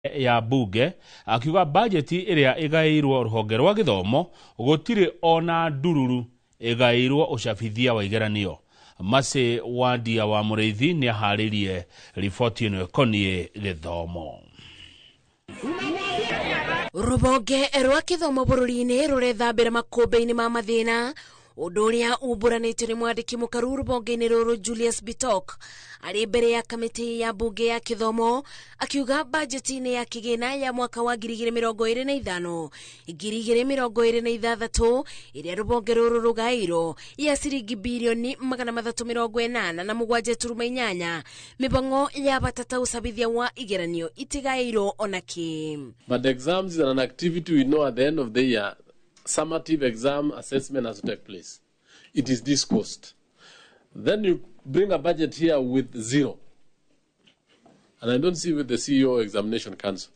ya bunge akiuga bajeti iria igairwo ruhonge rwa githomo gutire ona ndururu igairwo ucabithia wa igeranio. Mase Wandia wa Mureithi ni aharirie riboti ino ikonie githomo. Ruhonge rwa githomo bururi-ini ruretha mbere makombe-ini ma mathina undu uria umburanite ni mwandiki mukaru ruhonge-ini ruru Julius Bitok ari mbere ya kamiti ya bunge ya githomo akiuga bajeti-ini ya kigina ya mwaka wa 2025 2026 iria ruhonge ruru rugairo ya ciringi bilioni 387.8 mibango ya batata usabithia wa igeranio itigairo onaki. But the exams is an activity we know at the end of the year. Summative exam assessment has to take place. It is this cost. Then you bring a budget here with zero. And I don't see with the CEO Examination Council.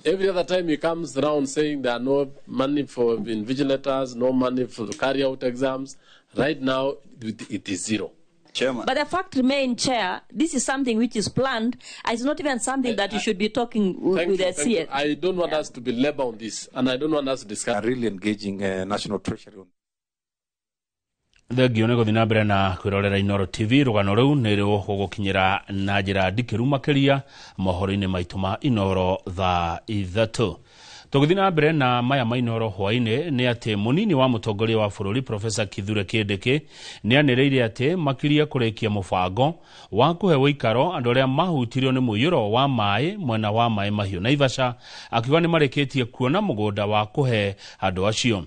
Every other time he comes around saying there are no money for invigilators, no money for the carry out exams. Right now, it is zero. Chairman. But the fact remains, Chair, this is something which is planned. It's not even something that you should be talking with the CS. I don't want us to be labor on this, and I don't want us to discuss. Really engaging National Treasury on. Thegio nego thina na kwirorera Inoro TV rugano riu nirwo gukinyira na njira ndikiru makiria mohoro-ini maitu ma Inoro tha ithatu. Tugithina mbere na maya mainoro hwaine ni ati munini wa mutongoria wa bururi Professor Kithure Kindiki ni anireire ati makiria kurekia mubango wa kuhewa ikaro andu aria mahutirio ni muyuro wa mai mwena wa mai mahiu Naivasha akiuga ni mareketie kuona mugunda wa kuhe andu acio.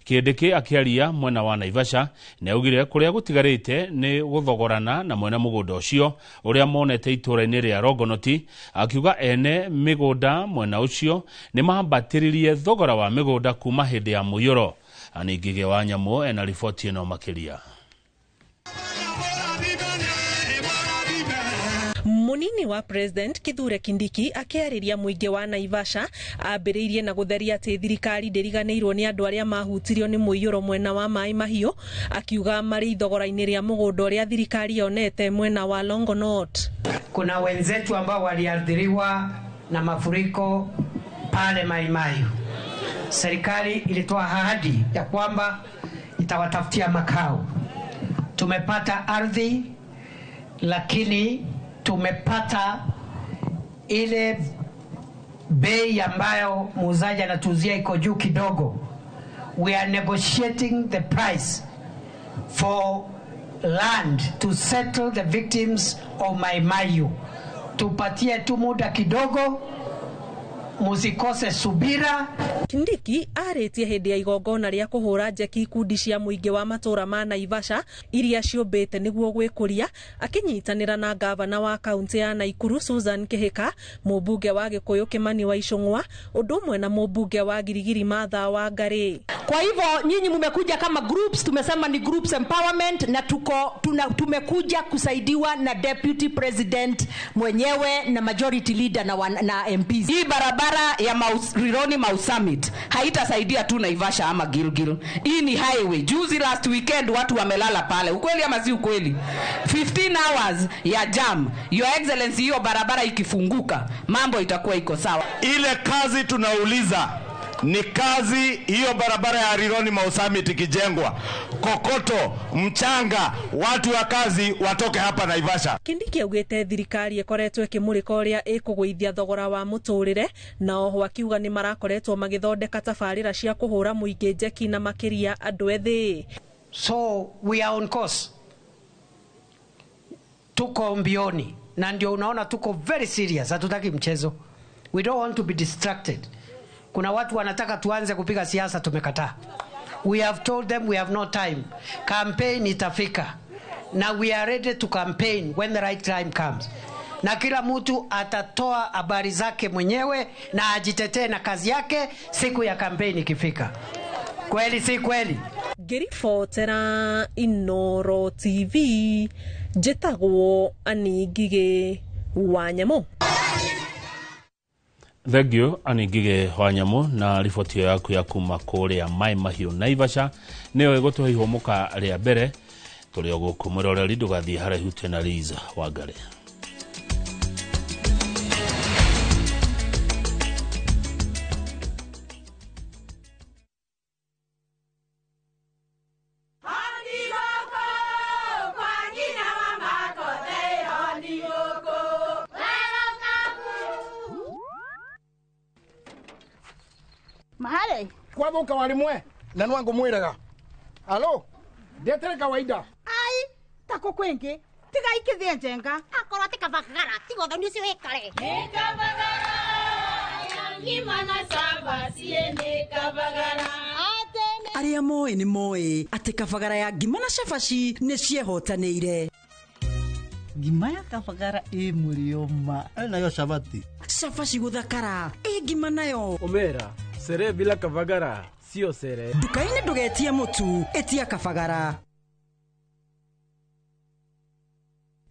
Kindiki akiaria mwena wa Naivasha ni augire kuria gutigarite ni guthogorana na mwena mugunda ucio uria monete itura-ini ria Rogonoti akiuga ene migunda mwena ucio ni mahambatiririe thogora wa migunda kuma hindi ya muyuro. Ani Ngige wa Nyamu ena riboti ino makiria. Munini wa President Kithure Kindiki akiariria muingi wa Naivasha ambiriirie na gutheria ati thirikari ndiriganirwo ni andu aria mahutirio ni muyuro mwena wa mai mahiu akiuga mari thogora-ini ria mugunda uria thirikari yonete mwena wa Longonot. Kuna wenzetu ambao waliathiriwa na mafuriko pale Mai Mahiu. Serikali ilitoa ahadi ya kwamba itawatafutia makao. Tumepata ardhi, lakini tumepata ile bei ambayo muuzaji anatuzia iko juu kidogo. We are negotiating the price for land to settle the victims of Mai Mahiu. Tupatie tu muda kidogo, musikose subira. Kindiki aritie hindi ya igongona ria kuhura njeki ikundi cia muingi wa matura ma Naivasha iria ciumbite niguo gwikuria akinyitanira na gavana wa kaunti ya Naikuru Susan Kihika, mubunge wa Gikuyu Kimani wa Icung'wa, undu umwe na mubunge wa Girigiri Martha Wangari. Kwa hivyo nyinyi mmekuja kama groups, tumesema ni groups empowerment, na tumekuja kusaidiwa na deputy president mwenyewe na majority leader na MPs. Hii barabara ya Rironi Mau Summit haitasaidia tu Naivasha ama Gilgil. Hii ni highway. Juzi last weekend watu wamelala pale. Ukweli ama si ukweli? 15 hours ya jam. Your Excellency, hiyo barabara ikifunguka, mambo itakuwa iko sawa. Ile kazi tunauliza ni kazi hiyo barabara ya Rironi Mau Summit ikijengwa, kokoto, mchanga, watu wa kazi watoke hapa Naivasha. Kindiki augite thirikari ikoretwe ikimurika uria ikugwithia thogora wa muturire, na oho akiuga ni marakoretwo magithondeka tabarira cia kuhura muingi njeki na makiria andu ethi. So we are on course. Tuko mbioni na ndio unaona tuko very serious, hatutaki mchezo. We don't want to be distracted. Kuna watu wanataka tuanze kupiga siasa, tumekataa. We have told them we have no time. Campaign itafika. Na we are ready to campaign when the right time comes. Na kila mtu atatoa habari zake mwenyewe na ajitetee na kazi yake siku ya campaign ikifika. Kweli si kweli? Ngiribotera Inoro TV, njitagwo Ani Ngige wa Nyamu. Thegio Ani Ngige wa Nyamu na riboti yaku ya kuma kuria Mai Mahiu Naivasha niyo igutuhe ihomuka ria mbere turi ogukumuroreri ndugathie haraihu tena Liza Wangari. Mahali. Kwa boka walimwe. Na nwangu mwiraga. Alo. Detere kawaida. Ai, tako kwengi. Tiga ikithie njenga. Akorwo tikabagara, tigo thoni cio hikare. Tikabagara. Yangi mana saba siene kabagara. Aria moe ni moe ati kabagara ya ngima na cabaci ni ciehotanĩire. Ngima ya kabagara mulioma nayo shabati. Cabaci guthakara ngima nayo. Omera, sere bila kabagara sio sere. Dukaini ndugetie mutu etia kabagara.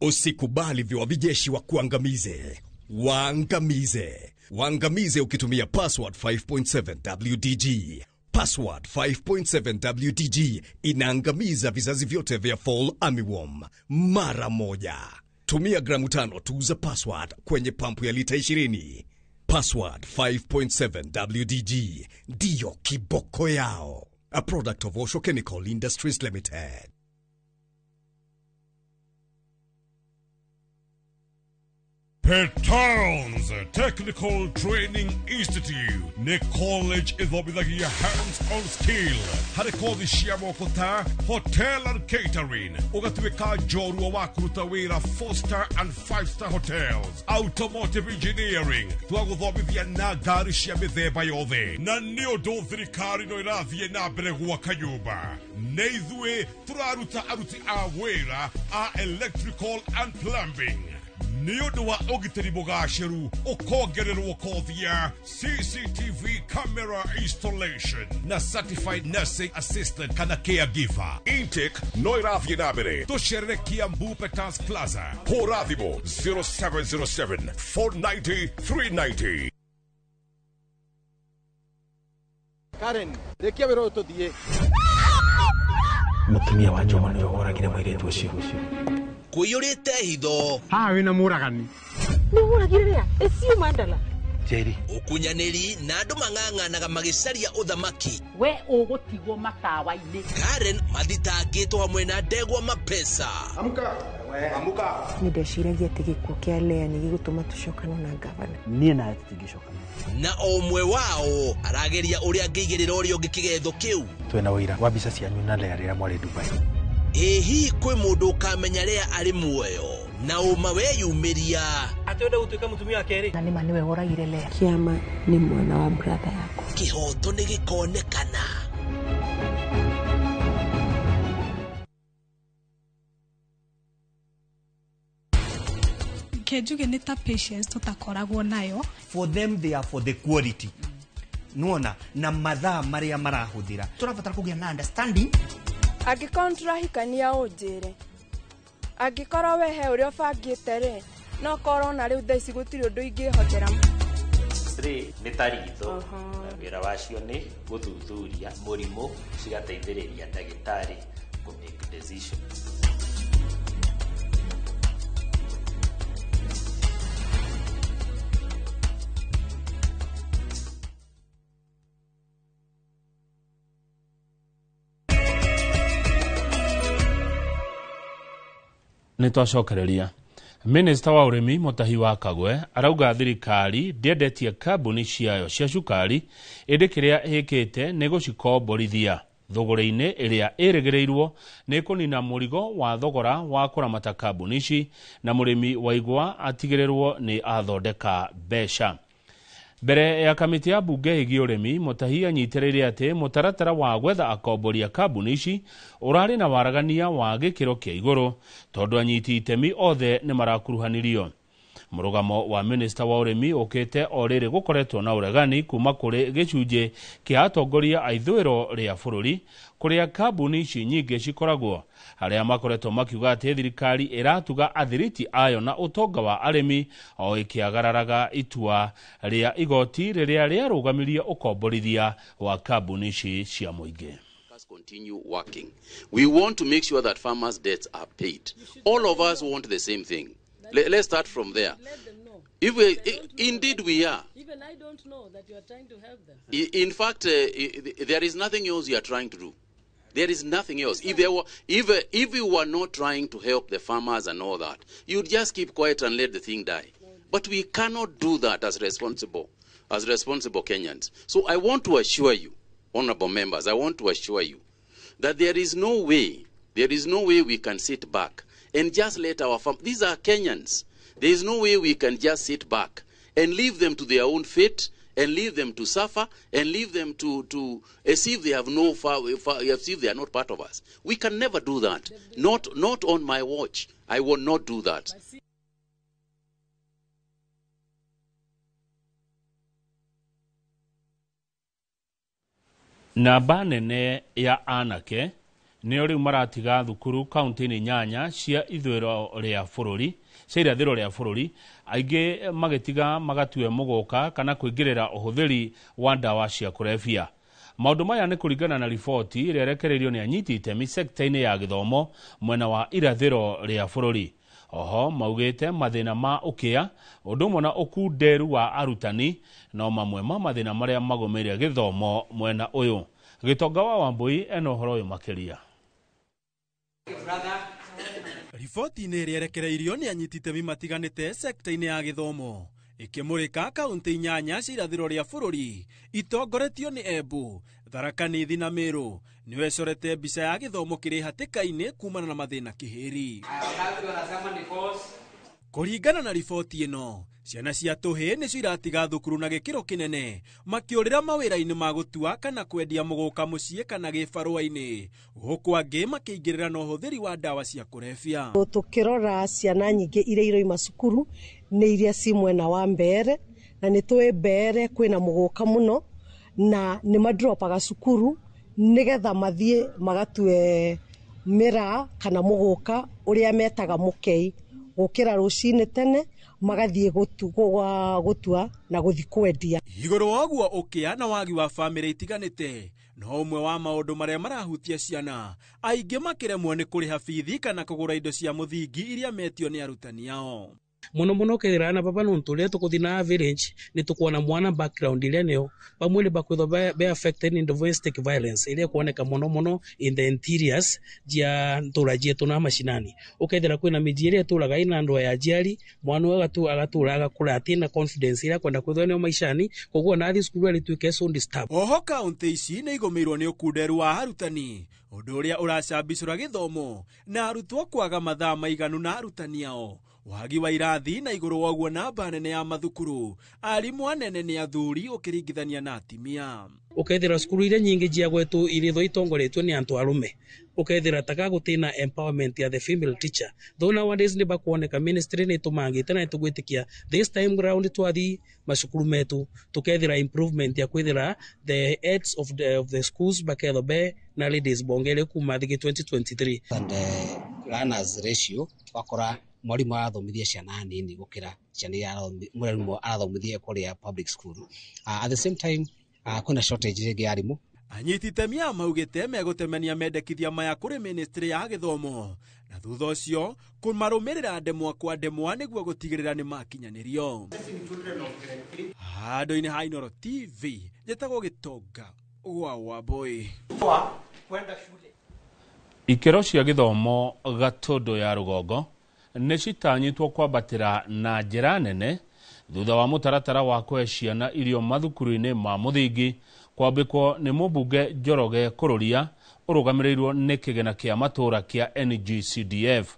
Usikubali viwavijeshi wa kuangamize. Waangamize. Waangamize ukitumia password 5.7 WDG. Password 5.7 WDG inaangamiza vizazi vyote vya Fall Armyworm mara moja. Tumia gramu 5 tu za password kwenye pampu ya lita 20. Password 5.7 WDG ndiyo kiboko yao. A product of Osho Chemical Industries Limited. Petowns Technical Training Institute ne college idhobithagia hands-on skill harĩ kothi cia moko ta hotel and catering ũgatuĩka njorua wa kũruta wĩra 4-star and 5-star hotels, automotive engineering twagũthomithia na ngari cia mĩthemba yothe na nĩ ũndũ thirikari no ĩrathiĩ na mbere gwaka nyũmba nĩ ithuĩ tũraruta aruti a wĩra a electrical and plumbing. Nĩũndũ wa ũgitĩri mũgacĩru ũkongererwo kothi ya CCTV camera installation na certified nursing assistant kana caregiver. Intake no ĩrathiĩ na mbere. Tũcerere Kiambu Petans Plaza. Hũra thimũ 0707 490 390. Karen, rekia wĩra ũtũthiĩ. Mũtumia wa Joma nĩwe woragire mũirĩtu ũcio. Kuyurite hitho wina muragani Ni muragire ria esiu mandala Jerry ukunyaniri na andu mang'ang'anaga magicaria uthamaki we ugutigwo matawa-ini. Karen mathitangitwo hamwe na Ndegwa Mapesa. Amuka nindeciragia ati gikuo kia Lea ni gigutuma tucokana na gavana. Nie na tigicokana Na omwe wao arageria uria angĩigĩrĩra ũrĩa ũngĩ kĩgetho kĩu. Twena wĩra wa mbica cianyu na Lea rĩrĩa mwarĩ Dubai. Ehi kwĩ mũndũ ũkamenya Lea arĩ muoyo na ũma weyumĩria atwenda gũtuĩka mũtumia wa kerĩ. Na nĩma nĩwe woragire Lea. Kiama nĩ mwana wa brother yako. Kĩhoto nĩ gĩkonekana. Kejuge nĩ ta patience tutakoragwo nayo. For them they are for the quality. Nuona na mathaa maria marahũthĩra. Tũrabatara kũgĩa na understanding. Angĩkorwo tũrahikania ũnjĩre. Angĩkorwo wehe ũrĩa ũbangĩte rĩ, no korwo na rĩu thaa ici gũtirĩ ũndũ ingĩhotera. Nĩ ta ritho na wĩra wacio nĩ gũthuthuria mũrimũ cigateithĩrĩria ndagĩtarĩ ku make decision. Nĩ twacokereria. Minister wa Ũrĩmi Mũtahi wa Kagwe arauga thirikari ndĩendetie kambuni ciayo cia cukari ĩndĩ kĩrĩa ĩkĩte nĩ gũcikomborithia thogora-inĩ ĩrĩa ĩrĩgĩrĩirwo nĩ kũnina mũrigo wa thogora wa kũramata kambuni ici na mũrĩmi wa igwa atigĩrĩrwo nĩ athondeka mbeca. Mbere ya kamĩtĩ ya mbunge ĩgiĩ ũrĩmi, Mũtahi anyitĩrĩire atĩ mũtaratara wa gwetha akomboria kambuni ici ũrarĩ na waragania wa gĩkĩro kĩa igũrũ tondũ anyiti itemi othe nĩ marakuruhanirio. Mũrũgamo wa minista wa ũrĩmi ũkĩte o rĩrĩ gũkoretwo na ũregani kuma kũrĩ gĩcunjĩ kĩa atongoria a ithũĩro rĩa bũrũri kũrĩa kambuni ici nyingĩ cikoragwo, arĩa makoretwo makiuga atĩ thirikari ĩratuga athiriti ayo na ũtonga wa arĩmi o ĩkĩagararaga itua rĩa igoti rĩrĩa rĩarũgamirie ũkomborithia wa kambuni ici cia mũingĩ. Continue working. We want to make sure that farmers' debts are paid. All of us want the same thing. Let's start from there. Let them know. If we, indeed we are. Even I don't know that you are trying to help them. In fact, there is nothing else you are trying to do. There is nothing else. If you were not trying to help the farmers and all that, you'd just keep quiet and let the thing die. But we cannot do that as responsible Kenyans. So I want to assure you, honorable members, I want to assure you that there is no way we can sit back and just let our these are Kenyans. There is no way we can just sit back and leave them to their own fate, and leave them to suffer, and leave them to as if they have as if they are not part of us. We can never do that. Not on my watch. I will not do that. Namba nene ya anake nĩo rĩu maratiga thukuru kaunti-inĩ nyanya cia ithũĩro rĩa bũrũri cia irathĩro rĩa bũrũri, aingĩ magĩtiga magatue mũgũka kana kwĩngĩrĩra ũhũthĩri wa ndawa cia kũrebia. Maũndũ maya nĩ kũringana na riboti ĩrĩa ĩrekereirio nĩ anyiti itemi sekta-inĩ ya gĩthomo mwena wa irathĩro rĩa bũrũri. Oho maugĩte mathĩna ma ũkĩa ũndũ ũmwe na ũkunderu wa arutani no mamwe ma mathĩna marĩa magũmĩire gĩthomo mwena ũyũ. Gĩtonga wa Wambui ena ũhoro ũyũ makĩria. Riboti-inĩ ĩrĩa ĩrekereirio nĩ anyiti itemi matiganĩte sekta-inĩ ya gĩthomo ikĩmũrĩka kaunti nyanya cia irathĩro rĩa bũrũri itongoretio nĩ Embu, Tharaka Nithi na Meru nĩwe ĩcorete mbica ya gĩthomo kĩrĩ hatĩka-inĩ kumana na mathĩna kĩhĩri. Kũringana na riboti ĩno, ciana cia tũhĩ nĩcio iratiga thukuru na gĩkĩro kĩnene makĩũrĩra mawĩra-inĩ ma gũtua kana kwendia mũgũka mũciĩ kana gĩbarũa-inĩ, gũkũ angĩ makĩingĩrĩra na ũhũthĩri wa ndawa cia kũrebia. Tũkĩrora ciana nyingĩ iria iroima cukuru nĩ iria ci mwena wa Mbeere, na nĩ tũĩ Mbeere kwĩna mũgũka mũno na nĩ madropaga cukuru nĩgetha mathiĩ magatue mĩraa kana mũgũka ũrĩa metaga mũkei, gũkĩra rũcinĩ tene magathiĩ gũtua na gũthi kwendia. Igũrũ wa ũguo ũkĩa na wagi wa bamĩrĩ itiganĩte no ũmwe wa maũndũ marĩa marahutia ciana, aingĩ makĩremwo nĩ kũrĩha bithi kana kũgũra indo cia mũthingi iria metio nĩ arutani ao. Muno kethira na papa nuntu ria tukuthi na village ni tukuona mwana background ile neo bamwe ni bakwitho be affected in domestic violence ile kuoneka muno in the interiors jia nturaje tuna mashinani ukethira kwina miji ile tulaga ina ndo ya jari mwana agaturaga kula atina confidence ile kwenda kwithonio maishani koguo na thi skulu ali tuike so disturb. Oho kaunti ici ni igomeirwo ni ukunderu wa arutani undu uria uracambicura githomo na arutwo kwaga mathaa maiganu na arutani ao, wagi wa irathi na igũrũ woguo namba nene ya mathukuru, arimũ anene nĩ athuri ũkĩringithania na atimia. Ukethira skulu ile nyingi jia gwetu iritho itongoretio ni antu arume, ukethira taka gutina empowerment ya the female teacher. Though nowadays ni bakuoneka ministry ni tumangite na tugwitikia this time round twathi masukuru metu tukethira improvement ya kwithira the heads of the schools baketho be na ladies bongele kuma thigi 2023 and learners ratio wakora mwalimu arathomithia ciana nini gukira ciana mwalimu arathomithia kuria public school. At the same time kuna shortage rĩngĩ ya arimũ. Anyiti itemi maugĩte megũtemania mendekithia maya kũrĩ ministry ya gĩthomo na thutha ũcio kũmarũmĩrĩra ndemwa kwa ndemwa nĩguo gũtigĩrĩra nĩ makinyanĩrio. Handũ-inĩ ha Inooro TV njĩtagwo Gĩtonga wa Wambui. Ikĩro cia gĩthomo Gatũndũ ya rũgongo nĩ citanyĩtwo kwambatĩra na njĩra nene thutha wa mũtaratara wa kũhe ciana irio mathukuru-inĩ ma mũthingi kwambĩkwo nĩ mũmbunge Njoroge Kũrũria ũrũgamĩrĩirwo nĩ kĩgĩna kĩa matũũra kĩa NGCDF.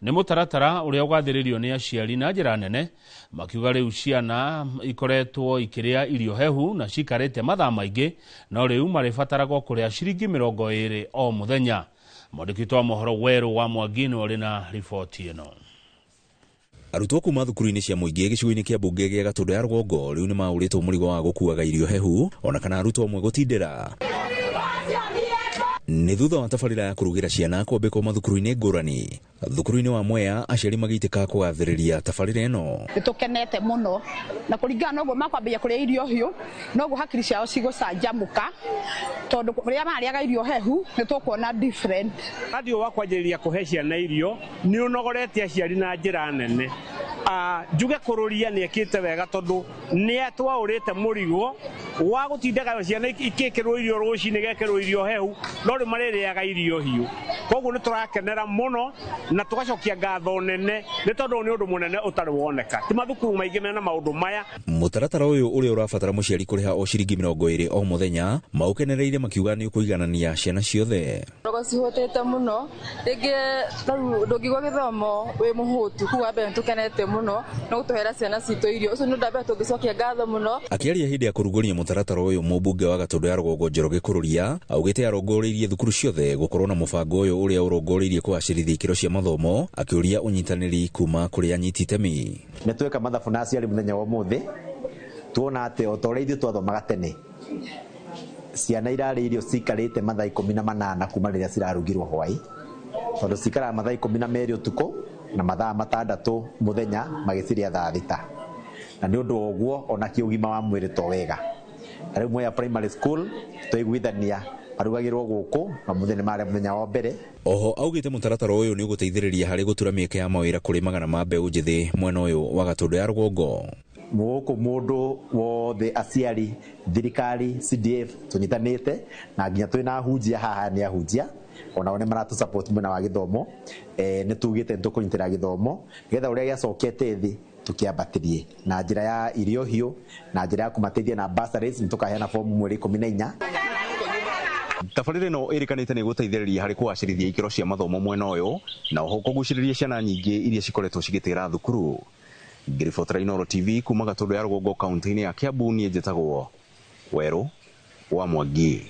Nĩ mũtaratara ũrĩa ũgathĩrĩrio nĩ aciari na njĩra nene, makiuga rĩu ciana ikoretwo ikĩrĩa irio hehu na cikarĩte mathaa maingĩ, no rĩu marĩbataragwo kũrĩa ciringi 20 o mũthenya. Mwandĩki wa mohoro Werũ wa Mwangi ũrĩ na riboti ĩno. Arutwo kuma thukuru-inĩ cia mũingĩ gĩcigo-inĩ kĩa mbunge gĩa Gatũndũ ya rũgongo rĩu nĩ maũrĩtwo mũrigo wa gũkuaga irio hehu ona kana arutwo amwe gũtindĩra. Nĩ thutha wa tabarĩra ya kũrugĩra ciana kwambĩkwo mathukuru-inĩ ngũrani. Thukuru-inĩ wa Mwea aciari magĩitĩka kũgathĩrĩria tabarĩra ĩno. Nĩtũkenete mũno na kũringana na ũguo makwambia kũrĩa irio hiũ noguo hakiri ciao cigũcanjamũka tondũ rĩrĩa marĩaga irio hehu nĩtũkuona different. Hadi wakwanjĩrĩria kũhe ciana irio nĩ ũnogorete aciari na njĩra nene. Njuge Kũrũria nĩ ekĩte wega tondũ nĩ atwaũrĩte mũrigo wa gutindaga ciana ikikirwo irio rucini gekirwo irio hehu no ri maririaga irio hiu koguo ni turakenera muno na tugacokia ngatho nene ni tondu ni undu munene utari woneka ti mathukuru maingi mena maundu maya. Mutaratara uyu uri urabatara muciari kuriha o ciringi 20 o muthenya maukenereire makiuga ni ukuiganania ciana ciothe. Rogo cihutite muno ringi ndungigwa githomo wi muhutu kuwa be tukenete muno no gutuhera ciana citu irio ucio ni ndabe tungicokia ngatho muno. Akiaria hindi ya kuruguria mutaratara uyu mubunge wa Gatundu ya Rũgongo Njoroge Kururia augite arongoririe thukuru ciothe gukorwo na mubango uyu uria urongoririe kuacirithia ikiro cia mathomo akiuria unyitaniri kuma kuri anyiti itemi. Netweka mathabu na aciari muthenya wa muthi tuona ati otore ithu twathomaga tene ciana irari irio cikarite mathaa 18 kuma riria cirarugirwo hwai tondu cikara mathaa 12 utuko na mathaa 6 muthenya magiciria thaa 6 na ni undu ogwo ona kiugima wa mwiri to wega ari mwe ya primary school tuiguithania arugagirwo guku na muthenya mare muthenya wa mbere. Oho augite mutaratara uyu ni uguteithiriria hari gutura mieke ya mawira kuri magana ma mbeu njithi mwena uyu wa Gatundu ya Rũgongo. Muku mundu wothe aciari thirikari CDF tunyitanite na nginya twina hunjia haha ni ahunjia ona one maratu support mwena wa githomo ni tugite ntukunyitira githomo getha uria giacokete thi tukiambatirie na njira ya irio hiu na njira ya kumateithia na bursaries nitukaheana form mweri 14. Tabarĩra ĩno ĩrĩkanĩte nĩ gũteithĩrĩria harĩ kũgacĩrithia ikĩro cia mathomo mwena ũyũ na oho kũgucĩrĩria ciana nyingĩ iria cikoretwo cigĩtĩra thukuru. Ngĩribotera Inooro TV kuma Gatundu ya Rũgongo kaunti-inĩ ya Kiambu, niĩ njĩtagwo Werũ wa Mwangi.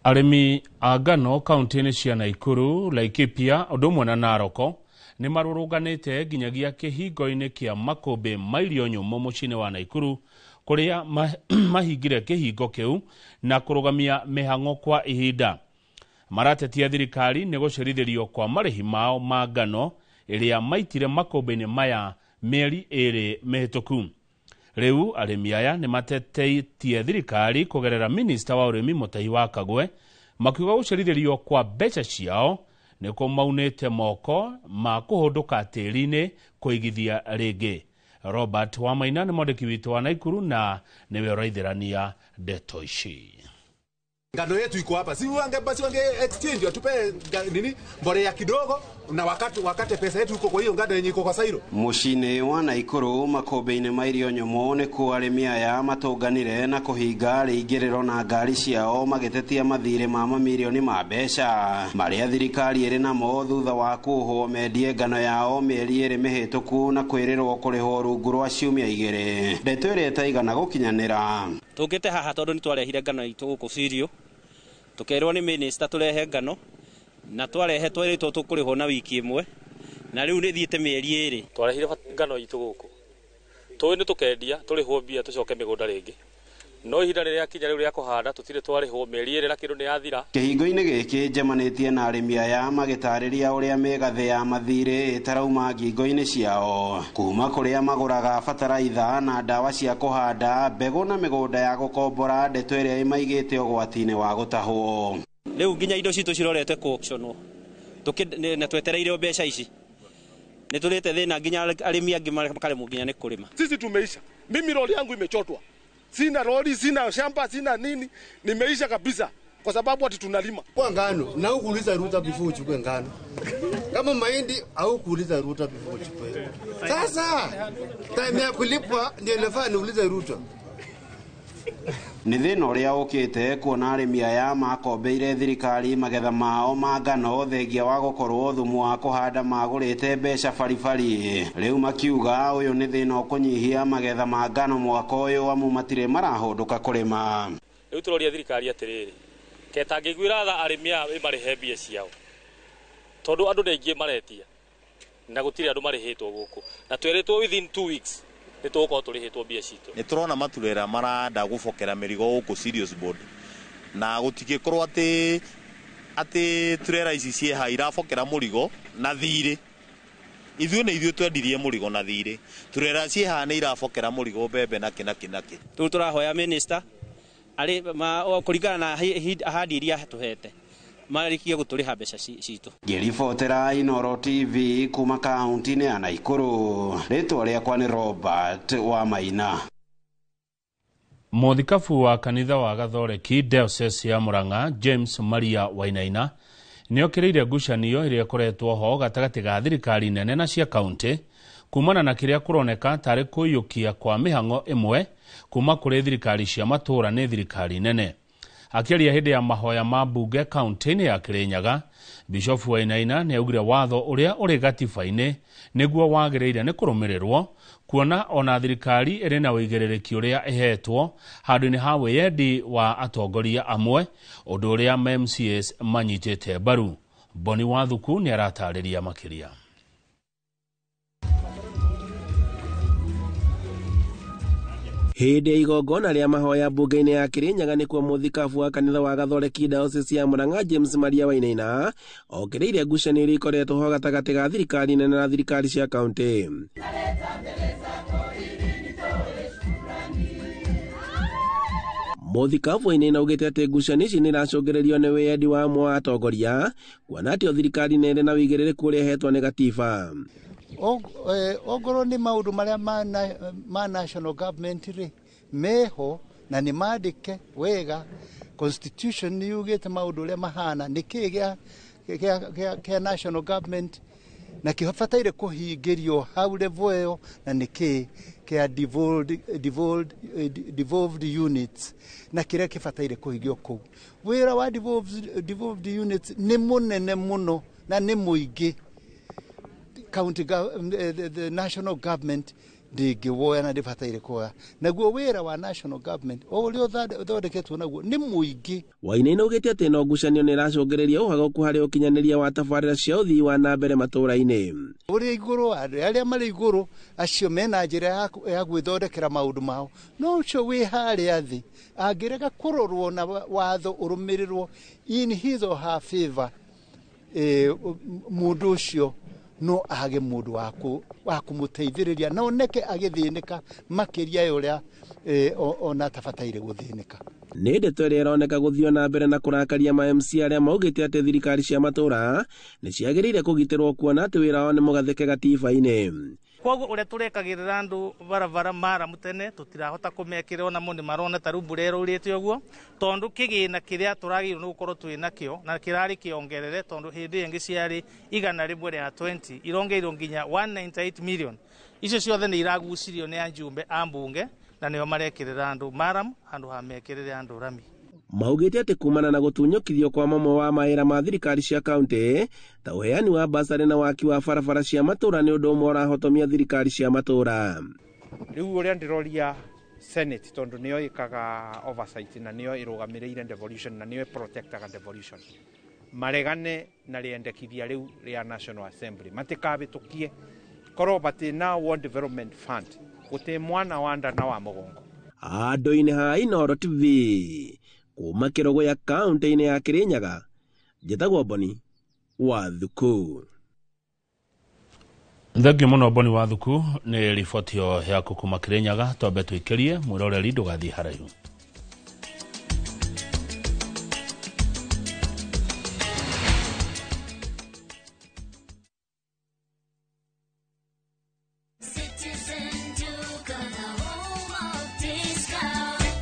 Arĩmi a ngano kaunti-inĩ cia Naikuru, Laikipia, ũndũ ũmwe na Naroko nĩ marũrũnganĩte nginyagia kĩhingo-inĩ kĩa makũmbĩ ma irio nyũmũ mũciĩ-inĩ wa Naikuru kuria mahingire kihingo kiu na kurugamia mihang'o kwa ihinda. Maratetia thirikari nĩ gũcirithirio kwa marĩhi mao ma ngano iria maitire makũmbĩ-inĩ maya mĩeri 2 mĩhĩtũku. Rĩu arĩmi aya nĩ matetetie thirikari kugerera minista wa ũrĩmi Mutahi wa Kagwe makiuga gũcirithirio kwa mbeca ciao nĩ kũmaunĩte moko ma kũhũndũka tĩri-inĩ kũigithia rĩngĩ. Robert Wamaina nĩ mwandĩki witũ wa Naikuru na nĩwe ũraithĩrania ndeto ici. Ngano yetu iko hapa, si wange exchange watupe nini mbolea kidogo na wakati pesa yetu iko kwa hiyo ngano yenye iko kwa Sairo. Muciĩ-inĩ wa Naikuru makũmbĩ-inĩ ma irio nyũmũ nĩ kuo arĩmi aya matũnganire na kũhinga rĩingĩrĩro na ngari ciao magĩtetia mathirĩ ma mamirioni ma mbeca marĩa thirikari ĩrĩ namo thutha wa kuohwo mendie ngano yao mĩeri 2 mĩhĩtũku na kwĩrĩrwo kũrĩhwo rungu rwa ciumia 2. Ndeto ĩrĩa ĩtaigana gũkinyanĩra. Tũkĩte haha tondũ nĩ twarehire ngano itũ gũkũ Sirio, tũkerwo nĩ minista tũrehe ngano na twarehe twerĩtwo tũkũrĩhwo na wiki ĩmwe na rĩu nĩ thiĩte mĩeri 2. Twarehire ngano itũ gũkũ tũĩ nĩ tũkendia tũrĩhwo mbia tũcoke mĩgũnda rĩngĩ no ihinda rĩrĩa kinya rĩu rĩa kũhanda tũtirĩ twarĩhwo mĩeri 2 na kĩndũ nĩ yathira. Kĩhingo-inĩ gĩkĩ njemanĩtie na arĩmi aya magĩtarĩria ũrĩa mĩgathĩ ya mathirĩ ĩtarauma ngingo-inĩ ciao kuma kũrĩa magũraga bataraitha na ndawa cia kũhanda mbegũ na mĩgũnda ya gũkombora ndeto ĩrĩa ĩmaigĩte ũgwati-inĩ wa gũtahwo. Rĩu nginya indo citũ cirorete kuauctionwo na twetereire mbeca ici nĩ tũrĩte thĩna nginya arĩmi angĩ makaremwo nginya nĩ kũrĩma. Sisi tumeisha, mimi roli yangu imechotwa, sina roli, sina shamba, sina nini, nimeisha kabisa kwa sababu ati tunalima kwa ngano na hukuuliza Ruta before uchukue ngano. Kama mahindi au kuuliza Ruta before uchukue. Sasa time ya kulipwa ndio inafaa niulize Ruta. Nĩ thĩna ũrĩa ũkĩte kuona arĩmi aya makombeire thirikari magetha mao ma ngano thengia wa gũkorwo thumu wa kũhanda magũrĩte mbeca baribari. Rĩu makiuga ũyũ nĩ thĩna ũkũnyihia magetha ma ngano mwaka ũyũ amu matirĩ marahũndũka kũrĩma. Rĩu tũroria thirikari atĩrĩrĩ, ketangĩgwĩra tha arĩmi aya marĩhe mbia ciao tondũ andũ aingĩ maretia na gũtirĩ andũ marĩhĩtwo gũkũ na tweretwo within 2 weeks nĩ tũgũkorwo tũrĩhĩtwo mbia citũ. Nĩ tũrona maturera maranda gũbokera mĩrigo gũkũ Serious Board na gũtigĩkorwo atĩ turera ici ciĩha irabokera mũrigo na thirĩ. Ithuĩ nĩ ithuĩ twendirie mũrigo na thirĩ, turera ciĩha nĩ irabokera mũrigo mbembe na kĩnakĩ. Tũu tũrahoya minista kũringana na ahadi iria tũhete marikie gũtũrĩha mbeca citũ. Ngĩribotera Inooro TV kuma kaunti-inĩ ya Naikuru, rĩtwa rĩakwa nĩ Robert Wamaina. Muthikabu wa kanitha wa Gathoreki Diocese ya Murang'a James Maria Wainaina nĩokĩrĩire ngucanio ĩrĩa ĩkoretwo ho gatagatĩ ga thirikari nene na cia kaunti kumana na kĩrĩa kũroneka tarĩ kũiyũkia kwa mĩhang'o ĩmwe kuma kũrĩ thirikari cia matũũra nĩ thirikari nene. Akĩaria hĩndĩ ya mahoya ma mbunge kaunti-inĩ ya Kirinyaga, Bishop Wainaina nĩaugire watho ũrĩa ũrĩ gatiba-inĩ nĩguo wagĩrĩire nĩ kũrũmĩrĩrwo, kuona ona thirikari ĩrĩ na ũigĩrĩrĩki ũrĩa ĩhetwo handũ-inĩ ha wĩyendi wa atongoria amwe, ũndũ ũrĩa MCAs manyitĩte mbaru. Boni Wathuku nĩ aratarĩria makĩria. Hĩndĩ ya igongona rĩa mahoya mbunge-inĩ ya Kirinyaga nĩkuo muthikabu wa kanitha wa Gathoreki Diocese ya Murang'a James Maria Wainaina okĩrĩire ngucanio iria ikoretwo ho gatagatĩ ga thirikari nene na thirikari cia kaunti. Muthikabu Wainaina augĩte atĩ ngucanio ici nĩiracũngĩrĩrio nĩ wĩyendi wa amwe wa atongoria, kuona atĩ thirikari nene na wĩigĩrĩrĩku ũrĩa ĩhetwo nĩ gatiba. Ongorwo nĩ maũndũ marĩa ma national government rĩ meho na nĩ mandĩke wega, constitution nĩ yugĩte maũndũ ũrĩa mahana, nĩ kĩĩ gĩa national government na kĩbataire kũhingĩrio hau level ĩyo, na nĩ kĩĩ kĩa devolved units na kĩrĩa kĩbataire kũhingio kũu. Wĩra wa devolved units nĩ mũnene mũno na nĩ mũingĩ. The national government ndĩngĩwoya na ndĩbataire kuoya. Naguo wĩra wa national government ũrĩa ũthondeketwo naguo nĩ mũingĩ. Wainaina augĩte atĩ no ngucanio nĩ ĩracũngĩrĩria ũhagũku harĩ ũkinyanĩria wa tabarĩra cia ũthii wa na mbere matũũra-inĩ. Ũrĩa igũrũ arĩa marĩ igũrũ acio mena njĩra ya gwĩthondekera maũndũ mao, no ũcio wĩ harĩa thĩ angĩrega kũrorwo na watho ũrũmĩrĩrwo in his or her favor, mũndũ ũcio no age mũndũ wa kũmũteithĩrĩria na oneke agĩthĩnĩka makĩria ya ũrĩa ona tabataire gũthĩnĩka. Nĩ ndeto ĩrĩa ĩroneka gũthiĩ na mbere na kũrakaria ma MC arĩa maugĩte atĩ thirikari cia matũũra nĩ ciagĩrĩire kũgitĩrwo, kuona atĩ wĩra wao nĩ mũgathĩke gatiba-inĩ. Koguo ũrĩa tũrekagĩrĩra andũ barabara maramu tene tũtirahota kũmekĩra ona mo nĩ marona ta rĩu mbura ĩrũrĩte ũguo, tondũ kĩgĩna kĩrĩa tũragĩrwo nĩ gũkorwo twĩ nakĩo na kĩrarĩ kĩongerere, tondũ hĩndĩ ĩngĩ ciarĩ 100 rĩa 20 irongeirwo nginya 198 million. Icio ciothe nĩ iragucirio nĩ ajumbe a mbunge na nĩo marekĩrĩra andũ maramu handũ ha mekĩrĩre andũ rami. Maugĩte atĩ kumana na gũtunyũkithio kwa mamwe wa mawĩra ma thirikari cia kaunti ta ũheani wa basarĩ na waki wa barabara cia matũũra nĩ ũndũ ũmwe ũrahotomia thirikari cia matũũra. Rĩu ũrĩa ndĩroria Senate tondũ nĩyo ĩkaga oversight na nĩyo ĩrũgamĩrĩire devolution na nĩyo protectaga devolution, maregane na rĩendekithia rĩu rĩa National Assembly matikabĩtũkie korwo batina World Development Fund gũtĩ mwana wa nda na wa mũgongo. Andũ-inĩ ha Inooro TV kuma Kĩrogo ya kaunti-inĩ ya Kirinyaga, njĩtagwo Boni Wathuku. Thengiũ mũno Boni Wathuku nĩ riboti yaku kuma Kirinyaga. Twambe tũikĩrie mwĩroreri ndũgathiĩ haraihu.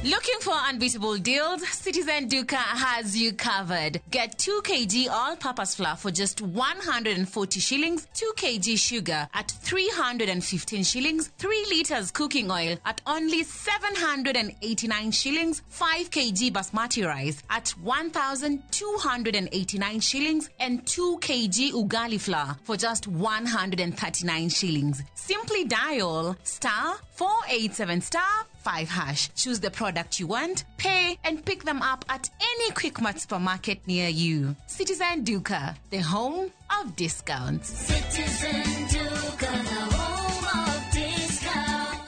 Looking for unbeatable deals? Citizen Duka has you covered. Get 2 kg all-purpose flour for just 140 shillings, 2 kg sugar at 315 shillings, 3 liters cooking oil at only 789 shillings, 5 kg basmati rice at 1,289 shillings, and 2 kg ugali flour for just 139 shillings. Simply dial *487*5#. Choose the product you want, pay, and pick them up at any Quickmart supermarket near you. Citizen Duka, the home of discounts. Citizen Duka, the home of discounts.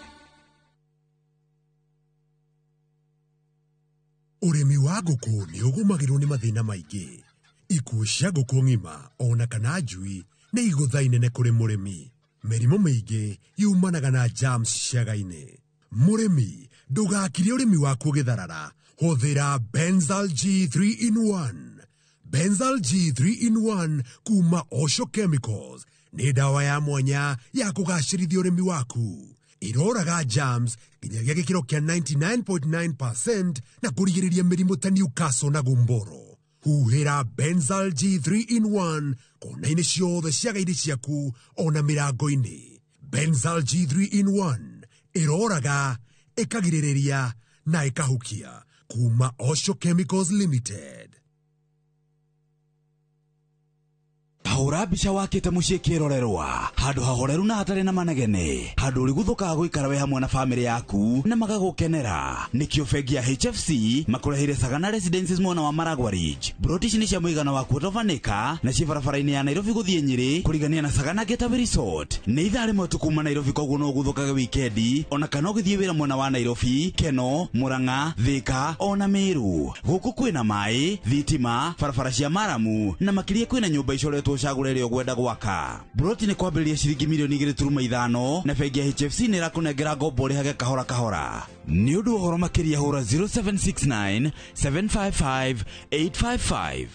Ũrĩmi wa ngũkũ nĩ ũgũmagĩrwo nĩ mathĩna maingĩ. Ikuũ cia ngũkũ ng'ima ona kana njui nĩ igũtha inene kũrĩ mũrĩmi. Mĩrimũ mĩingĩ yumanaga na germs ciaga-inĩ. Mũrĩmi ndũgakire ũrĩmi waku ũgĩtharara. Hũthĩra Benzal G3 in 1. Benzal G3 in 1 kuma Osho Chemicals nĩ ndawa ya mwanya ya kũgacĩrithia ũrĩmi waku. iroraga germs nginyagia gikiro kia 99.9% na kurigiriria mirimu ta Newcastle na Gumboro. Huhira Benzal G3 in 1 kona-ini ciothe cia gairi ciaku ona mirango-ini. Benzal G3 in 1 iroraga, ikagiririria na ikahukia. Kuma Osho Chemicals Limited. Hahora mbica wakite muciĩ kĩrorerwa handũ hahoreru na hatarĩ na manegene, handũ ũrĩ gũthũkaga gũikara we hamwe na famĩlĩ yaku na magagũkenera. Nĩkĩo bengi ya HFC makũrehire Sagana Residences mwena wa Maragwa Ridge. Broti ici nĩ cia mũigana wa quarter of an acre na ciĩ barabara-inĩ ya Nairobi gũthiĩ Nyĩrĩ kũrigania na Sagana Getaway Resort. Nĩ ithaa rĩmwe tu kuma Nairobi, koguo no gũthũkage wikendi ona kana ũgĩthiĩ wĩra mwena wa Nairobi, Keno, Murang'a, Thika ona Meru. Gũkũ kwĩna maĩ, thitima, barabara cia maramu na makĩria kwĩna nyũmba icoretwo cagũrĩre ũgwenda gwaka. Broti nĩ kwambĩrĩria ciringi mirioni 2.5 na bengi ya HFC nĩ ĩrakũnengera ngombo ũrĩhage kahora kahora. Nĩ ũndũ ũhoro makĩria hũra 0769 755 855.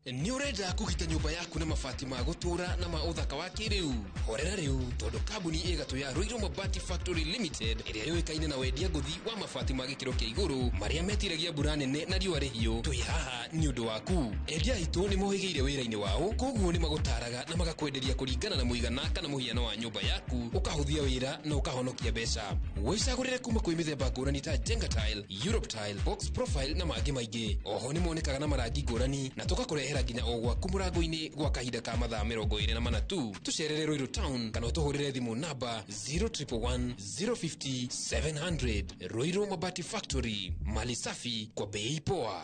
Nĩ ũrenda kũgita nyũmba yaku na mabati ma gũtũra na ma ũthaka wa kĩrĩu? Horera rĩu tondũ kambuni ĩgatũ ya Ruiru Mabati Factory Limited ĩrĩa yũĩkaine na wendia ngũthi wa mabati ma gĩkĩro kĩa igũrũ marĩa metiragia mbura nene na riũa rĩhiũ. Twĩ haha nĩ ũndũ waku. Endia aitũ nĩ mohĩgĩire wĩra-inĩ wao, koguo nĩ magũtaraga na magakwenderia kũringana na mũigana kana mũhiano wa nyũmba yaku, ũkahũthia wĩra na ũkahonokia mbeca. Wĩcagũrĩre kuma kwĩ mĩthemba ngũrani ta Jenga Tile, Europe Tile, Box Profile na mangĩ maingĩ. Oho nĩ monekaga na marangi ngũrani na tũgakũrehera nginya o gwaku mũrango-inĩ gwa kahinda ka mathaa 24 tu. Tũcerere Ruiru Town kana ũtũhũrĩre thimũ namba 0111 050 700. Ruiru Mabati Factory, mali safi kwa bei poa.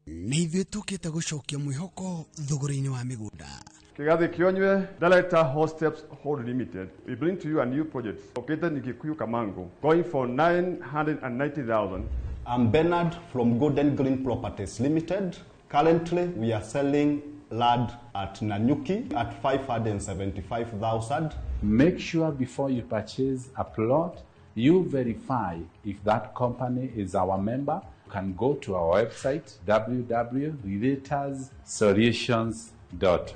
Nĩ ithuĩ tũkĩte gũcokia mwĩhoko thũgũrĩ-inĩ wa mĩgũnda. Kigathi Kionywe, Director Hosteps Hold Limited. We bring to you a new project located in Kikuyu, Kamango, going for 990,000. I'm Bernard from Golden Green Properties Limited. Currently, we are selling land at Nanyuki at 575,000. Make sure before you purchase a plot, you verify if that company is our member. You can go to our website, www.realtorsolutions.org.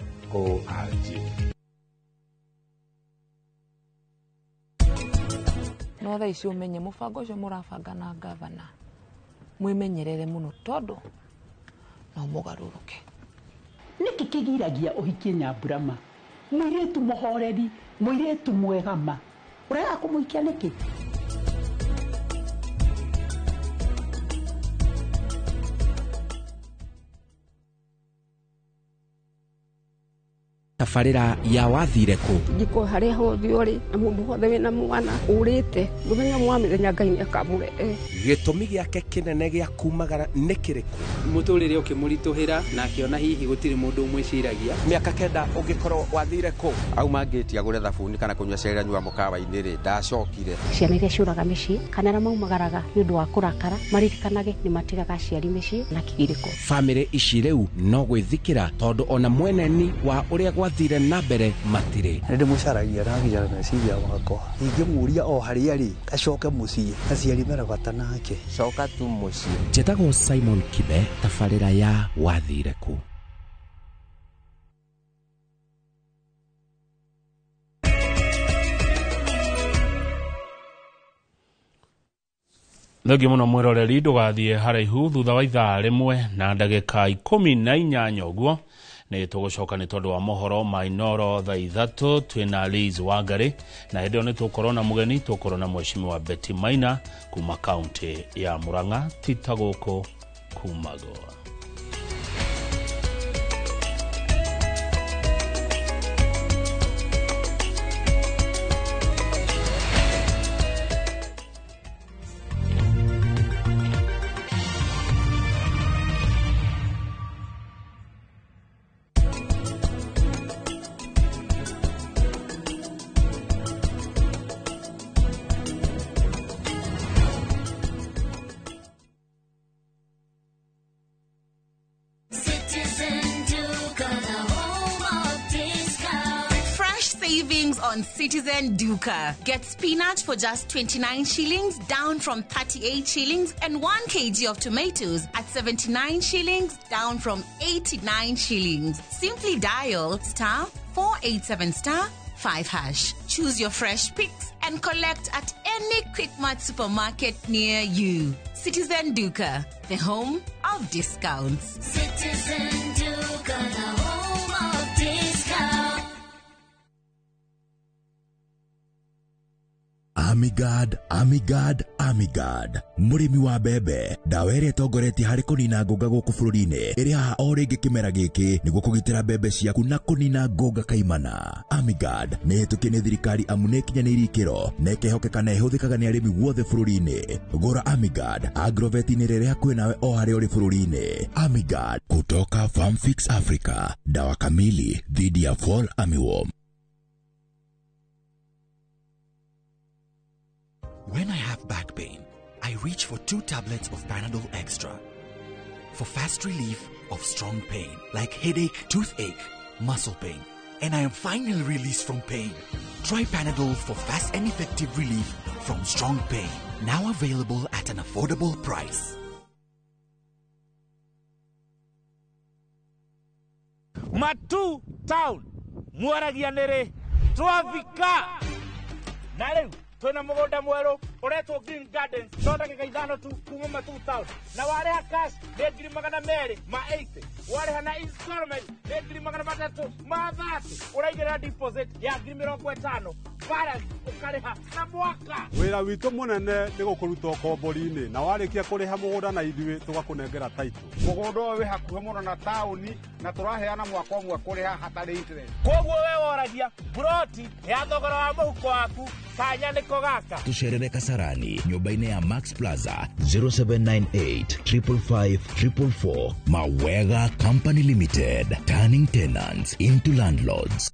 No tha icio menye mũbango ũcio mũrabanga na gavana mwĩmenyerere mũno tondũ no mũgarũrũke. Nĩkĩ kĩgiragia ũhikie Nyamburama? Mũirĩtu mũhoreri, mũirĩtu mwega ma. Ũrega kũmũikia nĩkĩ? Tabarĩra ya wathire kũ? Ngiko harĩa hothe ũrĩ na mũndũ wothe wĩna mwana ũrĩte mũthenya mwamĩthenya Ngai nĩakamũrehe. Gĩtũmi gĩake kĩnene gĩa kumagara nĩ kĩrĩkũ? Mũtũrĩre ũkĩmũritũhĩra na akĩona hihi gũtirĩ mũndũ ũmwĩciragia. Mĩaka 9 ũngĩkorwo wathire kũ? Auma ngĩti agũre thabuni kana kũnyua cai anyua mũkawa-inĩ rĩ, ndacokire. Ciana iria ciũraga mĩciĩ kana arĩa maumagaraga nĩ ũndũ wa kũrakara maririkanage nĩ matigaga aciari mĩciĩ na kĩgirĩko. Famĩlĩ ici rĩu no gwĩthikĩra tondũ ona mweneni wa ũrĩa gwathire na mbere matirĩ. Nĩ ndĩmũcaragia na nginya meciria wakwa. Ingĩmũria o harĩa rĩ, acoke mũciĩ. Aciari mena bata nake. Coka tu mũciĩ. Njĩtagwo Simon Kibe, tabarĩra ya wathire kũ? Thengio mũno mwĩroreri, ndũgathiĩ haraihu. Thutha wa ithaa rĩmwe na ndagĩka 18 ũguo nĩ tũgũcoka nĩ tondũ wa mohoro ma Inooro thaa 3. Twĩna Liz Wangari na hĩndĩ ĩyo nĩ tũkorwo na mũgeni, tũkorwo na mheshimiwa Betty Maina kuma kaunti ya Murang'a, tita gũkũ kuma Goa. savings on Citizen Duka. Get spinach for just 29 shillings, down from 38 shillings, and 1 kg of tomatoes at 79 shillings, down from 89 shillings. Simply dial *487*5#. Choose your fresh picks and collect at any Quickmart supermarket near you. Citizen Duka, the home of discounts. Citizen Duka, the home of discount. Amigad, Amigad, Amigad. Murimi wa bebe, dawa ĩrĩa ĩtongoretie harĩ kũnina ngũnga gũkũ bũrũri-inĩ ĩrĩ haha o rĩngĩ kĩmera gĩkĩ nĩguo kũgitĩra bebe ciaku na kũnina ngũnga kaimana. Amigad nĩ ĩhĩtũkie nĩ thirikari amu nĩ ĩkinyanĩirie ikĩro na ĩkehokeka na ĩhũthĩkaga nĩ arĩmi guothe bũrũri-inĩ. Gũra Amigad agrovet-inĩ ĩrĩa ĩrĩ hakuhĩ nawe o harĩa ũrĩ bũrũri-inĩ. Amigad kutoka Farm Fix Africa, dawa kamili dhidi ya fall armyworm. When I have back pain, I reach for 2 tablets of Panadol Extra for fast relief of strong pain like headache, toothache, muscle pain, and I am finally released from pain. Try Panadol for fast and effective relief from strong pain. Now available at an affordable price. Matu Town, Muaragianere, Trafika, Nare. Twena mugonda mweru uretwo Green Gardens ndagika ithano tu kuma Matu Town na wareha cash nĩ ngiri magana merĩ ma 80 wareha na installment nĩ ngiri magana matatũ ma 30 ũraigĩrĩra deposit ya ngiri 50 balance ũkarĩha na mwaka. Wĩra witũ mũnene nĩ gũkũruta kombori-inĩ na warĩkia kũrĩha mũgũnda na ithuĩ tũgakũnengera title. Mũgũnda ũyũ wĩ hakuhĩ mũno na taũni na tũraheana mwaka ũmwe kũrĩha hatarĩ interest. Koguo we woragia broti ya thogora wa mũhuko waku kanya nĩ kogaka. Tucerere Kasarani, nyumba-inĩ ya Max Plaza 0798 555 444. Mawega Company Limited, turning tenants into landlords.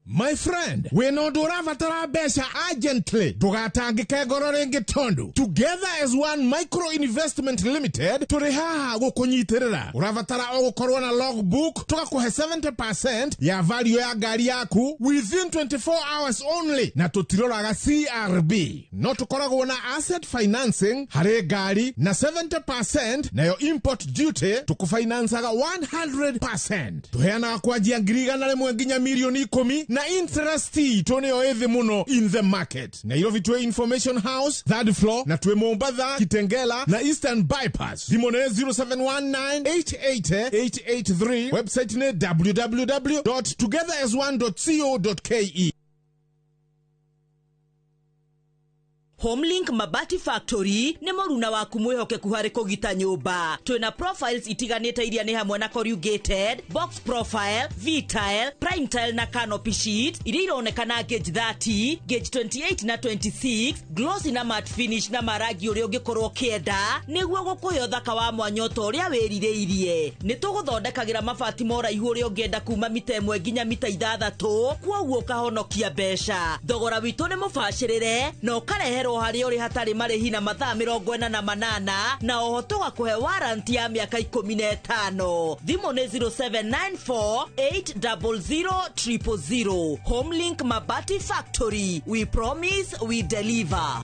My friend, we no duravatara besa urgently. Tugatangike ngoro ringi tondu. Together as one micro investment limited, turihaha gukunyitirira. Uravatara o gukorwo na logbook, tugakuhe 70% ya value ya gari yaku within 24 hours only. Na tutiroraga CRB. No tukoragwo na asset financing, hare gari na 70% na yo import duty tukufinansaga 100%. Tuheana kwanjia ngiriga rimwe nginya milioni 10 na interest toneo ethi muno in the market. Na ilo vitwe Information House, 3rd floor, na tuwe Mombasa, Kitengela, na Eastern Bypass. Dimone 0719-880-883. Website ne www.togetheras1.co.ke. Homelink Mabati Factory ni moruna waku mwihokeku hari kugita nyumba. Twina profiles itiganite iria ni hamwe na corrugated, box profile, V-tile, prime tile na canopy sheet. Iria ironekana gauge 30, gauge 28 na 26, glossy na matte finish na maragi uria ungikorwo kienda niguo gukuhe uthaka wa mwanya uria wiririirie. Ni tuguthondekagira mabati mora ihu uria ungienda kuma mita 1 nginya mita 6, kwoguo kahonokia mbeca. Thogora witu ni mubashirire no karehe hari uri hatari marihi na mathaa 48 na oho tugakuhe warranty ya miaka 15. Thimo ni 0794-800-000. Homelink Mabati Factory, we promise we deliver.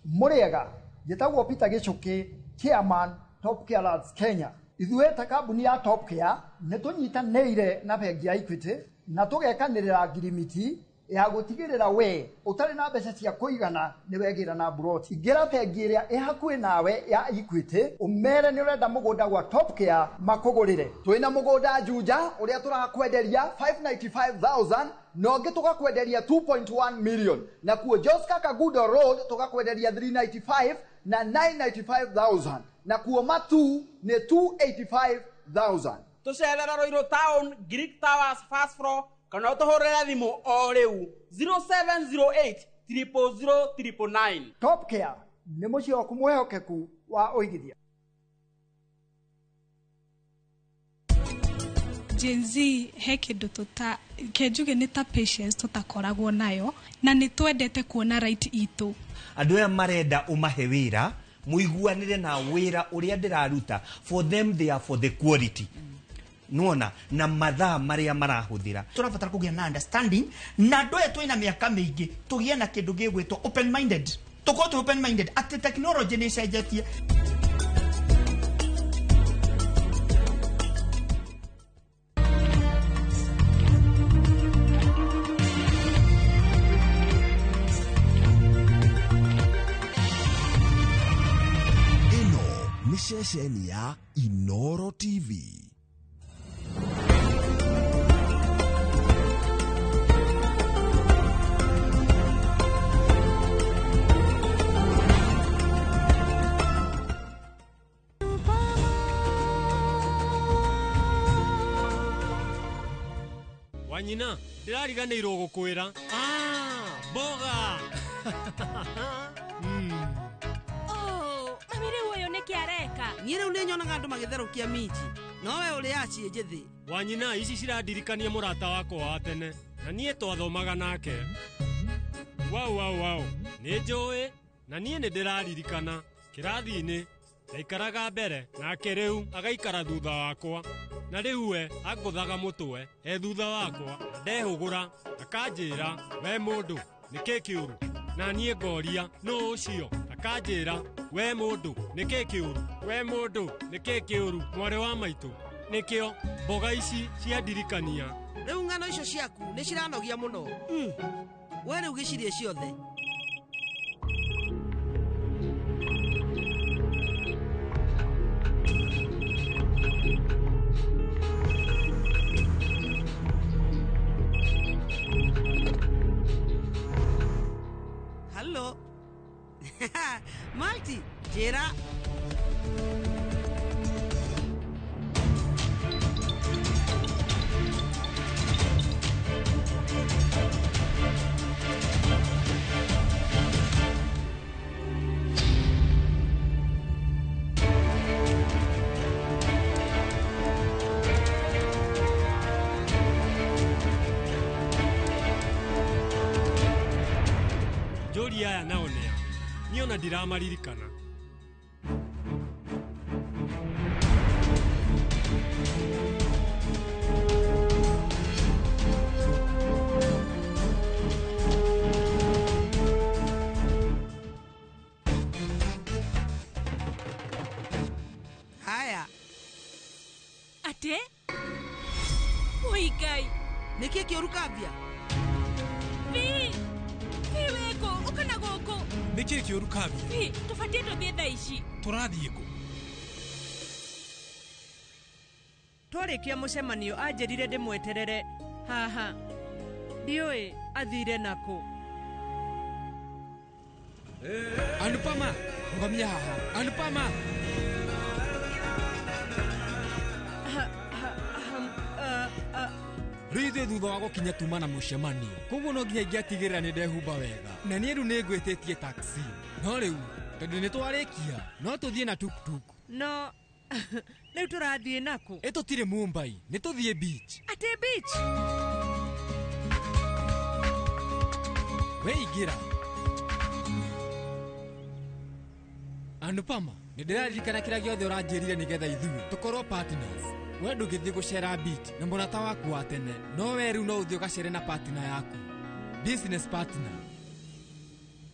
Muriega gitagwo Peter Gichuki, chairman Top Care Lads Kenya. Ithuĩ ta kambuni ya Top Care nĩ tũnyitanĩire na bengi ya Equity na tũgekanĩrĩra ngirimiti ya gutigirira we utari na mbeca cia kuigana ni wegira na brot ingira bengi iria ihakuhi nawe ya Equity umere ni urenda mugunda gwa Top Care makugurire. Twina mugunda Juja uria turakwenderia 595,000 no ngi tugakwenderia 2.1 million na kuo Joska Kagudo Road tugakwenderia 395 na 995,000 na kuo Matu ni 285,000. Tucerera Roiro Town, Greek Towers first floor kana utohorera thimu o riu 0708 000 Top Care ni mucio kumwehokeku wa uigithia. Gen Z he kindu kenjuge ni ta patience tutakoragwo nayo na ni twendete kuona right itu. Andu aya marenda umahe wira muiguanire na wira uria ndiraruta for them, they are for the quality. nuona na mathaa maria marahuthira turabatara kugia na understanding na ndoe twina miaka mingi tugie na kindu gigwitwo open minded tukorwo open minded ati technology ni cenjetie. Ni ceceni ya Inoro TV. Wanyina, ndirariganĩirwo gũkwĩra. Mboga. Niĩ rĩu nĩ nyonaga andũ magĩtherũkia minji no we ũrĩ aciĩ njĩthĩ. Wanyina, ici cirandirikania mũrata wakwa wa tene na niĩ twathomaga nake. Wau nĩ njũĩ na niĩ nĩ ndĩraririkana kĩrathi-inĩ ndaikaraga mbere nake rĩu agaikara thutha wakwa na rĩu we angũthaga mũtwe thutha wakwa ndehũgũra akanjĩra we mũndũ nĩkĩ kĩũru na niĩ ngoria nũ ũcio akanjĩra we mũndũ nĩkĩ kĩũru we mũndũ nĩkĩ kĩũru mwarĩ wa maitũ nĩkĩo mboga ici ciandirikania. Rĩu ng'ano icio ciaku nĩ ciranogia mũno. We rĩu gĩcirie ciothe. Hello. Malti, Jera. Jori aya naonea niona ndiramarririkana. Haya ate Oigai nĩkĩ kĩũru kambia weko ukana goko nĩkĩ kĩũru kambia tufatie tũthiĩ thaa ici tũrathiĩ kũ? Twarĩkia mũcemanio anjĩrire ndĩmweterere haha ndiũĩ athire nakũ. Anupama ngogamia haha Anupama Rithe thutha wa gũkinya tuma na mũcemanio koguo no nginya ingĩatigĩrĩra nĩ ndehumba wega na niĩ rĩu nĩ ngwĩtĩtie taxi no rĩu tondũ nĩ twarĩkia no tũthiĩ na tuktuk no rĩu tũrathiĩ nakũ? Tũtirĩ Mumbai nĩ tũthiĩ beach. Ate beach weingĩra Anupama nĩ ndĩraririkana kĩrĩa gĩothe ũranjĩrire nĩgetha ithuĩ tũkorwo partners. We ndũngĩthiĩ gũcera beach na mũrata waku wa tene no we rĩu no ũthiĩ ũgacere na partner yaku business partner.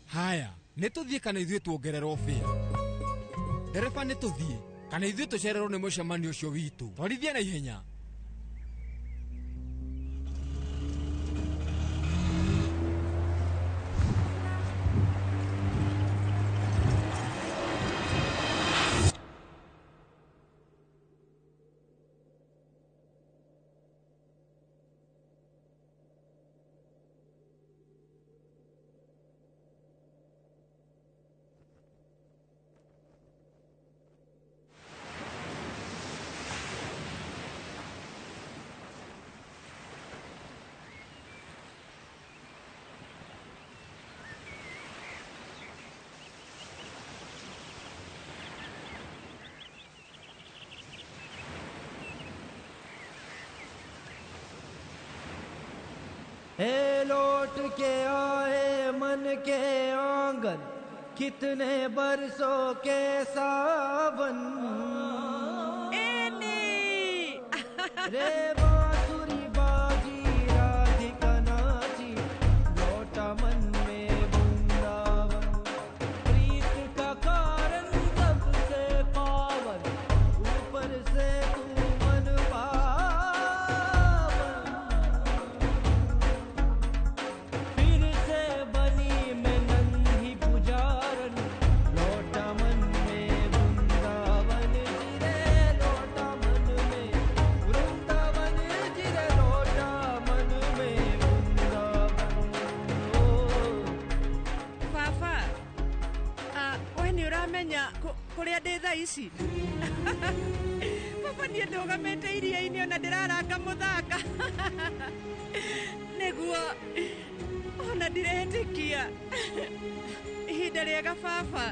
Haya nĩ tũthiĩ kana ithuĩ tuongererwo fare? Ndereba nĩ tũthiĩ kana ithuĩ tũcererwo nĩ mũcemanio ũcio witũ? Twarithia na ihenya. लौट के आए मन के आंगन कितने बरसों के सावन रे बांसुरी बाजी राधिका नाची लौटा मन में वृंदावन प्रीत का कारण सबसे पावन ऊपर से तू मन पावन फिर से बनी मैं नन्ही पुजारन लौटा मन में वृंदावन जिरे लौटा मन में वृंदावन जिरे लौटा मन में Baba, we nĩ ũramenya kũrĩa ndĩ thaa ici? Baba niĩ ndũgamĩte iria-inĩ ona ndĩraranga mũthanga. Nĩguo ona ndiretĩkia. Ihinda rĩega baba.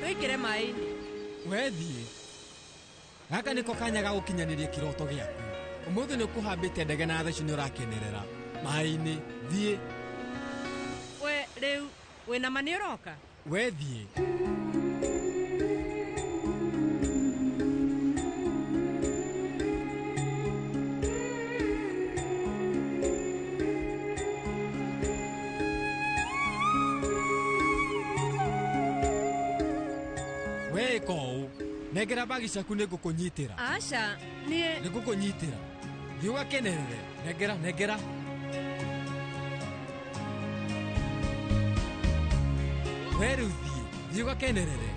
Tũingĩre maĩ-inĩ. Wethiĩ. Gaka nĩko kanya ga gũkinyanĩria kĩroto gĩaku. Ũmũthĩ nĩ ũkũhambĩte ndege na thaici nĩ ũrakenerera. Maĩ-inĩ, thiĩ. We rĩu wĩna ma nĩ ũroka? Wethiĩ. We kou. Negera bagi ciaku nĩ ngũkũnyitĩra. Aca, niĩ Nĩ ngũkũnyitĩra. Thiĩ ũgakenerere. Negera, negera. We rĩu thiĩ. Thiĩ ũgakenerere.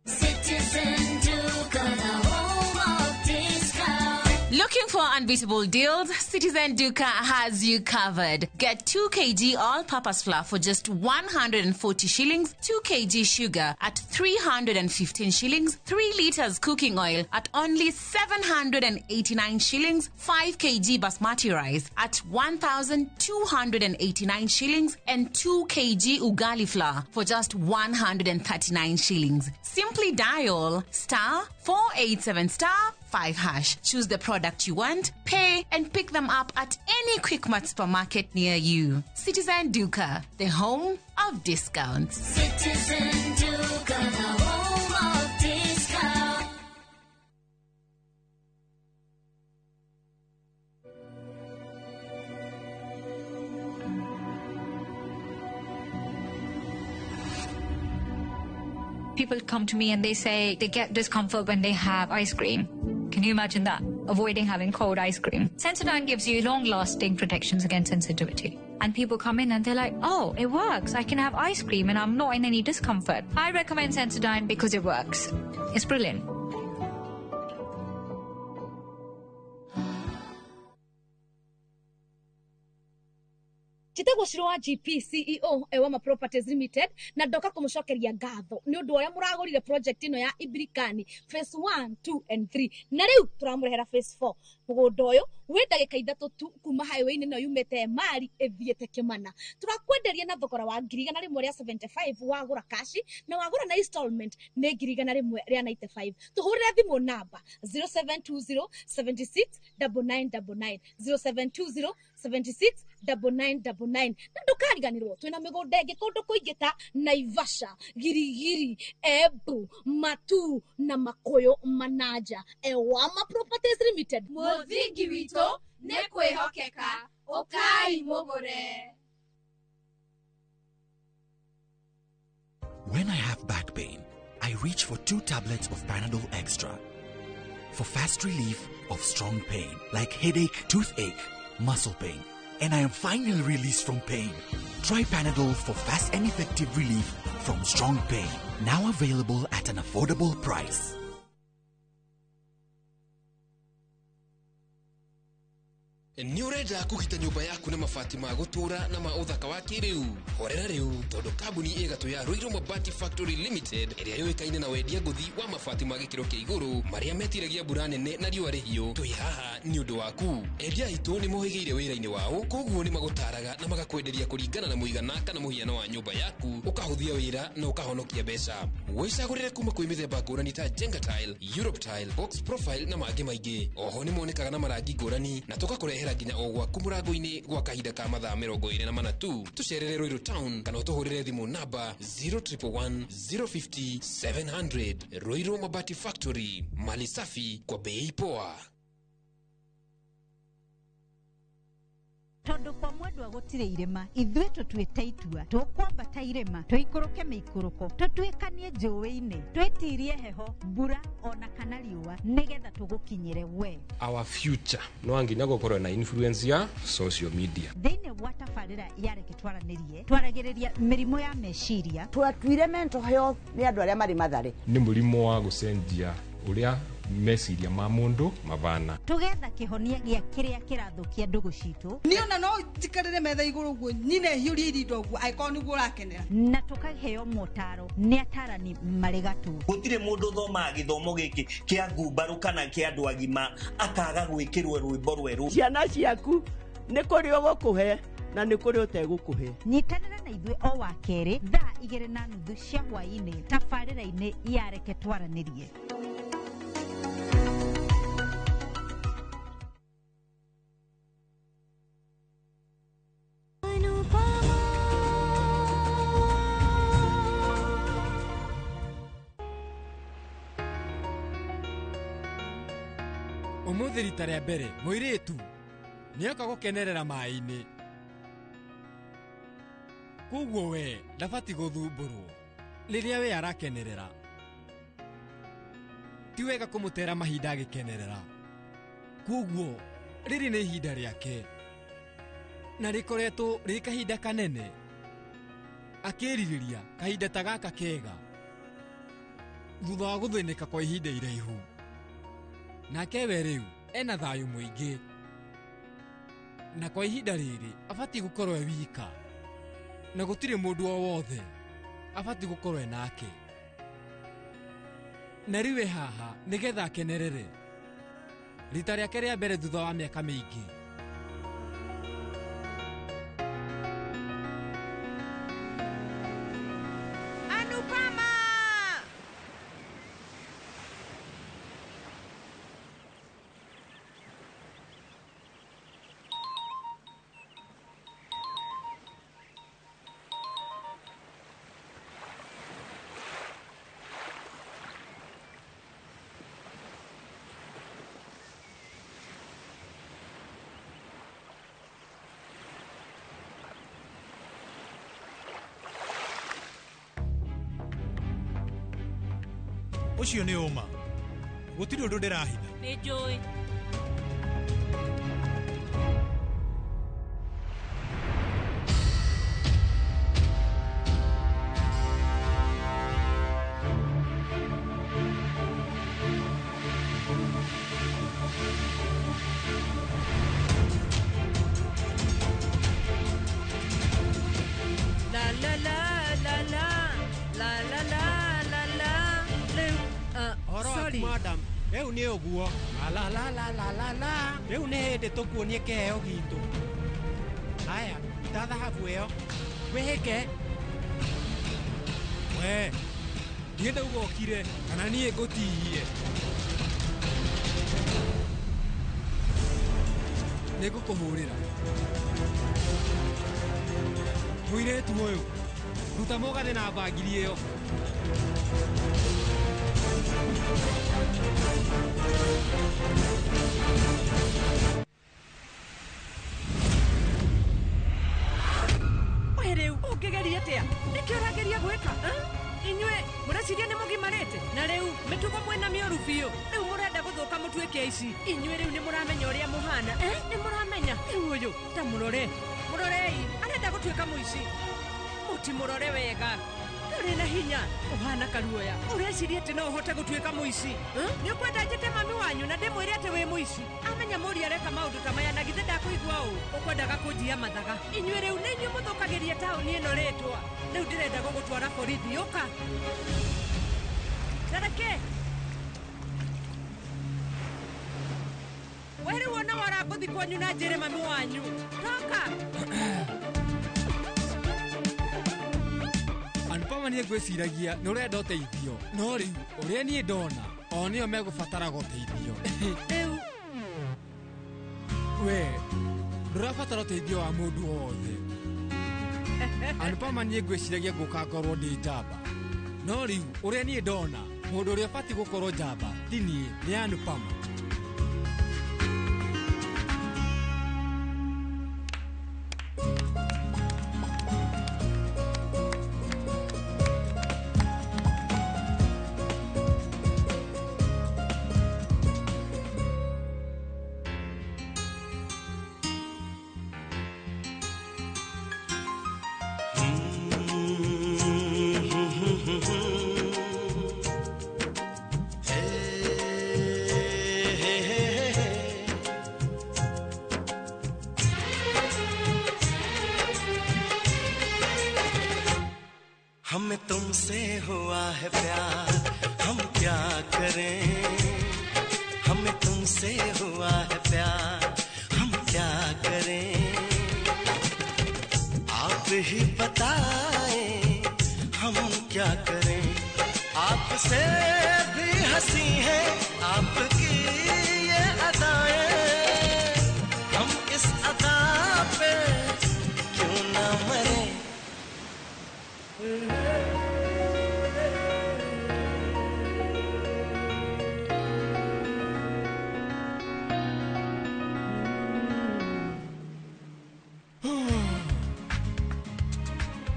Citizen Duke, the home of discount. Looking for unbeatable deals? Citizen Duka has you covered. Get 2 kg all-purpose flour for just 140 shillings, 2 kg sugar at 315 shillings, 3 liters cooking oil at only 789 shillings, 5 kg basmati rice at 1,289 shillings, and 2 kg ugali flour for just 139 shillings. Simply dial *487*5#. Choose the product you want, pay, and pick them up at any Quickmart supermarket near you. Citizen Duka, the home of discounts. Citizen Duke, the home of discount. People come to me and they say they get discomfort when they have ice cream. Can you imagine that? Avoiding having cold ice cream. Sensodyne gives you long-lasting protections against sensitivity. And people come in and they're like, oh, it works. I can have ice cream and I'm not in any discomfort. I recommend Sensodyne because it works. It's brilliant. Jitagwo Shiro wa GP CEO Ewama Properties Limited na ndoka kumucokeria ngatho ni undu uria muragurire project ino ya Ibirikani phase 1, 2 and 3 na riu turamurehera phase 4 mugunda uyu wi ndagika ithatu tu kuma highway ino yumete mari ethiete Kimana turakwenderia na thogora wa 1,175 wagura cash na wagura na installment ni 1,100 ria 95 tuhurire thimu namba 0720 76 9999 0720 76 9999 na ndukariganirwo twina migunda ingi kundu kuingita Naivasha, Girigiri, Embu, Matu na Makoyo Manaja. Ewama Properties Limited, Muthingi wito ne kwihokeka ukai mugure. When I have back pain, I reach for 2 tablets of Panadol Extra. For fast relief of strong pain, like headache, toothache, muscle pain, and I am finally released from pain. Try Panadol for fast and effective relief from strong pain. Now available at an affordable price. Ni urenda kugita nyumba yaku na mabati ma gutura na ma uthaka wa kiriu. Horera riu tondu kambuni igatu ya Ruiru Mabati Factory Limited iria yoikaine na wendia nguthi wa mabati ma gikiro kia iguru maria metiragia mbura nene na riua rihio. Twi haha ni undu waku. Endia itu ni mohigeire wira-ini wao, koguo ni magutaraga na magakwenderia kuringana na muigana kana muhiano wa nyumba yaku, ukahuthia wira na ukahonokia mbeca. Wicagurire kuma kwi mithemba ngurani ta Jenga Tile, Europe Tile, Box Profile na mangi maingi. Oho ni monekaga na marangi ngurani na tugakurehera nginya o gwaku murango-ini gwa kahinda ka mathaa 24 tu. Tucerere Ruiru Town kana utuhurire thimu namba 0111 050 700. Ruiru Mabati Factory, mali safi kwa bei poa. Tondu kwa mwendwa gutire irema ithuĩ tũtuĩte itua tũkwambata irema tũikũrũke mĩikũrũko tũtuĩkanie njũĩ-inĩ twĩtirie heho mbura ona kana riũa nĩgetha tũgũkinyĩre we. Our future no anginya gũkorwo na influence ya social media thĩinĩ wa tabarĩra ya Reke Twaranĩrie twaragĩrĩria mĩrimũ ya meciria. Twatuire mental health nĩ andũ arĩa marĩ matharĩ nĩ mũrimũ wa gũcenjia ũrĩa meciria ma mundu mabana tugetha kihonia gĩa kĩrĩa kĩrathũkia ndũgũ citũ ni ona no njikarĩre metha igũrũ guo nyine hiũria irindo guo aĩkorwo nĩguo ũrakenera na tũkaheo motaro nĩ atarani marĩ gatũ. Gũtirĩ mũndũ thomaga gĩthomo gĩkĩ kĩa ngumbarũ kana kĩa andũ agima akaga gwĩkĩrwo rwĩmbo rwerũ. Ciana ciaku nĩ kũrĩ ũgũkũhe na nĩ kũrĩ ũtegũkũhe. Nyitanĩra na ithuĩ o wa kerĩ thaa 2:30 cia hwaĩ-inĩ tabarĩra-inĩ ya Reke Twaranĩrie. Umuthi rita rĩa mbere mũirĩtu nĩoka gũkenerera maĩ-inĩ, koguo we ndabati gũthumbũrwo rĩrĩa we arakenerera. Ti wega kũmũtera mahinda agĩkenerera, koguo rĩrĩ nĩ ihinda rĩake na rĩkoretwo rĩ kahinda kanene akĩrirĩria kahinda ta gaka kega thutha wa gũthĩnĩka kwa ihinda iraihu. Nake we rĩu ena thayũ mũingĩ na kwa ihinda rĩrĩ abatiĩ gũkorwo e wika na gũtirĩ mũndũ o wothe abatiĩ gũkorwo e nake. Na rĩu e haha nĩgetha akenerere rita rĩake rĩa mbere thutha wa mĩaka mĩingĩ. Ucio nĩ ũma gũtirĩ ũndũ ndĩrahitha. Nĩ njũĩ. La la la la la la la la la la. Sorry madam, eu nĩ ũguo. La la la la la la. Rĩu nĩ hĩndĩ tũkuonie kĩheo gitũ. Haya, ta thahabu ĩyo. Wĩhĩke. We, ndiĩ ndauga ũkire kana niĩ ngũtihie. Nĩngũkũhũrĩra. Mũirĩtu ũyũ, ruta mũgate na mbangiri ĩyo. Oye rĩu ũngĩgeria atĩa? Nĩkĩ ũrageria gwĩka? Inyuĩ mũreciria nĩ mũgimarĩte na rĩu mĩtugo mwĩna mĩũru biũ. Rĩu mũrenda gũthũka mũtuĩke aici. Inyuĩ rĩu nĩ mũramenya ũrĩa mũhana. Nĩ mũramenya. Rĩu ũyũ ta mũrore. Mũrorei arenda gũtuĩka mũici. Mũtimũrore wega. uri na hinya uhana karuoya ureciria ati no uhote gutuika muici ni ukwenda njite mami wanyu na ndimwire ati wi muici amenya muri areka maundu ta maya na githe ndakuigua u ukwendaga kunjia mathaga inyuĩ rĩu nĩ inyuĩ mũthũkagĩria taũni ĩno rĩtwa rĩu ndĩrenda gũgũtwara borithi ũka Tareke wewe wona warakuthi kwanyu na njĩre mami wanyu toka Anpama ni gwĩciragia nĩ ũrenda ũteithio no rĩu ũrĩa niĩ ndona o nĩo megũbatara gũteithio rĩu we ndũrabatara ũteithio wa mũndũ wothe Anpama ni gwĩciragia ngũka ngorwo ndĩ njamba no rĩu ũrĩa niĩ ndona mũndũ ũrĩa ũbatiĩ gũkorwo njamba ti niĩ nĩ Anpama हमें तुमसे हुआ है प्यार हम क्या करें हमें तुमसे हुआ है प्यार हम क्या करें आप ही बताएं हम क्या करें आपसे भी हंसी है आपकी ये अदाएं हम इस अदा पे क्यों ना मरे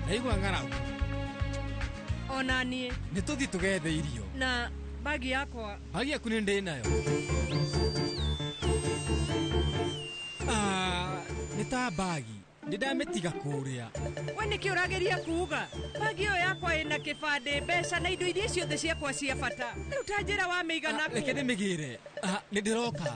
Naigua ng'aragu ona niĩ nĩ tũthi tũgethe irio na bagi yakwa bagi yaku nĩ ndĩ nayo nĩ ta bagi nĩ ndamĩtiga kũrĩa we nĩkĩ ũrageria kuuga bagi ĩyo yakwa ĩna kĩbandĩ mbeca na indo iria ciothe ciakwa cia bata rĩu ta njĩra wa mĩigana reke ndĩmĩgĩre nĩ ndĩroka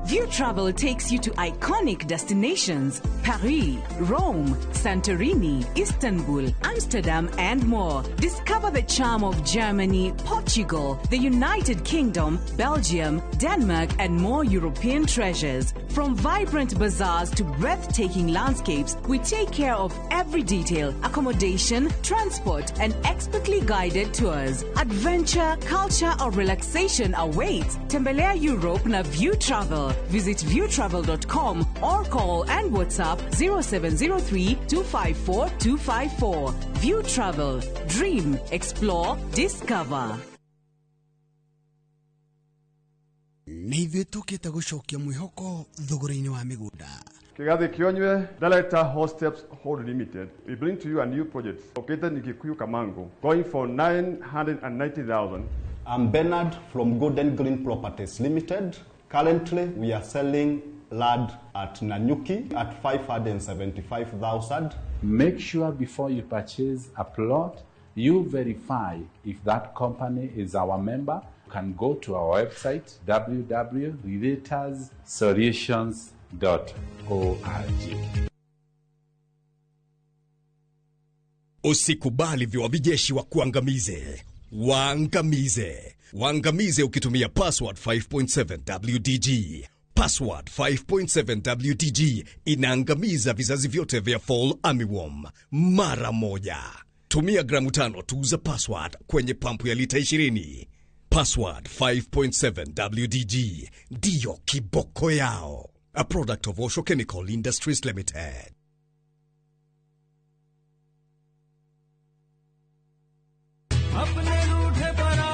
View Travel takes you to iconic destinations: Paris, Rome, Santorini, Istanbul, Amsterdam, and more. Discover the charm of Germany, Portugal, the United Kingdom, Belgium, Denmark, and more European treasures. From vibrant bazaars to breathtaking landscapes, we take care of every detail: accommodation, transport, and expertly guided tours. Adventure, culture, or relaxation awaits. Tembelea Europe na View Travel. Visit viewtravel.com or call and WhatsApp 0703 254 254. View Travel. Dream, explore, discover. Nĩ ithuĩ tũkĩte gũcokia mwĩhoko thogora-inĩ wa mĩgũnda. Kigathi Kionywe, Director Hosteps Hold Limited, we bring to you a new project located in Kikuyu, Kamango, going for 990,000. I'm Bernard from Golden Green Properties Limited. Currently, we are selling land at Nanyuki at 575,000. Make sure before you purchase a plot, you verify if that company is our member. You can go to our website, www.realtorsolutions.org. Usikubali viwavijeshi wa kuangamize. Waangamize. Waangamize ukitumia password 5.7 WDG. Password 5.7 WDG inaangamiza vizazi vyote vya Fall Armyworm mara moja. Tumia gramu 5 tu za password kwenye pampu ya lita 20. Password 5.7 WDG ndiyo kiboko yao. A product of Osho Chemical Industries Limited.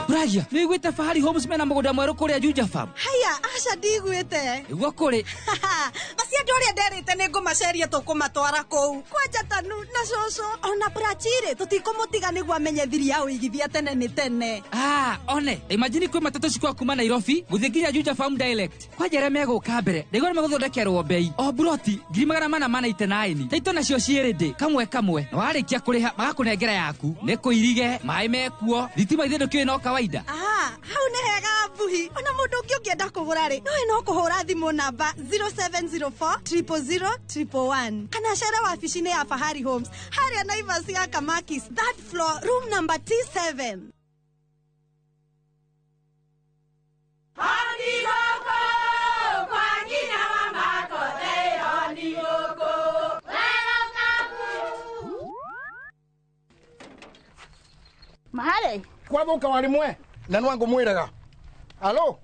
Bragia, nĩ gwĩte Fahari Homes mena mũgũnda mwerũ kũrĩa Juja Farm. Haya, aca ndigwĩte. Igua kũrĩ. Maciendu Andå arä a nderä nä ngå maceria tå kå matwara kå u kwanja Tanu na coco ona Brachirä tå tikå må tiga nä guo amenye thiri ya å igithia tene nä tene. One imagine kwä matatå cikwa kuma Nairobi gå thiä nginya Juja Farm dialect kwanja arä a megå ka mbere ndaigua nä magå thondekerwo mbei o buroti 489 taitå nacio ciä ndä kamwe kamwe na warä kia kå rä ha magakå nengera yaku nä kå irige maä mekuo thitima ithä ndå kä no kawaida. Hau nä hega mbuhi ona må ndå å ngä å ngä enda kå gå rä noä no kå hå ra thimå namba 0704 000 111 kana cere wabici-inä ya Fahari Homes harä a Naivas ya Kamakis third floor room number T7. Mahale kwathuka warimwe na nwangu mwiraga alo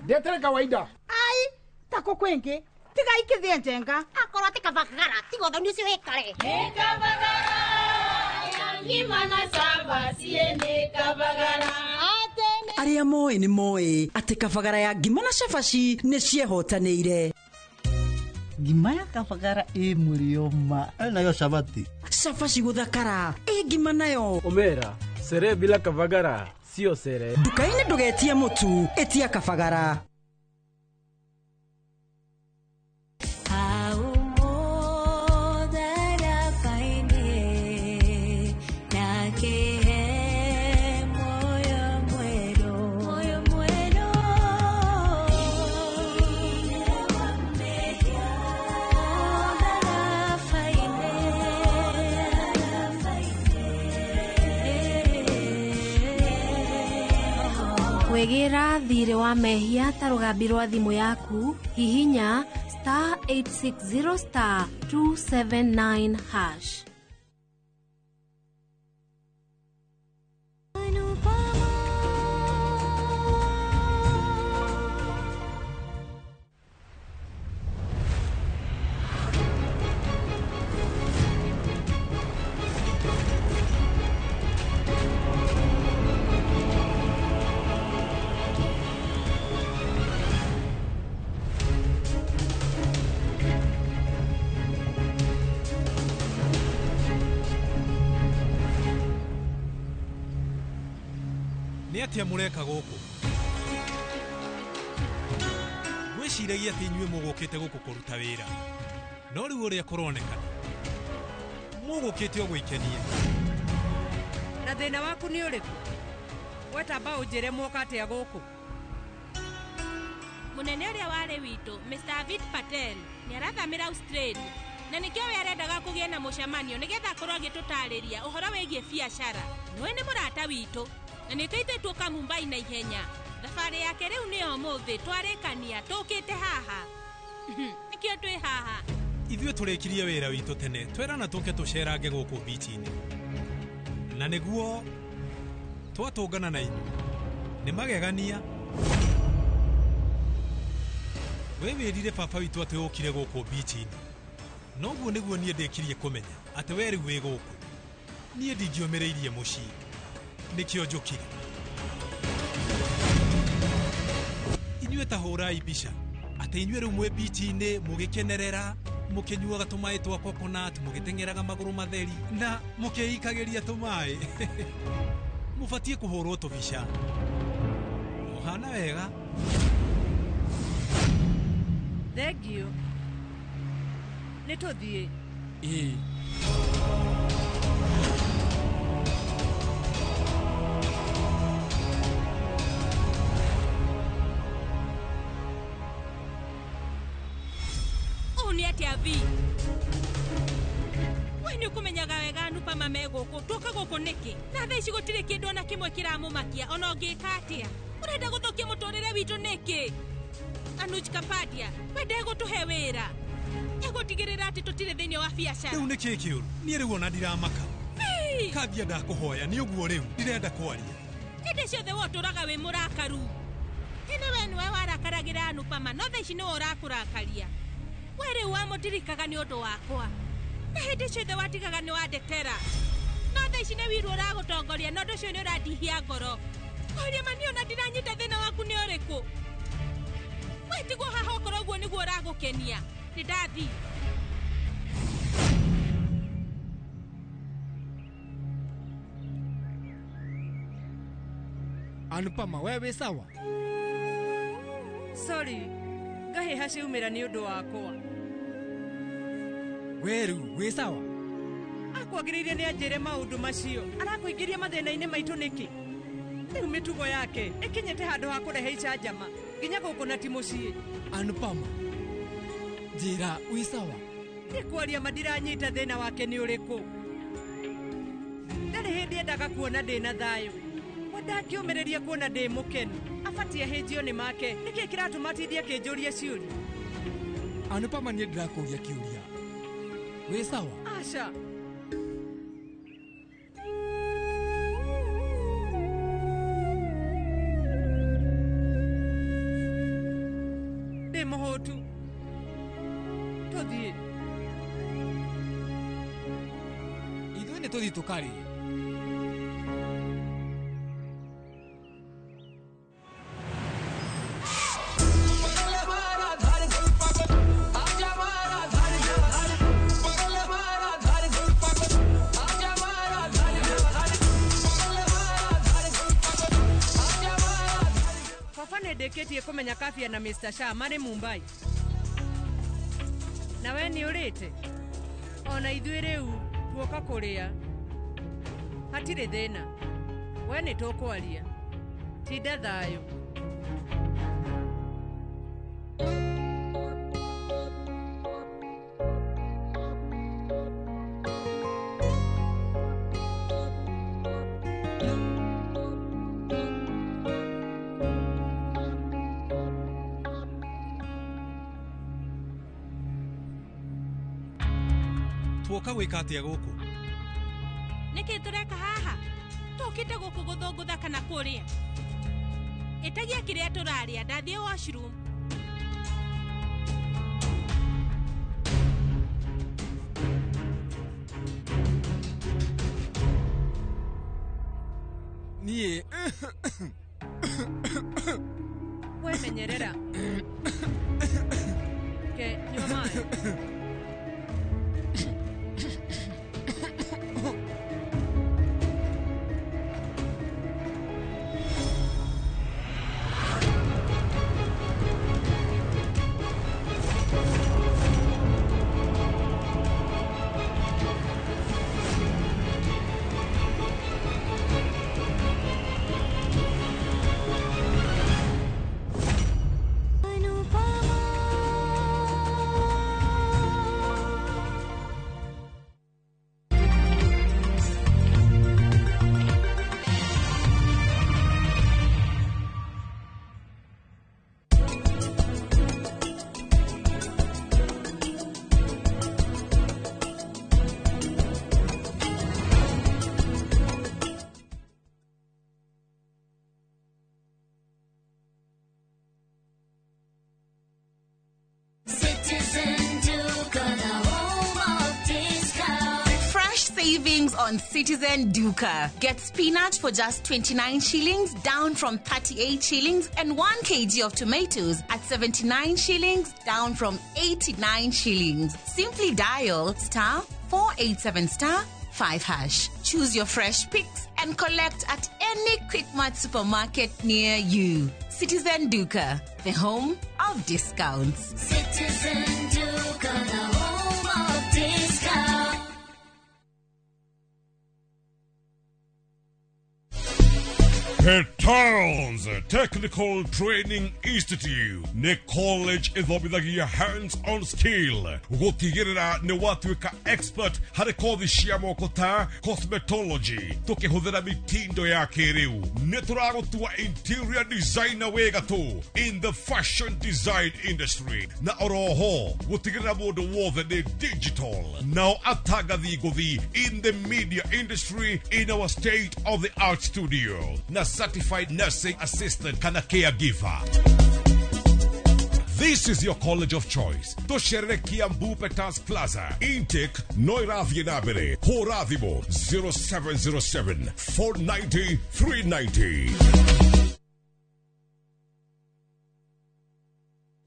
ndetere kawaida ai tako kwingi tiga ikithie njenga akorwo tikabagara tigo ndio cio ikare Nikabagara ya ngima na saba sie nikabagara Aria moe ni moe ati kabagara ya ngima na cabaci nĩ ciehotanĩire. Ngima ya kabagara murio nayo shabati Cabaci gũthakara ngima nayo Omera sere bila kabagara sio sere. Nduka-inĩ ndũgetie mũtu etia kabagara. Kwegera thirĩ wa mehia ta rũgambi rwa thimũ yaku hihinya *860*279#. Nĩ atia mũreka gũkũ? Gwĩciragia atĩ inyuĩ mũgũkĩte gũkũ kũruta wĩra, no rĩu ũrĩa kũronekana mũgũkĩte o gwĩkenia. Na thĩna waku nĩ ũrĩkũ? Wetamba ũnjĩre mũka atĩa gũkũ? Mũnene ũrĩa warĩ witũ Mr. Avid Patel nĩ arathamĩra Australia na nĩkĩo we arendaga kũgĩa na mũcemanio nĩgetha akorwo agĩtũtarĩria ũhoro wĩgiĩ biacara. Nĩwe nĩ mũrata witũ na nĩtũitĩtwo ka Mumbai na ihenya. Thabarĩ yake rĩu nĩ ũmũthĩ twarĩkania tũkĩte haha. Nĩkĩo twĩ haha. Ithuĩ tũrĩkirie wĩra witũ tene twerana tũke tũcerange gũkũ bichi-inĩ, na nĩguo twatũngana na inyuĩ nĩ magegania. We wĩrire baba witũ atĩ ũkire gũkũ bichi-inĩ, noguo nĩguo niĩ ndĩkirie kũmenya atĩ we rĩu wĩ gũkũ. Niĩ ndingĩũmĩrĩirie mũciĩ, nĩkĩo njũkire. Inyuĩ ta hũrai mbica atĩ inyuĩ rĩu mwĩ bichi-inĩ mũgĩkenerera mũkĩnyuaga tũmaĩ twa coconut mũgĩteng'eraga magũrũ matheri na mũkĩikagĩria tũmaĩ. Mũbatiĩ kũhũrwo tũbica. Mũhana wega. Thengio. Nĩ tũthiĩ. Nĩ atia vi. We nĩ ũkũmenyaga wega Anupama me gũkũ tũka gũkũ nĩkĩ? Na thaa ici gũtirĩ kĩndũ ona kĩmwe kĩramũmakia ona ũngĩka atĩa. Ũrenda gũthũkia mũtũrĩre witũ nĩkĩ? Anuj Kapadia, we ndegũtũhe wĩra. Egũtigĩrĩra atĩ tũtirĩ thĩinĩ wa biacara. Rĩu nĩkĩ kĩũru? Niĩ rĩu ona ndiramaka. Kambia ndakũhoya nĩ ũguo rĩu ndirenda kwaria. Hĩndĩ ciothe wotũraga wĩ mũrakaru. Ĩno we nĩwe warakaragĩra Anupama no thaa ici nĩwe ũrakũrakaria. We rĩu wamũndirikaga nĩ ũndũ wakwa. Na hĩndĩ ciothe watigaga nĩ wandetera. No thaa ici nĩ wiru ũragũtongoria no ũndũ ũcio nĩ ũrandihia ngoro. Oria mani ona ndiranyita thĩna waku nĩ ũrĩkũ. We tigwo haha okorwo ũguo nĩguo ũragũkenia. Nĩndathi. Anupama, wewe sawa? Sorry, ngaheha ciumĩra nĩ ũndũ wakwa. Weru, we sawa? Akwagĩrĩire nĩ anjĩre maũndũ macio. Arakũingĩria mathĩna-inĩ maitũ nĩkĩ? Rĩu mĩtugo yake ĩkinyĩte handũ ha kũrehe icanjama nginya gũkũ na ti mũciĩ. Anupama, njĩra, we sawa? Nĩ kwaria madiranyita thĩna wake nĩ ũrĩkũ. Ndarĩ hĩndĩ endaga kuona ndĩna thayũ. Ndakĩũmĩrĩria kuona ndĩ mũkenu. Abatie ahĩnjio nĩ make. Nĩkĩ kĩratũma atindie akĩnjũria ciũria? Anupama, niĩ ndirakũria kĩũria. We sawa? Aca. Ndĩ mũhũtu. Tũthiĩ. Ithuĩ nĩ tũthiĩ tũkarĩe. Ndĩkĩtie kũmenya Kafia na Mr. Shah marĩ Mumbai. Na we nĩ ũrĩte? Ona ithuĩ rĩu tuoka kũrĩa. Hatirĩ thĩna. We nĩ tũkwaria. Tinda thayũ. Tuoka gwĩka atĩa gũkũ? Nĩkĩ tũreka haha? Tũkĩte gũkũ gũthũngũtha kana kũrĩa? Ĩtagia kĩrĩa tũrarĩa, ndathiĩ washroom. Niĩ. We menyerera. Ke, nyua maĩ. On Citizen Duca. Get spinach for just 29 shillings, down from 38 shillings, and 1 kg of tomatoes at 79 shillings, down from 89 shillings. Simply dial *487*5#. Choose your fresh picks and collect at any Quickmart supermarket near you. Citizen Duca, the home of discounts. Citizen Duca, the home of discounts. Towns Technical Training Institute nĩ college ĩthomithagia hands-on skill gũtigĩrĩra nĩ watuĩka expert harĩ kothi cia moko ta cosmetology tũkĩhũthĩra mĩtindo ya kĩrĩu. Nĩ tũragũtua interior designer wega tu in the fashion design industry na oroho gũtigĩrĩra mũndũ wothe nĩ digital nao atagathi ngũthi in the media industry in our state of the art studio na certified nursing assistant kana caregiver. This is your college of choice. Tosherere Kiambu Peters Plaza. Intake Noirathi Nabere. Horathimo 0707 490 390.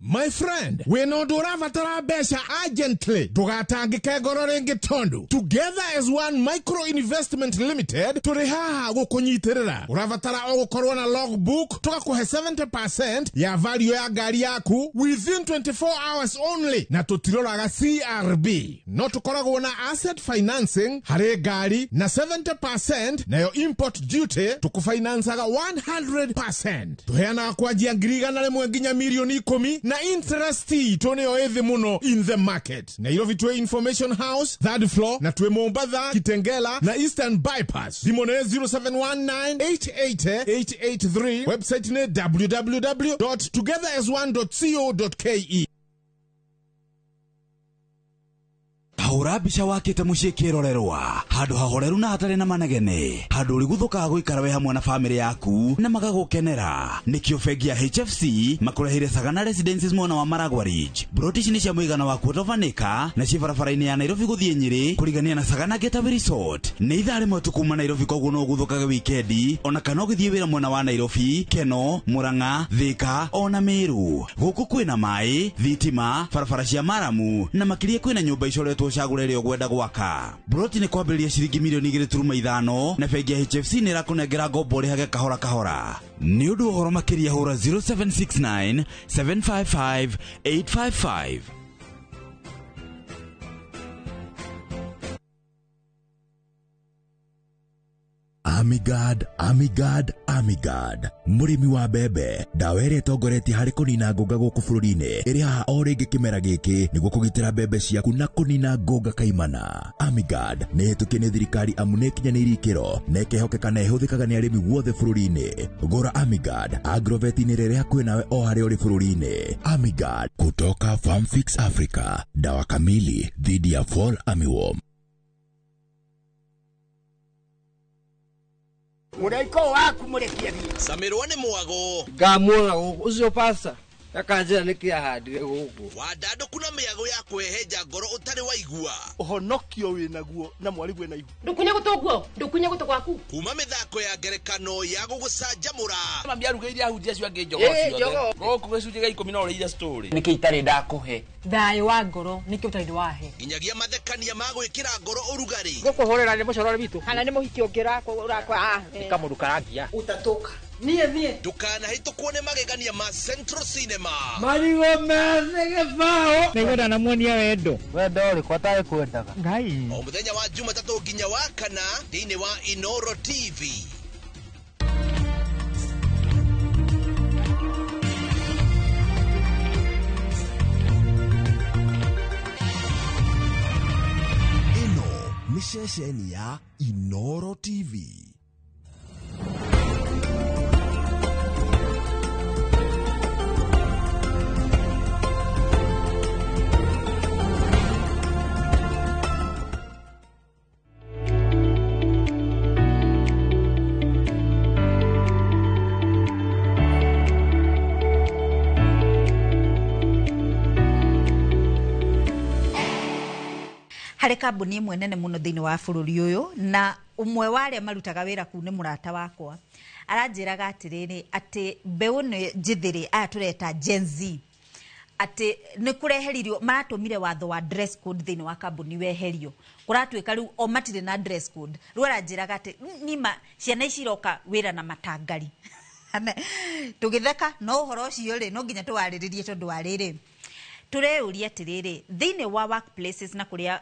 My friend, we no duravatara besha urgently. Tugatangike ngoro ringi tondu. Together as one micro investment limited, turihaha gukunyitirira. Uravatara ogukorwo na logbook, tugakuhe 70% ya value ya gari yaku within 24 hours only. Na tutiroraga CRB. No tukoragwo na asset financing, hare gari na 70% na yo import duty tukufinansaga 100%. Tuheana kwa jia ngirigana lemwe nginya milioni 10 na interest tone yo ethi muno in the market. Na ilo vitue Information House, 3rd floor, na tuwe Mombasa, Kitengela, na Eastern Bypass. Limone 0719-880-883. Website ne www.togetheras1.co.ke. Haura bisha wakite mushikirorerwa handu hahoreru na hatari na manegene handu uri guthuka guikara we hamwe na family yaku na magagukenera nikio fegi ya HFC makurehire Sagana Residences mwana wa Maragwa Ridge brotish ni cia muigana wa kwotovanika na cibarabara-ini ya Nairobi guthie Nyeri kurigania na Sagana Getaway Resort ni ithare mwetu kuma Nairobi koguo no guthukaga weekendi ona kana githie wira mwena wa Nairobi Keno Murang'a Thika ona Meru guku kwina mai thitima barabara cia maramu na makirie kwina nyumba icoretwo cagurere ogwenda gwaka broti ni kwambĩrĩria ciringi milioni 2.5 na bengi ya HFC ni rakunengera ngombo rĩhage kahora kahora ni ũndũ ũhoro makĩria hũra 0769 755 855. Amigad murimi wa bebe dawere togoreti hari kunina ngoga guku bururi-ini iri haha o ringi kimera giki niguo kugitira bebe ciaku na kunina ngoga kaimana. Amigad ni hitukie ni thirikari amu ni kinyanĩirie ikĩro na ĩkehokeka na ĩhũthĩkaga nĩ arĩmi guothe bururi-ini. Gura Amigad agrovet-inĩ rĩrĩa hakuhĩ nawe o harĩa ũrĩ bururi-ini. Amigad kutoka Farm Fix Africa, dawa kamili dhidi ya fall armyworm. Muraiko waku murekia Samirwa ni mwago ngamwona ucio pasa akanjira nikia handire guku wadado kuna miago ya kweheja ngoro utari waigua uhonokio winaguo na mwarigu na igu ndukunye guto gwaku kuma mithako ya ngerekano ya gugucanjamura mami arugeire ahunjia cio ange njogo ciothe goku gicunjega 10 no ria story niki itari ndakuhe thayo wa ngoro niki utari wahe inyagia mathekania ma gwikira ngoro urugari gukuhorera ni mucorore bitu kana ni muhiki ungira urakwa kamundu karagia utatoka nie dukana hitukwo ne magegania ma Central Cinema marigo mezege bao nigoda na muonia wendo uri kwataye kwendaga ngai o muthenya wa Jumatatu nginya wa kana thini wa Inoro TV. Ino ni ceceni ya Inoro TV. Hari kambuni imwe nene muno thiini wa bururi uyu na umwe wale marutaga wira ku ni murata wakwa aranjiraga atiriri ati mbeu ni njithiri aya tureta Gen Z ati ni kureheririo maratumire watho wa dress code thiini wa kambuni weherio kuratuika riu o matire na dress code riu aranjiraga ati nima ciana iciroka wira na matangari tugitheka no uhoro ucio ri no nginya tuwariririe tondu wariri tureuria atiriri thiini wa workplaces na kuria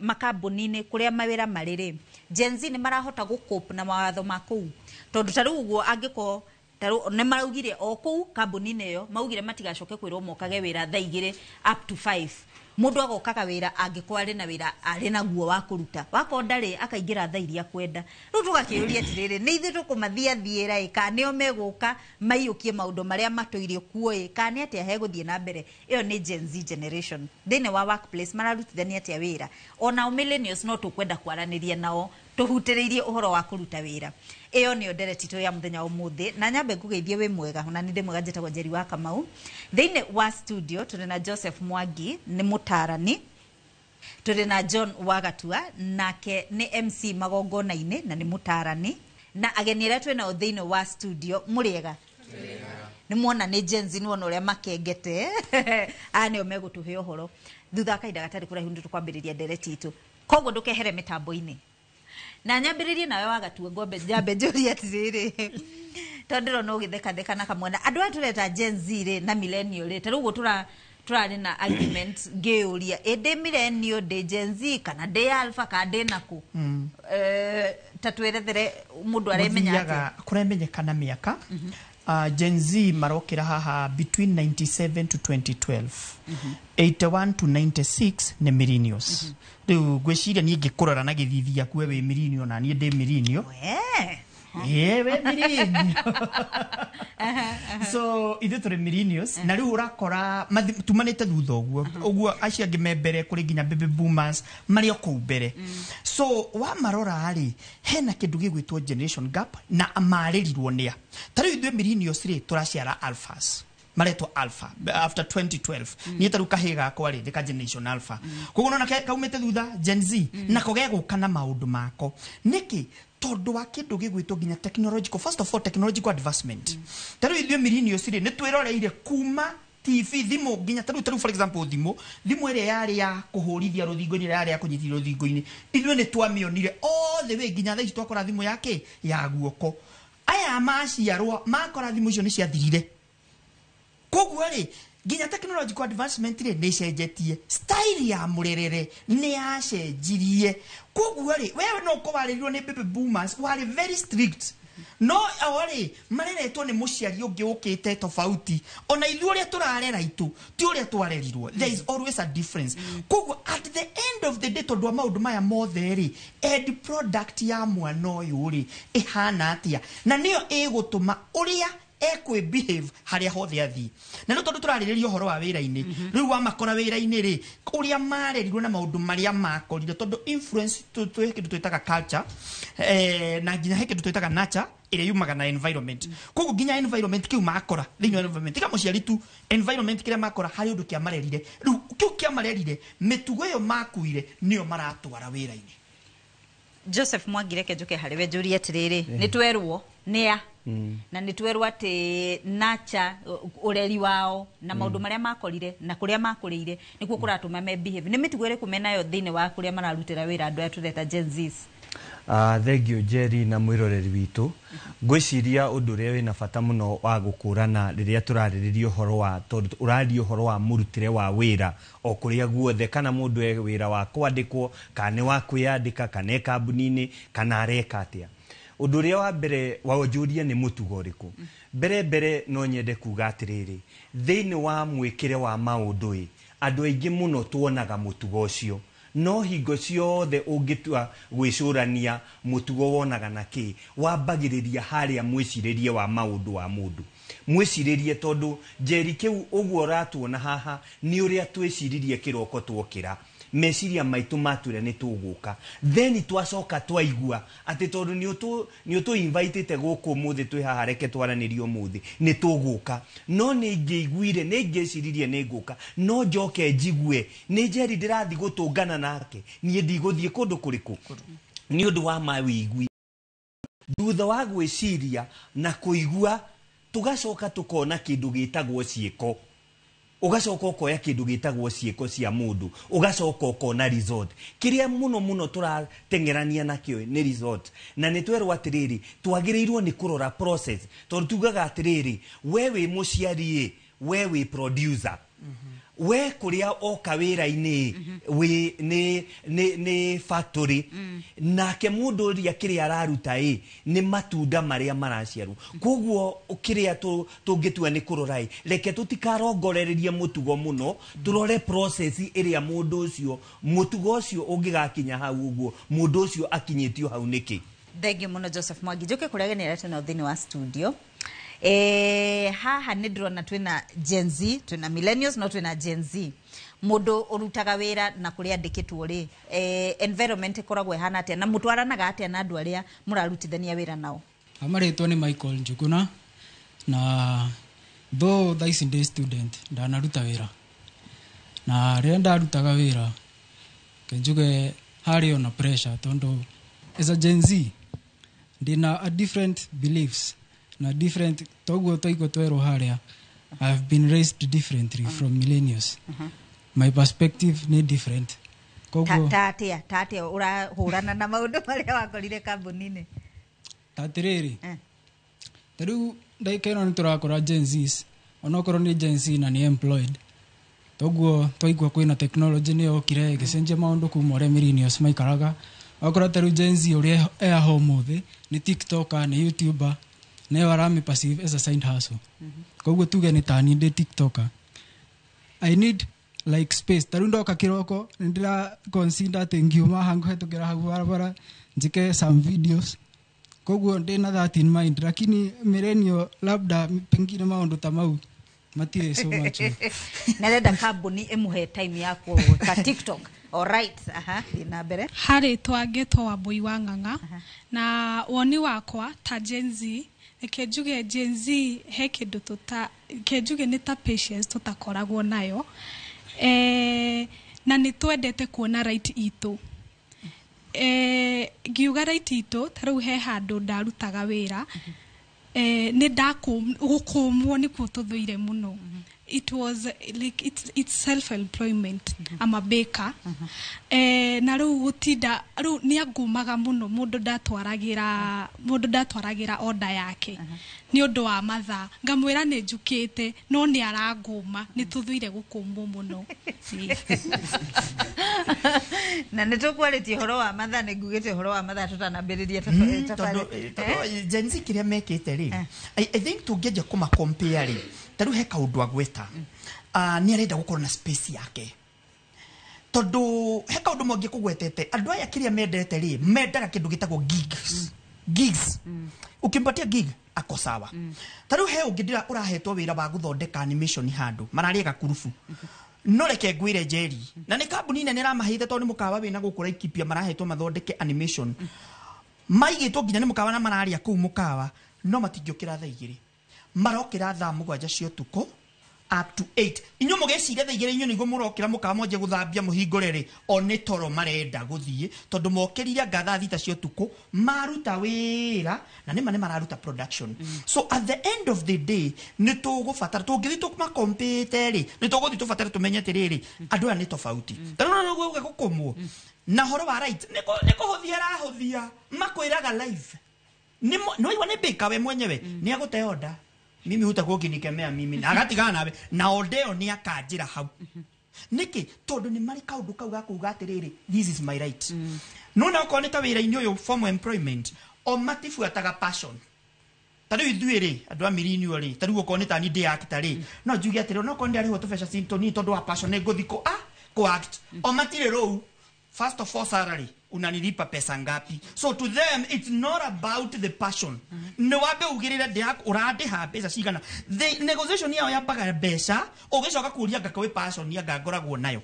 makambuni-ini kuria mawira mariri Gen Z ni marahota gucope na mawatho maku tondu taru uguo angiko taru ne maraugire o ku kambuni-ini yo maugire matigacoke kwirwo mokage wira thaa 2 up to 5 mundu agokaga wira angikwari na wira ari na guo wa kuruta wako ndari akaingira thaa iria kwenda riu tugakiuria atiriri ni ithu tukumathia thiera ka nio meguka maiyukie maundu maria matoirio kuoi kana atia heguthie na mbere iyo ni Gen Z generation thini wa workplace mararutithania atia wira ona millennials no tukwenda kwaraniria nao tuhutiriirie uhoro wa kuruta wira iyo ni ndereti to ya muthenya umuthi na nyambe ngugeithie we mwega na ninde mwega njeta Njeri wa Kamau thini wa studio turina Joseph Mwangi ni mutarani turina John Wagatua nake ni MC magongona-ini na ni mutarani na ageni aria twina thini wa studio muriega nĩ muona nĩ Gen Z nuona ũrĩa makengete nĩo megũtũhe ũhoro thutha kahinda gatarĩ kũraihu nĩ tũkwambĩrĩria ndereti itũ koguo ndũkehere mĩtambo-inĩ na nyambĩrĩrie nawe wagatua ngombe njambe njũrie atĩrĩrĩ tondũ ndĩrona ũgĩthekatheka na kamwana andũ aya tũreta Gen Z rĩ na millennial rĩ ta rĩu ũguo tũrarĩ na argument ngĩũria ĩndĩ millennial ndĩ Gen Z kana ndĩ alpha kana ndĩ naku ta twĩrethere mũndũ aremenya atĩ kũremenyekana mĩaka Gen Z marokĩra haha between 97 to 2012 81 to 96 nĩ millennials rĩu ngwĩciria niĩ ngĩkũrora na gĩthithia kuwe wĩ millennial na niĩ ndĩ millennial we millennial so ithe tũrĩ millennials na rĩu ũrakora tumanĩte thutha ũguo acio angĩ me mbere kũrĩ nginya baby boomers marĩ o kũu mbere so wamarora rĩ hena kĩndũ gĩgwĩtwo generation gap na marĩrirwo nĩa ta rĩu ithuĩ millennials rĩ tũraciara alphas maretwo alpha after 2012 niĩ taru kahĩ gakwa rĩ ka generation alpha koguo nona kaumĩte thutha Gen Z nako gegũka na maũndũ mako nĩkĩ tondu wa kindu gigwitwo nginya technological first of all technological advancement taru ithuĩ millennials rĩ nĩ twĩroreire kuma TV thimo nginya taru for example thimo ĩrĩa yarĩ ya kũhũrithia rũthingo-inĩ yarĩ ya kũnyitithia rũthingo-inĩ ithuĩ nĩ twamĩonire all the way nginya thaa ici twakora thimo yake ya guoko aya maciarwo makora thimo icio nĩ ciathirire koguo rĩ nginya technological advancement rĩ nĩ cenjetie style ya mũrerere nĩ yacenjirie koguo rĩ wewe no kũbarĩrwo nĩ baby boomers were very strict no awari mareretwo nĩ mũciari ũngĩ ũkĩte tofauti ona ithuĩ ũrĩa tũrarera itu ti ũrĩa twarerirwo there is always a difference koguo at the end of the day tondũ wa maũndũ maya mothe rĩ end product ya mwana ũyũ rĩ ĩhana atĩa na nĩyo ĩgũtũma ũrĩa ekwe behave harĩa hothe athi na no tondu turarĩrĩria ũhoro wa wĩra-inĩ rĩu wa makora wĩra-inĩ rĩ ũrĩa marerirwo na maũndũ marĩa makorire tondu influence twĩ kĩndũ twĩtaga culture na nginya he kĩndũ twĩtaga nurture ĩrĩa yumaga na environment koguo nginya environment kĩu makora thĩinĩ wa environment tika mũciari tu environment kĩrĩa makora harĩ ũndũ kĩa marerire rĩu kĩu kĩa marerire mĩtugo ĩyo makuire nĩyo maratwara wĩra-inĩ Joseph Mwangireke njoke harĩ we njũrie atĩrĩrĩ nĩ twerwo nĩa na nĩ twerwo atĩ nacha ũreri wao na maũndũ marĩa makorire na kũrĩa makũrĩire nĩkuo kũratũma me behave nĩ mĩtugo ĩrĩkũ menayo thĩinĩ wa kũrĩa mararutĩra wĩra andũ aya tũreta Gen Zs thengio Jerry na mwĩroreri witũ ngwĩciria ũndũ ũrĩa wĩna bata mũno wa gũkũrana rĩrĩa tũrarĩrĩria ũhoro wa tondũ ũraria ũhoro wa mũrutĩre wa wĩra o kũrĩa guothe kana mũndũ e wĩra wa kwandĩkwo kana nĩ wa kwĩyandĩka kana e kambuni-inĩ kana areka atĩa ũndũ ũrĩa wa mbere wa ũnjũria nĩ mũtugo ũrĩkũ mbere no nyende kuga atĩrĩrĩ thĩinĩ wa mwĩkĩre wa maũndũ andũ aingĩ mũno tuonaga mũtugo ũcio no hingo ciothe ũngĩtua gwĩcũrania mũtugo wonaga na kĩ wambagĩrĩria harĩa mwĩcirĩrie wa maũndũ wa mũndũ mwĩcirĩrie tondũ Jerry kĩu ũguo ũratuona haha nĩ ũrĩa twĩciririe kĩroko twokĩra meciria maitũ matwĩra nĩ tũgũka then twacoka twaigua atĩ tondũ nĩ ũtũ invite gũkũ mũthĩ twĩ haha reke twaranĩrie mũthĩ nĩ tũgũka no nĩ ingĩiguire nĩ ingĩciririe nĩ ngũka no njoke njigue nĩ Jerry ndĩrathi gũtũngana nake niĩ ndigũthiĩ kũndũ kũrĩkũ nĩ ũndũ wa mawĩigui thutha wa gwĩciria na kũigua tũgacoka tũkona kĩndũ gĩtagwo ciĩko ugacoka ukoya kindu gitagwo cieko cia mundu ugacoka ukona resort kiria muno turatengerania nakio ni resort na nitwerwo atiriri twagirirwo ni kurora process tondu tugaga atiriri wewe muciari wewe producer we kuria oka wira-ini we ni factory nake mundu uria kiria araruta ni matunda maria maraciarwo koguo kiria tungitua ni kurora reke tutikarongorererie mutugo muno turore process iria mundu ucio mutugo ucio ungigakinya hau uguo mundu ucio akinyitio hau niki thengio muno Joseph Mwangi njoke kuria ni arete no thini wa studio haha nĩ ndĩrona twĩna Gen Z twĩna millennials no twĩna Gen Z mũndũ ũrutaga wĩra na kũrĩa andĩkĩtwo rĩ environment ĩkoragwo ĩhana atĩa na mũtwaranaga atĩa na andũ arĩa mũrarutithania wĩra nao amarĩtwo nĩ Michael Njuguna na though thaa ici ndĩ student ndanaruta wĩra na rĩrĩa ndarutaga wĩra kenjuge harĩ ona pressure tondũ as a Gen Z ndĩna a different beliefs na different toguo toiko twero haria I've been raised differently from millennials. My perspective ni different. Koguo tatia urahurana na maundu maria wakorire kambuni-ini tatiriri tariu ndaikaino ni turakora Gen Zs onokorwo ni Gen Z na ni employed toguo twaigua kwina technology ni okire gicenjia maundu kuma uria millennials maikaraga okora tariu Gen Z uria home thi ni TikToker ni YouTuber ne warami passive as a side hustle koguo tuge ni tani ndi TikToker I need like space tariu ndoka kiroko ndira consider tengiuma hangu hetukira hau barabara njike some videos koguo ndina that in mind lakini millennial labda pengine maundu ta mau matire so much narenda kambuni emuhe time yako ka TikTok. Alright, ina bere hari twagetwa Wambui wa Ng'ang'a na woni wakwa ta Gen Z ekejuge Gen Z he kindu kejuge ni ta patience tutakoragwo nayo na ni twendete kuona right itu giuga right itu tarau he handu ndarutaga wira ni gukumwo ni kututhuire muno. It was like it's self-employment. I'm a baker. Na riu gutinda riu ni angumaga muno mundu ndatwaragira order yake ni undu wa mathaa ngamwira ni njukite no ni aranguma ni tuthuire gukumwo muno. Na nitukwaritie horo wa mathaa ni ngugite horo wa mathaa tutanambiriria tafadhali Gen Z kiria mekite ri I think tungeje kuma compare ri taru he kaundu agweta ni arenda gukorwo na space yake tondu he kaundu mongi kugwetete andu aya kiria mendete ri mendaga kindu gitagwo gigs ukimpatia gig ako sawa taru he ungindira urahetwo wira wa guthondeka animation handu marari gakurufu no reke ngwire Jerry na ni kambuni nene ramahithe tondu mukawa wina gukura ikipia marahetwo mathondeke animation maigitwo nginya ni mukawa na mararia kuu mukawa no matingiokira thaa 2 marokira thaa 7 cio tuko up to 8 inyo mugecire thaa 2 inyo nigo murokira mukawa monje guthambia muhingorere one toro marenda guthie tondu mokirire ngatha 3 cio tuko maruta wira na ni mararuta production so at the end of the day ni tugubatara tungithi tukuma compete ri ni tuguthi tubatara tumenye tiriri andu ani tofauti tano no gukumwo na horo wa right ni kuhuthia rahuthia makwiraga live ni no iwane beka we mwenyewe ni agute order mimi hutakukinikemea mimi agatigana nawe na odeo ni akanjira hau niki tondu ni mari kaundu kau gakuga atiriri this is my right no na ko nita wira inyo form employment o matifu ataga passion tadu ithuire andu a mirini ori tadu ko nita ni de actor ri no jugi atiro no ko ndi ari ho tufesha sintoni tondu wa passion nego thiko ko act o matire ro first of all salary unanilipa pesa ngapi so to them it's not about the passion no wabe ugirira de urade ha pesa cigana the negotiation yao ya baga pesa ugicoka kuria gakawe passion ya ngoragwo nayo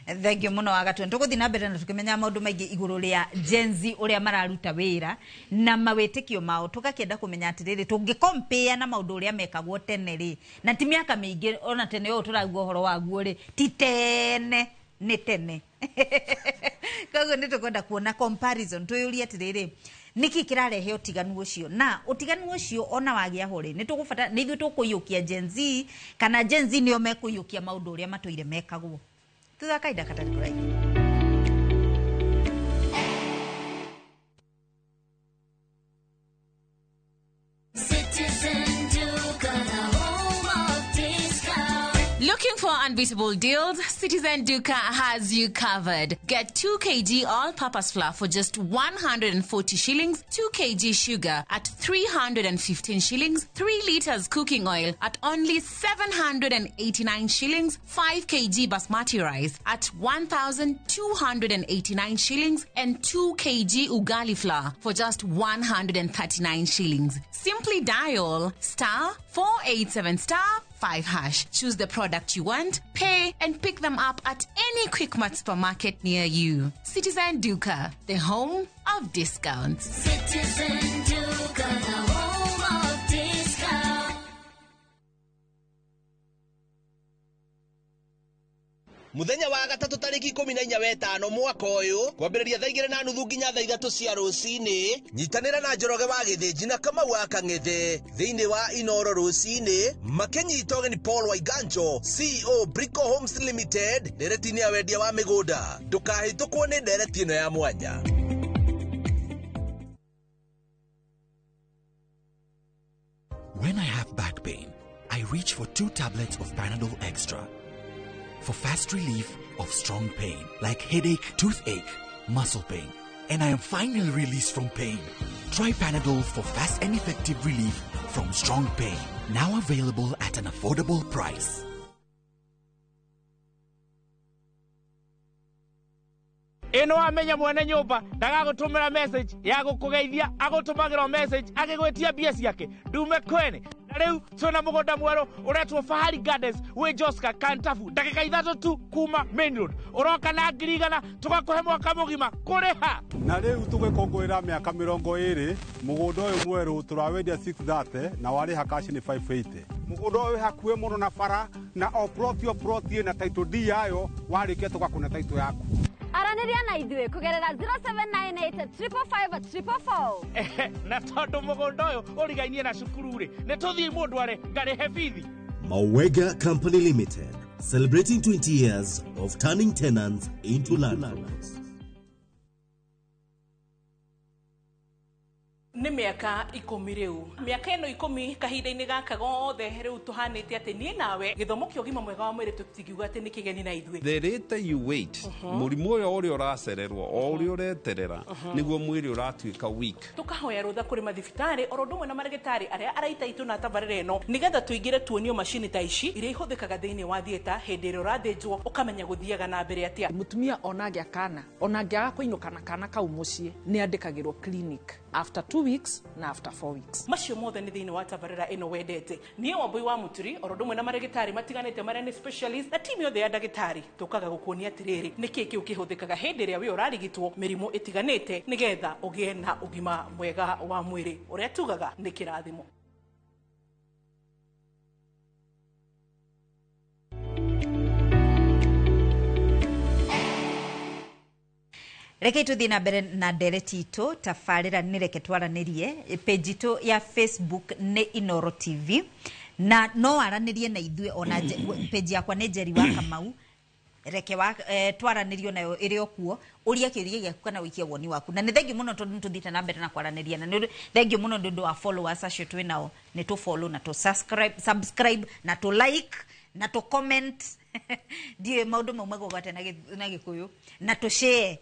Thank you muno agatwe tuguthi na mbere na tukimenya maundu maingi iguru ria Gen Z uria mararuta wira na mawetekio mao tugakienda kumenya atiriri tungicompare na maundu uria mekagwo tene ri na ti miaka mingi ona tene yo turagwo horo waguo ri ti tene ni tene koguo ni tukwenda kuona comparison tuyuria atiriri niki kirarehe utiganu ucio na utiganu ucio ona wagia hore ni tugubata ni ithu tukuyukia Gen Z kana Gen Z nio mekuyukia maundu uria matuire mekagwo tuthakaida katari Looking for unbeatable deals? Citizen Duka has you covered. Get 2 kg all-purpose flour for just 140 shillings, 2 kg sugar at 315 shillings, 3 liters cooking oil at only 789 shillings, 5 kg basmati rice at 1,289 shillings, and 2 kg ugali flour for just 139 shillings. Simply dial *487*5#. Choose the product you want, pay, and pick them up at any Quickmart supermarket near you. Citizen Duka, the home of discounts. Citizen Duka, the home of discounts. muthenya wa gatatu tariki 14 mwaka uyu kwambĩrĩria thaa 2:30 nginya thaa 3 cia rũcinĩ. Nyitanĩra na Njoroge wa Gĩthĩnji na Kamau wa Kang'ethe thĩinĩ wa Inooro rũcinĩ, makĩnyita ũgeni Paul Waiganjo, CEO Brico Homes Limited, nderetinĩ ya wendia wa mĩgũnda. Ndũkahĩtũkwo nĩ ndereti ĩno ya mwanya. When I have back pain, I reach for 2 tablets of Panadol Extra for fast relief of strong pain like headache, toothache, muscle pain, and I am finally released from pain. Try Panadol for fast and effective relief from strong pain. Now available at an affordable price. Ino amenya mwene nyumba ndagagutumira message ya gukugeithia agutumagira message agigwetia bia ciake ndume kwene. Na riu twina mugunda mweru uretwo Fahari Gardens wi Joska Kantafu ndagika 3 tu kuma Main Road. Uroka na ngirigana tugakuhe mwaka mugima kuriha. Na riu tugikongwira miaka 20 mugunda uyu mweru turawendia 630 na wari hakashi ni 580. Mugunda uyu hakuwe muno na bara na oproti na title D yayo warike tugakuna title yaku. Araniria na idwe kugerera 0798 555 na tondu mugunda uyu urigainie na cukuru ri ne tuthii mundu are ngarihe bithi. Mawega Company Limited, celebrating 20 years of turning tenants into landlords. Nĩ mĩaka 10 rĩu. Mĩaka ĩno 10 kahinda-inĩ gaka gothe rĩu tũhanĩte atĩ niĩ nawe gĩthomo kĩa ũgima mwega wa mwĩrĩ tũtikiuga atĩ nĩ kĩgeni na ithuĩ. The later you wait, mũrimũ ũrĩa ũracererwo o ũrĩa ũreterera nĩguo mwĩrĩ ũratuĩka weak. Tũkahoya rũtha kũrĩ mathibitarĩ oro ũndũ ũmwe na marĩgĩtarĩ arĩa araita itũ na tabarĩra ĩno nĩgetha tũingĩre tuonio macini ta ici iria ihũthĩkaga thĩinĩ wa thieta hĩndĩ ĩrĩa ũrathĩnjwo ũkamenya gũthiaga na mbere atĩa. Mũtumia ona angĩa kana ona angĩaga kũinũka na kana kau mũciĩ nĩ andĩkagĩrwo clinic after 2 weeks na after 4 weeks. Macio mothe nĩ thĩinĩ wa tabarĩra ĩno wendete. Niĩ Wambui wa Muturi oro ũndũ ũmwe na marĩgĩtarĩ matiganĩte marĩa nĩ specialist na timu yothe ya ndagĩtarĩ tũkaga gũkuonia atĩrĩrĩ nĩkĩ kĩu kĩhũthĩkaga hĩndĩ ĩrĩa we ũrarigitwo mĩrimũ ĩtiganĩte nĩgetha ũgĩe na ũgima mwega wa mwĩrĩ ũrĩa tugaga nĩ kĩrathimo. Reke tuthi na mbere na ndereti itu tafarira nireke twaranirie page itu ya Facebook ne Inooro TV na no aranirie na ithue ona page yakwa ne Njeri wa Kamau reke wa twaranirio nayo iri okuo uria kiuria giaku kana wikie woni waku na ni thengiu muno tondu tuthite na mbere na kwaraniria na ni thengiu muno ndu wa followers acio twi nao ni tu follow na tu subscribe na tu like na tu comment die maundu mauma gogate na gikuyu na tu share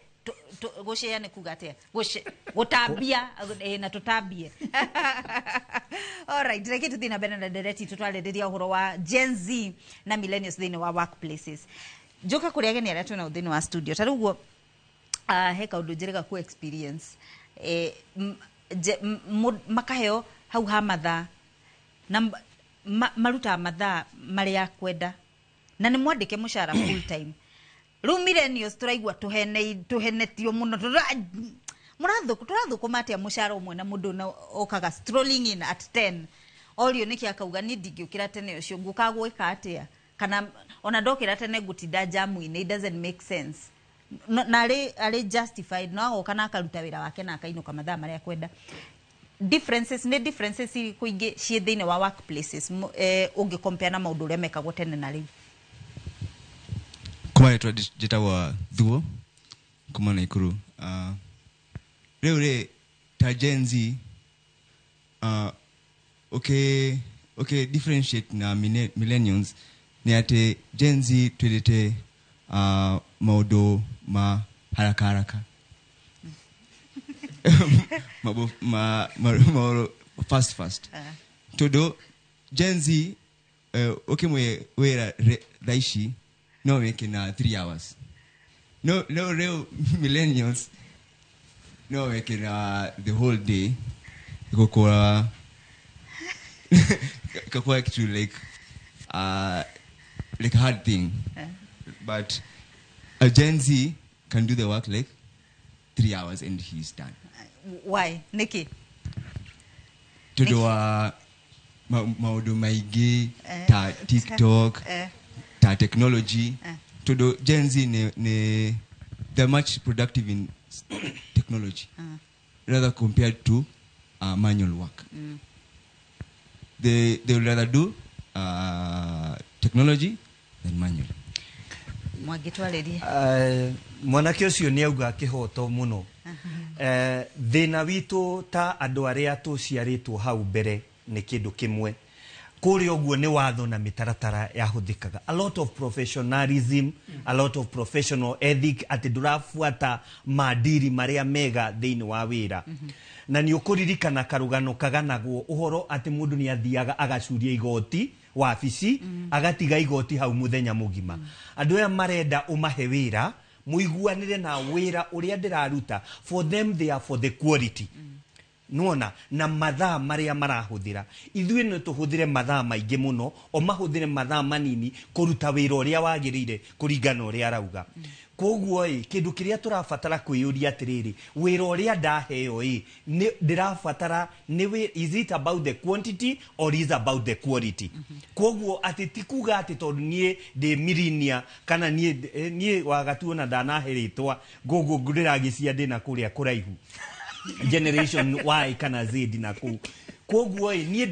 goshea ne kugatea gotambia na tutambie. All right, reke tuthina bena na dereti tutwalereria uhoro wa Gen Z na millennials thini wa workplaces. Joka kuri ageni aria tuna thini wa studio taruguo heka undu njirega ku experience makaheo hau ha mathaa na maruta mathaa maria kwenda na ni mwandike mushara full time. Millennials turaigwa tuhenetio muno murathu kumatia mushara umwe na mundu na okaga strolling in at 10 olio niki akauga ni ndingiukira tene ucio ngukagwika atia kana ona ndokira tene gutinda jamu ine it doesn't make sense na ari justified no okana akaruta wira wake na akainuka mathaa maria kwenda. Differences kuingi cie thine wa workplaces ungi compare na maundu uria mekagwo tene na riu. Kuma yetu jitawa Thuo kuma Naikuru. Reu ta Gen Z okay differentiate na millennials ni ate Gen Z twilete maudo ma haraka ma fast todo Gen Z okay mwe wera daishi no making 3 hours. No real millennials. No making the whole day. Go to like a hard thing. But a Gen Z can do the work like 3 hours and he's done. Why, Nikki? To do maudu maigi ta TikTok. Ta technology todo Gen Z they're much productive in technology rather compared to manual work. They would rather do technology than manual. Mwanake ucio ni auga kihoto muno. Thina witu ta andu aria tuciaritwo hau mbere ni kindu kimwe. Kuri oguo ni watho na mitaratara yahuthikaga. A lot of professionalism, a lot of professional ethic ati ndurafuata maadiri maria mega thiini wa wira. Na ni ukuririkana karugano kaganagwo uhoro ati mundu ni athiaga agacuria igoti wabici agatiga igoti hau muthenya mugima. Andu aya marenda umahe wira muiguanire na wira uria ndiraruta. For them they are for the quality. Nuona na mathaa maria marahuthira. Ithuĩ no tuhuthire mathaa maingi muno o mahuthire mathaa manini kuruta wira uria wagirire kuringana uria arauga. Koguo kindu kiria turafatara kwiyuria atiriri wira uria ndaheo ndirafatara ni is it about the quantity or is about the quality. Koguo ati tikuga ati tondu nie de mirinia kana nie wagatuona ndanaheritwa gogo ndiragisia ndina kuria kuraihu generation Y kana Z na ku. Koguo nie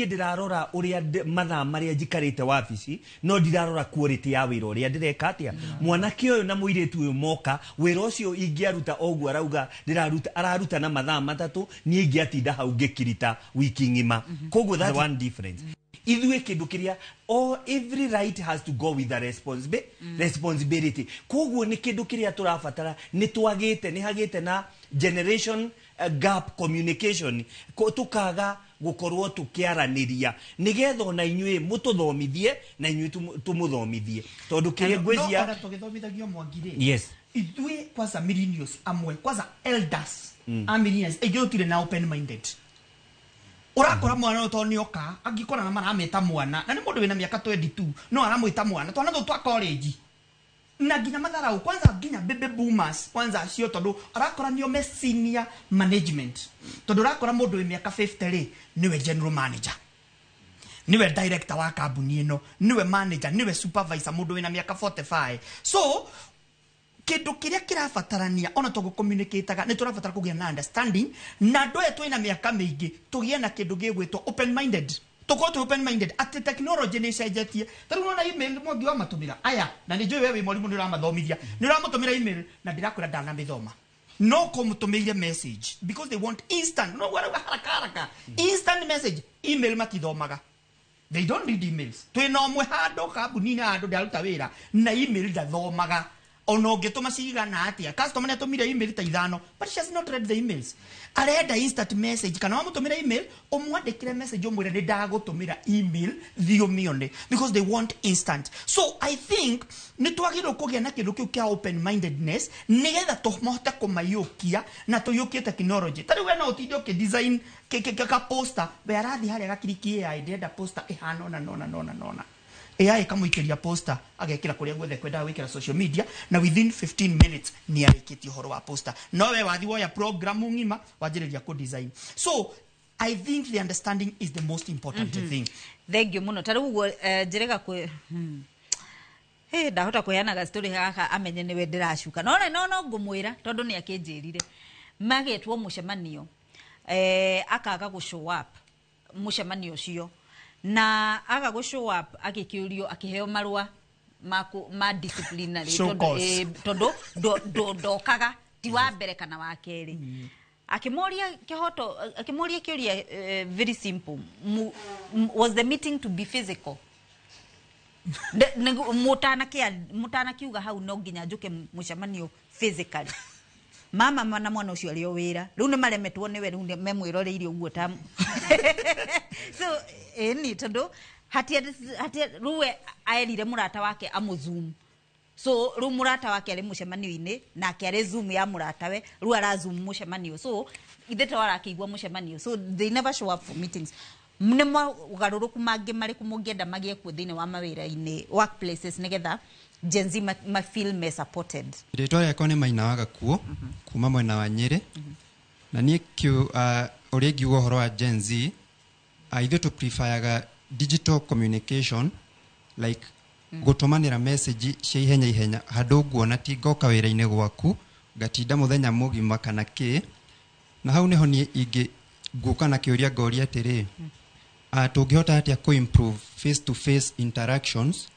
ndirarora uria mathaa maria njikarite wabici no ndirarora quality ya wira uria ndireka atia. Mwanake uyu na muiritu uyu moka wira ucio ingiaruta ogu arauga araruta na mathaa matatu nie ingiatinda hau ngikirita wiki ngima. Koguo that's one difference. Ithuĩ kindu kiria every right has to go with the responsibility. Koguo ni kindu kiria turafatara ni twagite ni hagite na generation gap communication tukaga gukorwo tukiaraniria nigetho na inyuĩ mututhomithie na inyuĩ tumuthomithie tondu kiria ngwĩcia no tugithomithagio mwangire. Yes, ithuĩ kwanza millennials amwe kwanza elders millennials igotire na open minded. Urakora mwana to nioka angikora na marameta mwana na ni mundu wina miaka 22 no aramwita mwana twana twa college na ginya madharau kwanza ginya baby boomers kwanza cio tondu arakora nio me senior management tondu arakora mundu wi miaka 50 niwe general manager, niwe director wa kambuni ino, niwe manager, niwe supervisor mundu wina miaka 45. So kindu kiria kirabatarania ona to communicateaga ni turabatara kugia na understanding na ndoe twina miaka mingi tugie na kindu gigwitwo open minded. Tukoto open minded at technology ni cenjetie. Tari unaona email mwangi wa matumira aya na ni njui wewe mwalimu ni urathomithia ni uramutumira email na ndirakwira ndana mithoma no kumutumira message because they want instant no haraka instant message. Email matithomaga, they don't read emails. Twina omwe hando kambuni na hando ndaruta wira na email ndathomaga ono ngetuma cigana atia customer ni atumire email ta 5 but she has not read the emails. Arenda instant message kana wamutumira email omwandikire message omwire ni ndagutumira email thiomione because they want instant. So I think ni twagirwo kugia na kindu kiu kia open mindedness nigetha tumohota kumayukia na tuyukie technology. Tari we no utinde ki design ka poster we arathi haria gakiriki AI ndenda poster ihana nona AI kamuikiria poster agekira kuria gwethe kwenda wikira social media na within 15 minutes ni arikiti horo wa poster no we wathi woya program ngima wajiriria ku design. So I think the understanding is the most important thing. Thank you muno tari ugo jirega ku ndahota kuheana ga story gaka amenye niwe ndiracuka no ngumwira tondu ni akinjirire magetwo mucemanio akaga gu show up mucemanio cio na aga go show up akikiurio akiheo marua ma disciplinary tondu dokaga ti wa mbere kana wa keri akimoria kiuria very simple was the meeting to be physical mutana kiuga hau no nginya njuke mucemanio physically mama na mwana ucio ari wira riu ni maremetwo niwe riu memwiroreire uguo tamu. So ni tondu hatia ruwe aerire murata wake amuzoom. So ru murata wake ari mucemanio-ini na ari zoom ya muratawe ru ara zoom mucemanio. So ithe wara kigwa mucemanio. So they never show up for meetings. Mnemo ugaruruku mangi mari kumungenda magie ku thini wa mawira-ini workplaces nigetha Gen Z ma feel me supported. Rĩtwa rĩakwa nĩ Maina wa Gakuo kuma mwena wa Nyĩrĩ na niĩ ũrĩa ingiuga ũhoro wa Gen Z ithuĩ tũ prefer digital communication like gutumanira message cia ihenya handu nguona ti ngoka wira-ini gwaku ngatinda muthenya mugima kana ki na hau niho ni ingi guka na kiuria ngoria atiri tungihota atia ku improve face to face interactions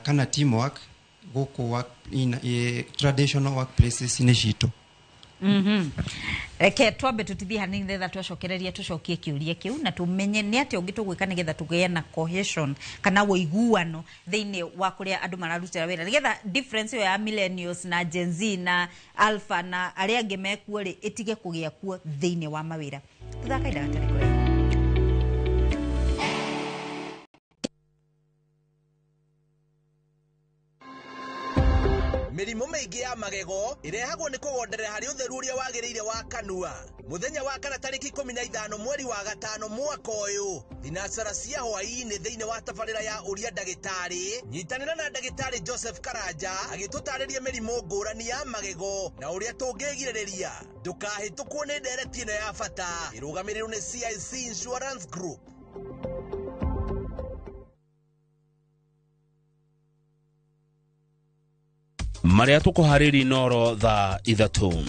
kana teamwork guku work in traditional workplaces ni citu. Ke twambe tutithie hanini ngetha twacokereria tucokie kiuria kiu na tumenye ni ati ungi tugwika nigetha tugeye na cohesion kana woiguano thiini wa kuria andu mararutira wira nigetha difference ya millennials na Gen Z na alpha na aria angi mekuo ri itige kugia kuo thiini wa mawira. Tuthakaida gatari kure. Mirimo maingi ya magego irehagwo ni kugonderera hari utheru uria wagirire wa kanua. Muthenya wa kana tariki 15 mweri wa gatano mwaka uyu thinacara cia hwaini thiini wa tabarira ya uria ndagitari nyitanira na ndagitari Joseph Karanja agitutariria mirimo ngurani ya magego na uria tungigiririria ndukahitukwo ni ndereti ino ya bata irugamirirwo ni CIC Insurance Group. Maria tukuhariri noro tha ithatu.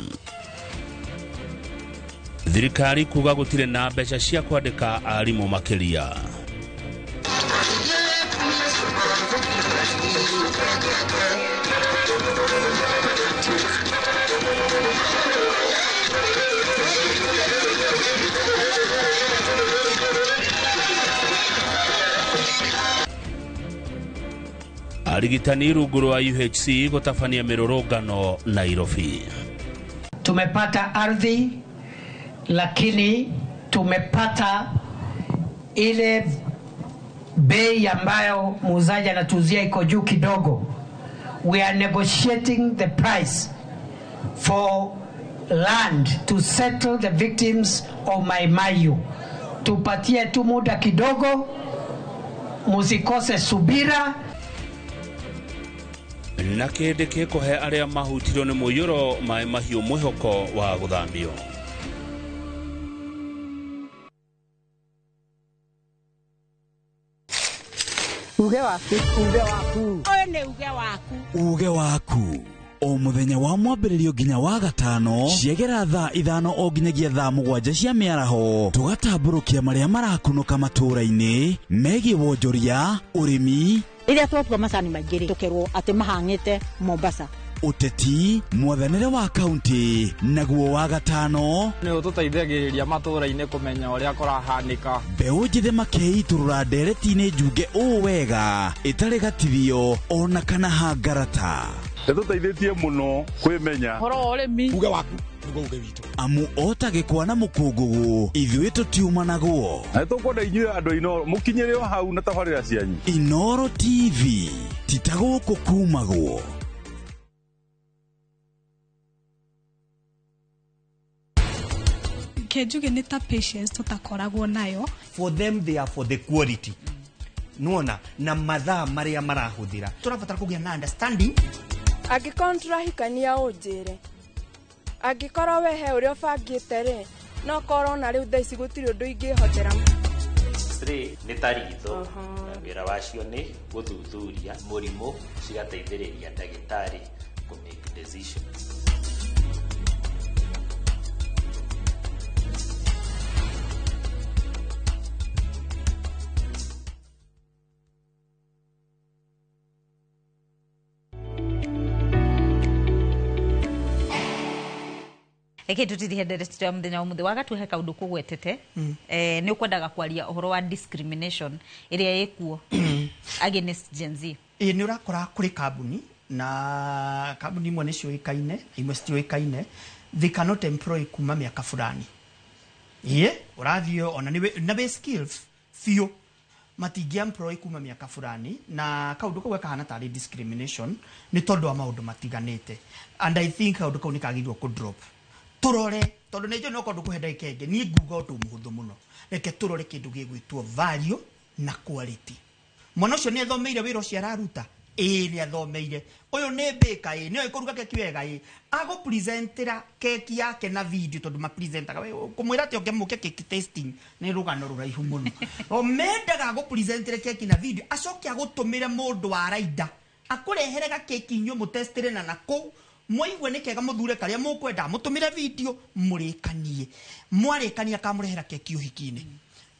Thirikari kuga gutire na mbeca cia kwandika arimu makiria. Arigitani rungu rwa UHC gutafania mirurungano Nairobi. Tumepata ardhi lakini tumepata ile bei ambayo muuzaji anatuzia iko juu kidogo. We are negotiating the price for land to settle the victims of Mai Mahiu. Tupatie tu muda kidogo, musikose subira. Na kende ke kohe aria mahutiro ni muyuro Mai Mahiu mwihoko wa guthamio. Uge waku oyo ni uge waku o muthenya wa mwambiririo nginya wa gatano ciegera thaa 5 o nginyagia thaa 7 cia miaraho tugatamburukia maria marakunuka matura-ini megie wonjoria urimi iria twatua macani maingiri tukerwo ati mahangite Mombasa uteti mwathanire wa kaunti naguo wa gatano ni ututeithagiriria matura-ini kumenya uria kurahanika mbeu njithe makei turura ndereti-ini njunge o wega itari gatithio ona kana hangarata tuteithĩtie muno kwimenya horo urimi uge waku niguo uge witu amu otagikwa na mukungugu ithuĩ tutiumanaguo na tukwenda inyuĩ andũ Inoro mukinyĩre o hau na tabarĩra cianyu. Inoro TV titagũkũ kumagwo. Kejuge ni ta patience tutakoragwo nayo. For them they are for the quality. Nuona na mathaa maria marahuthira. Turabatara kugia na understanding. Angĩkorwo tũrahikania ũnjĩre angĩkorwo wehe ũrĩa ũbangĩte rĩ no korwo na rĩu thaa ici gũtirĩ ũndũ ingĩhotera. Nĩ ta ritho na wĩra wacio nĩ gũthuthuria mũrimũ cigateithĩrĩria ndagĩtarĩ ku make decisions. Eke tutithie ndereti ya muthenya umuthi wagatuhe kaundu kugwetete ni ukwendaga kwaria uhoro wa discrimination iria ikuo against Gen Z. Ni urakora kuri kambuni na kambuni imwe ni cioikaine imwe citioikaine they cannot employ kuma miaka fulani urathio ona na be skills fio matingia employ kuma miaka fulani na kaundu kau kahana tari discrimination ni tondu wa maundu matiganite and I think kaundu kau ni kagirwo ku drop turore tondu nejo no kondu kuhenda ikenge ni nguga undu muhuthu muno reke turore kindu gigwitwo value na quality mwana ucio ni athomeire wira ucio araruta nĩ athomeire ũyũ nĩ bĩka nĩ kũruga keki wega agũpresentĩra keki yake na video tondũ mapresentaga kũmwĩra atĩ ũngĩmũke keki tasting nĩ rũgano rũraihu mũno mendaga agũpresentĩre keki na video acoke agũtũmĩre mũndũ wa raida akũrehere gakeki inyuĩ mũtestĩre na nakũu mwigue nĩ kega mũthure karĩa mũkwenda mũtũmĩre video mũrĩkanie mwarĩkania akamũrehera keki ũhiki-inĩ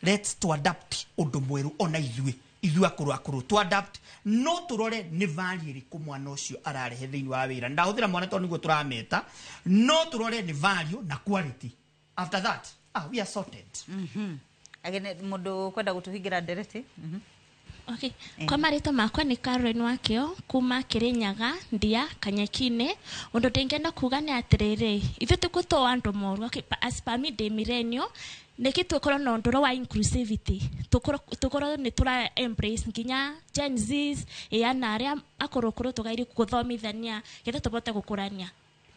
let's to adapt ũndũ mwerũ ona ithuĩ akũrũ to adapt no tũrore nĩ value ĩrĩkũ mwana ũcio ararehe thĩinĩ wa wĩra ndahũthĩra mwana tondũ nĩguo tũrameta no tũrore nĩ value na quality after that we are sorted agene mũndũ kwenda gũtũhingĩra ndereti Okay. Kwa marĩtwa makwa nĩ Caroline Wakio kuma Kĩrĩnyaga Ndia Kanyeki-inĩ ũndũ ndĩngĩenda kuga nĩ atĩrĩrĩ ithuĩ tũkũtwo andũ moru as per me ndĩ millennial nĩkĩ tũkorwo na ũndũ wa inclusivity tũkorwo nĩ tũra embrace nginya Gen Zs na arĩa akũrũ tũgairi gũthomithania getha tũbote gũkũrania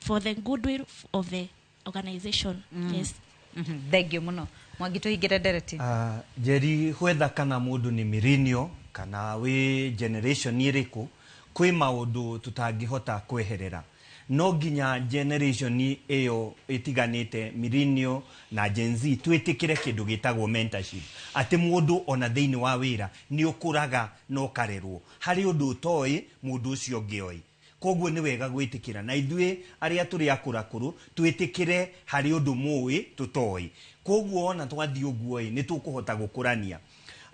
for the goodwill of the organization. Yes. Thank you mũno Mwangi tũhingĩre ndereti. Jerry whether kana mũndũ nĩ millennial kana we generation ĩrĩkũ kwĩ maũndũ tũtangĩhota kweherera no nginya generation ĩyo ĩtiganĩte millennial na Gen Z twĩtĩkĩre kĩndũ gĩtagwo mentorship atĩ mũndũ ona thĩinĩ wa wĩra nĩ ũkũraga no karerwo harĩ ũndũ ũtoĩ mũndũ ũcio ũngĩoĩ koguo nĩ wega gwĩtĩkĩra na ithuĩ arĩa tũrĩ akũrakũrũ twĩtĩkĩre harĩ ũndũ mũĩ tũtoĩ koguo ona twathiĩ ũguo nĩ tũkũhota gũkũrania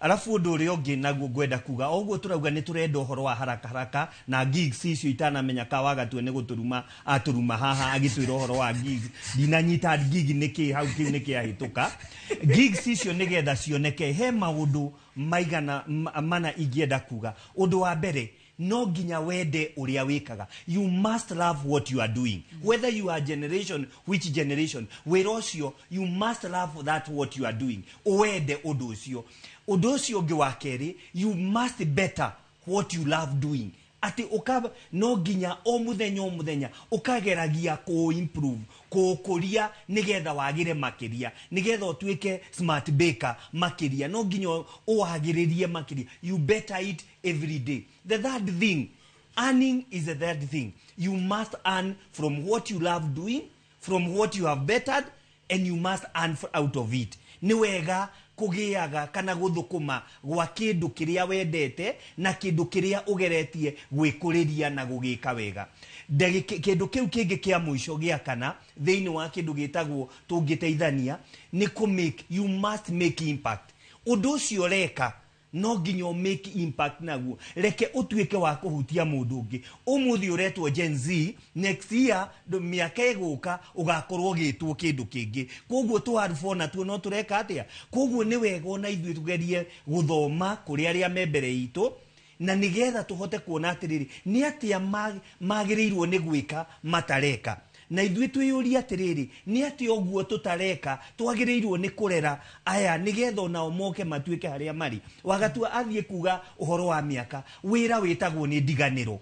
alafu ũndũ ũrĩa ũngĩ naguo ngwenda kuga ũguo tũrauga nĩ tũrenda ũhoro wa haraka na gigs icio itanamenya ka wagatue nĩ gũtũruma atũruma haha agĩtwĩra ũhoro wa gigs ndinanyita gig nĩkĩ hau kĩu nĩkĩ ahĩtũka gigs icio nĩgetha cioneke he maũndũ maigana mana ingĩenda kuga ũndũ wa mbere no nginya wende ũrĩa wĩkaga you must love what you are doing whether you are generation which generation wĩra ũcio you must love that what you are doing wende ũndũ ũcio ũngĩ wa kerĩ you must better what you love doing ati no nginya o muthenya ukageragia ko improve ko kuria nigetha wagire makiria nigetha utuike smart baker makiria no nginya uwagiririe makiria you better it every day. The third thing, earning is the third thing. You must earn from what you love doing, from what you have bettered, and you must earn out of it. Ni wega kugiaga kana guthukuma gwa kindu kiria wendete na kindu kiria ugeretie gwikuriria na gugika wega kindu kiu kingi kia muico gia kana thiini wa kindu gitagwo tungiteithania ni you must make impact undu ucio reka no nginya make impact naguo reke utuike wa kuhutia mundu ungi umuthi uretwo Gen Z next year miaka iguka ugakorwo gitwo kindu kingi koguo twarifona tu no tureka atia koguo ni wega na ithuĩ tugerie guthoma kuri aria membere itu na nigetha tuhote kuona atiriri ni atia magirirwo ni gwika matareka na ithuĩ twĩyũria atĩrĩrĩ nĩ atĩ ũguo tũtareka twagĩrĩirwo nĩ kũrera aya nĩgetha nao moke matuĩke harĩa marĩ wagatua athiĩ kuga ũhoro wa mĩaka wĩra wĩtagwo nĩ ndiganĩro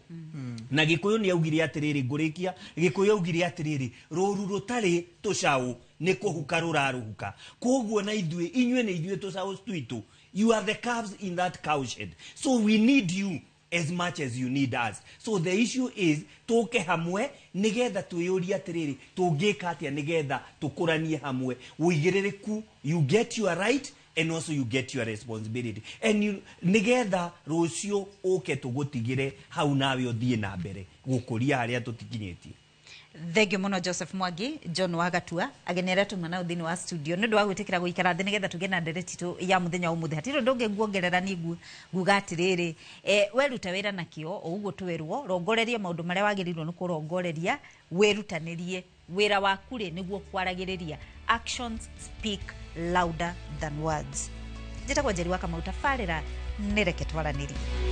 na Gĩkũyũ nĩ augire atĩrĩrĩ ngũrĩkia Gĩkũyũ augire atĩrĩrĩ rũru rũtarĩ tũcaũ nĩ kũhuka rũrarũhuka koguo na ithuĩ inyuĩ nĩ ithuĩ tũcaũ twitũ you are the calves in that cow shed so we need you as much as you need us. So the issue is toke hamwe nigetha twĩyũria atĩrĩrĩ tũngĩka atĩa nigetha tũkũranie hamwe wĩigĩrĩrĩku you get your right and also you get your responsibility and nigetha rũcio ũke tũgũtigĩre hau nawe ũthiĩ na mbere gũkũria harĩa tũtikinyĩtie. Thank you muno Joseph Mwangi John Wagatua agenera tumana thini wa studio nĩ ndwa gwĩtĩkĩra gũikara thĩ nĩgetha tũgĩe na ndereti tu ya mũthenya ũmũthĩ hatirĩ ndũngĩ nguongerera ni nguga atĩrĩrĩ weruta wĩra na kĩo ũguo twerwo rongorerie maũndũ marĩa wagĩrĩirwo nĩ kũrongoreria wĩrutanĩrie wĩra waku rĩ nĩguo kwaragĩrĩria actions speak louder than words njĩtagwo Njeri wa Kamau tabarĩra nĩreke twaranĩrie.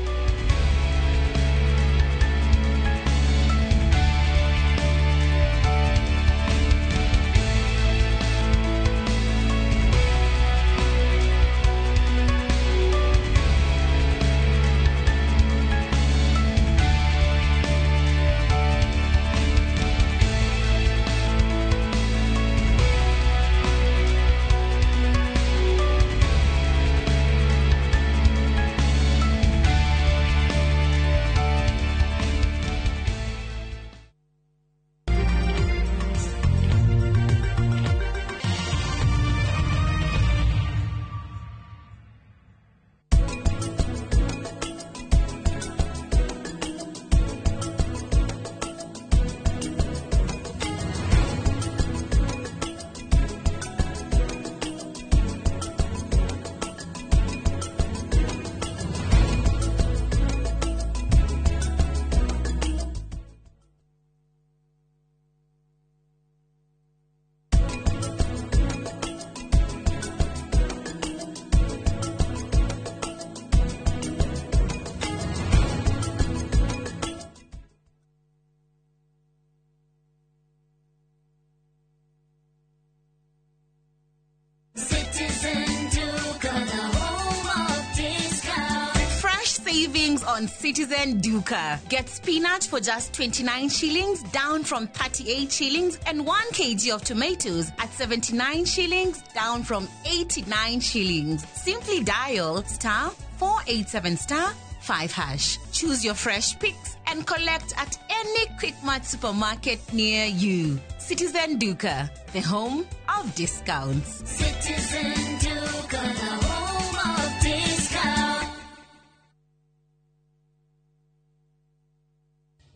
shillings on Citizen Duka. Get spinach for just 29 shillings, down from 38 shillings, and 1 kg of tomatoes at 79 shillings, down from 89 shillings. Simply dial *487*5#. Choose your fresh picks and collect at any Quickmart supermarket near you. Citizen Duka, the home of discounts. Citizen Duka, the home of discounts.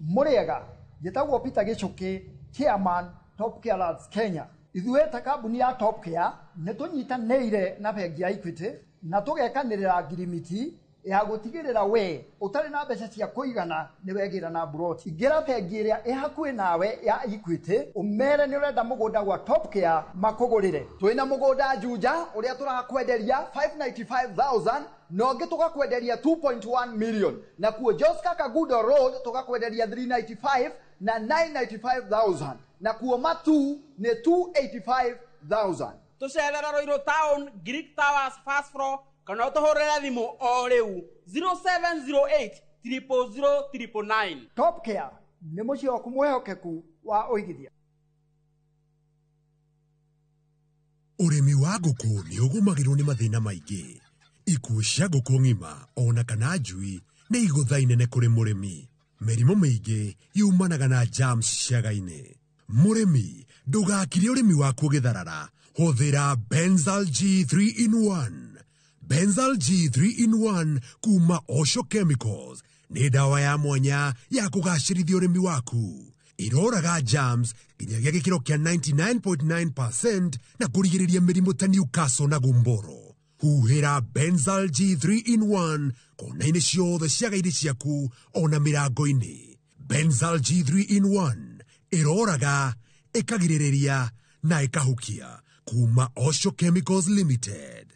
Muriega, Yetagwo Peter Gichuki, Chairman, Top Care Lads Kenya. Ithuĩ ta kambuni ya Top Care nĩtũnyitanĩire na bengi ya Equity na tũgekanĩrĩra ngirimiti ya gũtigĩrĩra we ũtarĩ na mbeca cia kũigana nĩwegĩra na broti. Ingĩra bengi ĩrĩa ĩhakuhĩ nawe ya Equity ũmere nĩ ũrenda mũgũnda gwa Top Care makũgũrĩre. Twĩna mũgũnda Juja ũrĩa tũrakwenderia 595,000 na ũngĩ tũgakwenderia 2.1 million, na kuo Joska Kagudo Road tũgakwenderia 395 na 995,000, na kuo Matu nĩ 285,000. Tucerera Roiro Town, Greek Towers, Fast Floor, kana ũtũhũrĩre thimũ o rĩu 0708 000 999. Top Care nĩ mũciĩ waku mwĩhokeku wa ũigithia. Ũrĩmi wa ngũkũ nĩ ũgũmagĩrwo nĩ mathĩna maingĩ. Ikuũ cia ngũkũ ng'ima ona kana njui nĩ igũtha inene kũrĩ mũrĩmi. Mĩrimũ mĩingĩ yumanaga na germs ciaga-inĩ. Mũrĩmi ndũgakire ũrĩmi waku ũgĩtharara. Hũthĩra Benzal G3 in 1. Benzal G3 in 1 kuma Osho Chemicals nĩ ndawa ya mwanya ya kũgacĩrithia ũrĩmi waku. Iroraga germs nginyagia gĩkĩro kĩa 99.9% na kũrigĩrĩria mĩrimũ ta Newcastle na Gumboro. Huhĩra Benzal G3 in 1 kona-inĩ ciothe ciaga-inĩ ciaku ona mĩrango-inĩ. Benzal G3 in 1 iroraga, ĩkagirĩrĩria na ĩkahukia. Kuma Osho Chemicals Limited.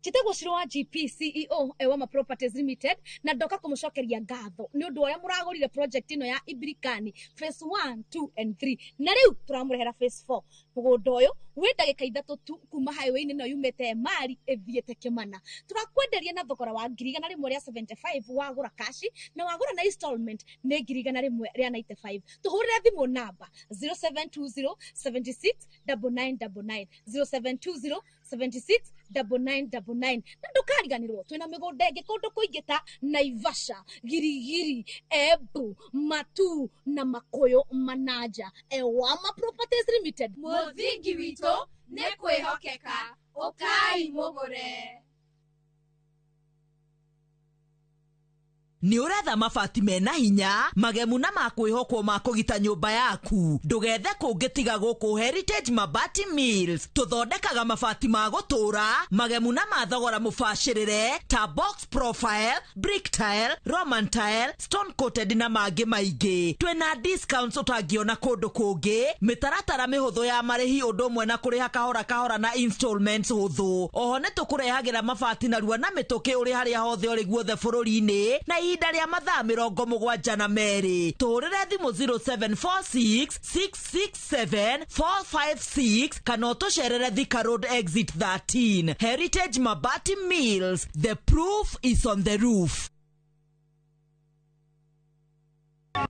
Chitego Shiro wa GP CEO Ewama Properties Limited na ndoka kumucokeria ngatho ni undu uria muragurire project ino ya Ibirikani phase 1, 2 and 3 na riu turamurehera phase 4. Mugunda uyu wi ndagika ithatu tu kuma highway no yumete mari ethiete Kimana. Turakwenderia na thogora wa ngirigana rimwe ria 75 wagura cash na wagura na installment ni ngirigana rimwe ria 95. Tuhurire thimu namba 0720 76 9999 0720 76 9999 na ndukariganirwo twina migunda ingi kundu kuingita Naivasha, Girigiri, Embu, Matu na Makoyo Manaja. Ewama Properties Limited, Muthingi wito ne kwihokeka ukai mugure. Ni uretha mabati mena hinya magemu na makwihokwo ma kugita nyumba yaku. Ndugethe kungitiga guku Heritage Mabati Mills. Tuthondekaga mabati ma gutura magemu na mathogora mubashirire ta box profile, brick tile, roman tile, stone coated na mangĩ maingĩ. Twina discounts utangiona kundu kungi, mitaratara mihuthu ya marihi undu mwe na kuriha kahora kahora na installments huthu. Oho ne tukurehagira mabati na ruwa na mituki uri haria hothe uri guothe bururi-ini na ihinda rĩa mathaa 72 na merĩ. Tũhũrĩre thimũ 0746 667 456 kana ũtũcerere Thika Road Exit 13. Heritage Mabati Mills, the proof is on the roof.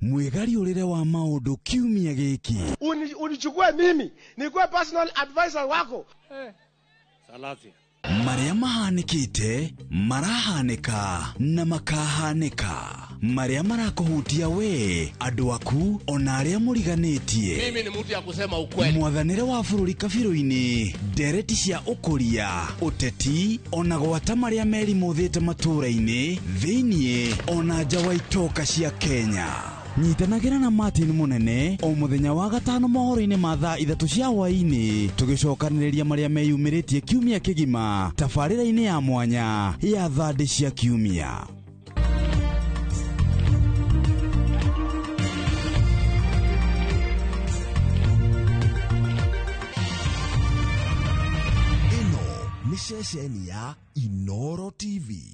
Mwegari urire wa maundu kiumia giki. Unichukue mimi nikuwe personal advisor wako. Salati. Maria mahanikite, marahanika na makahanika. Maria marakuhutia we, andu aku ona aria muriganitie. Mimi ni mtu ya kusema ukweli. Mwathanire wa bururi kabiro-ini, ndereti cia ukuria, uteti ona gwata maria meri muthite matura-ini, thiini ona nja wa itoka cia Kenya. Nyitanagira na Martin Munene o muthenya wa gatano mohoro-ini ma thaa 3 cia hwaini tugicokaniriria maria meyumiritie kiumia kigima tabarĩra-ini ya mwanya ya thandi cia kiumia. Ino ni ceceni ya Inoro TV.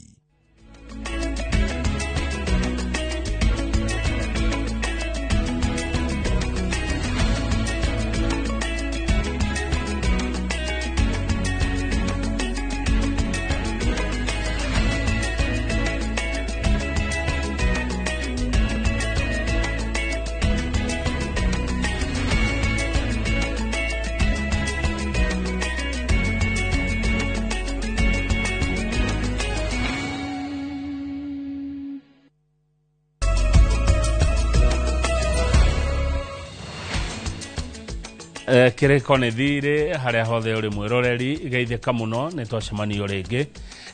kiriko nä thirä harä a hothe å rä mwäroreri geithä muno nä twacemanio rä ngä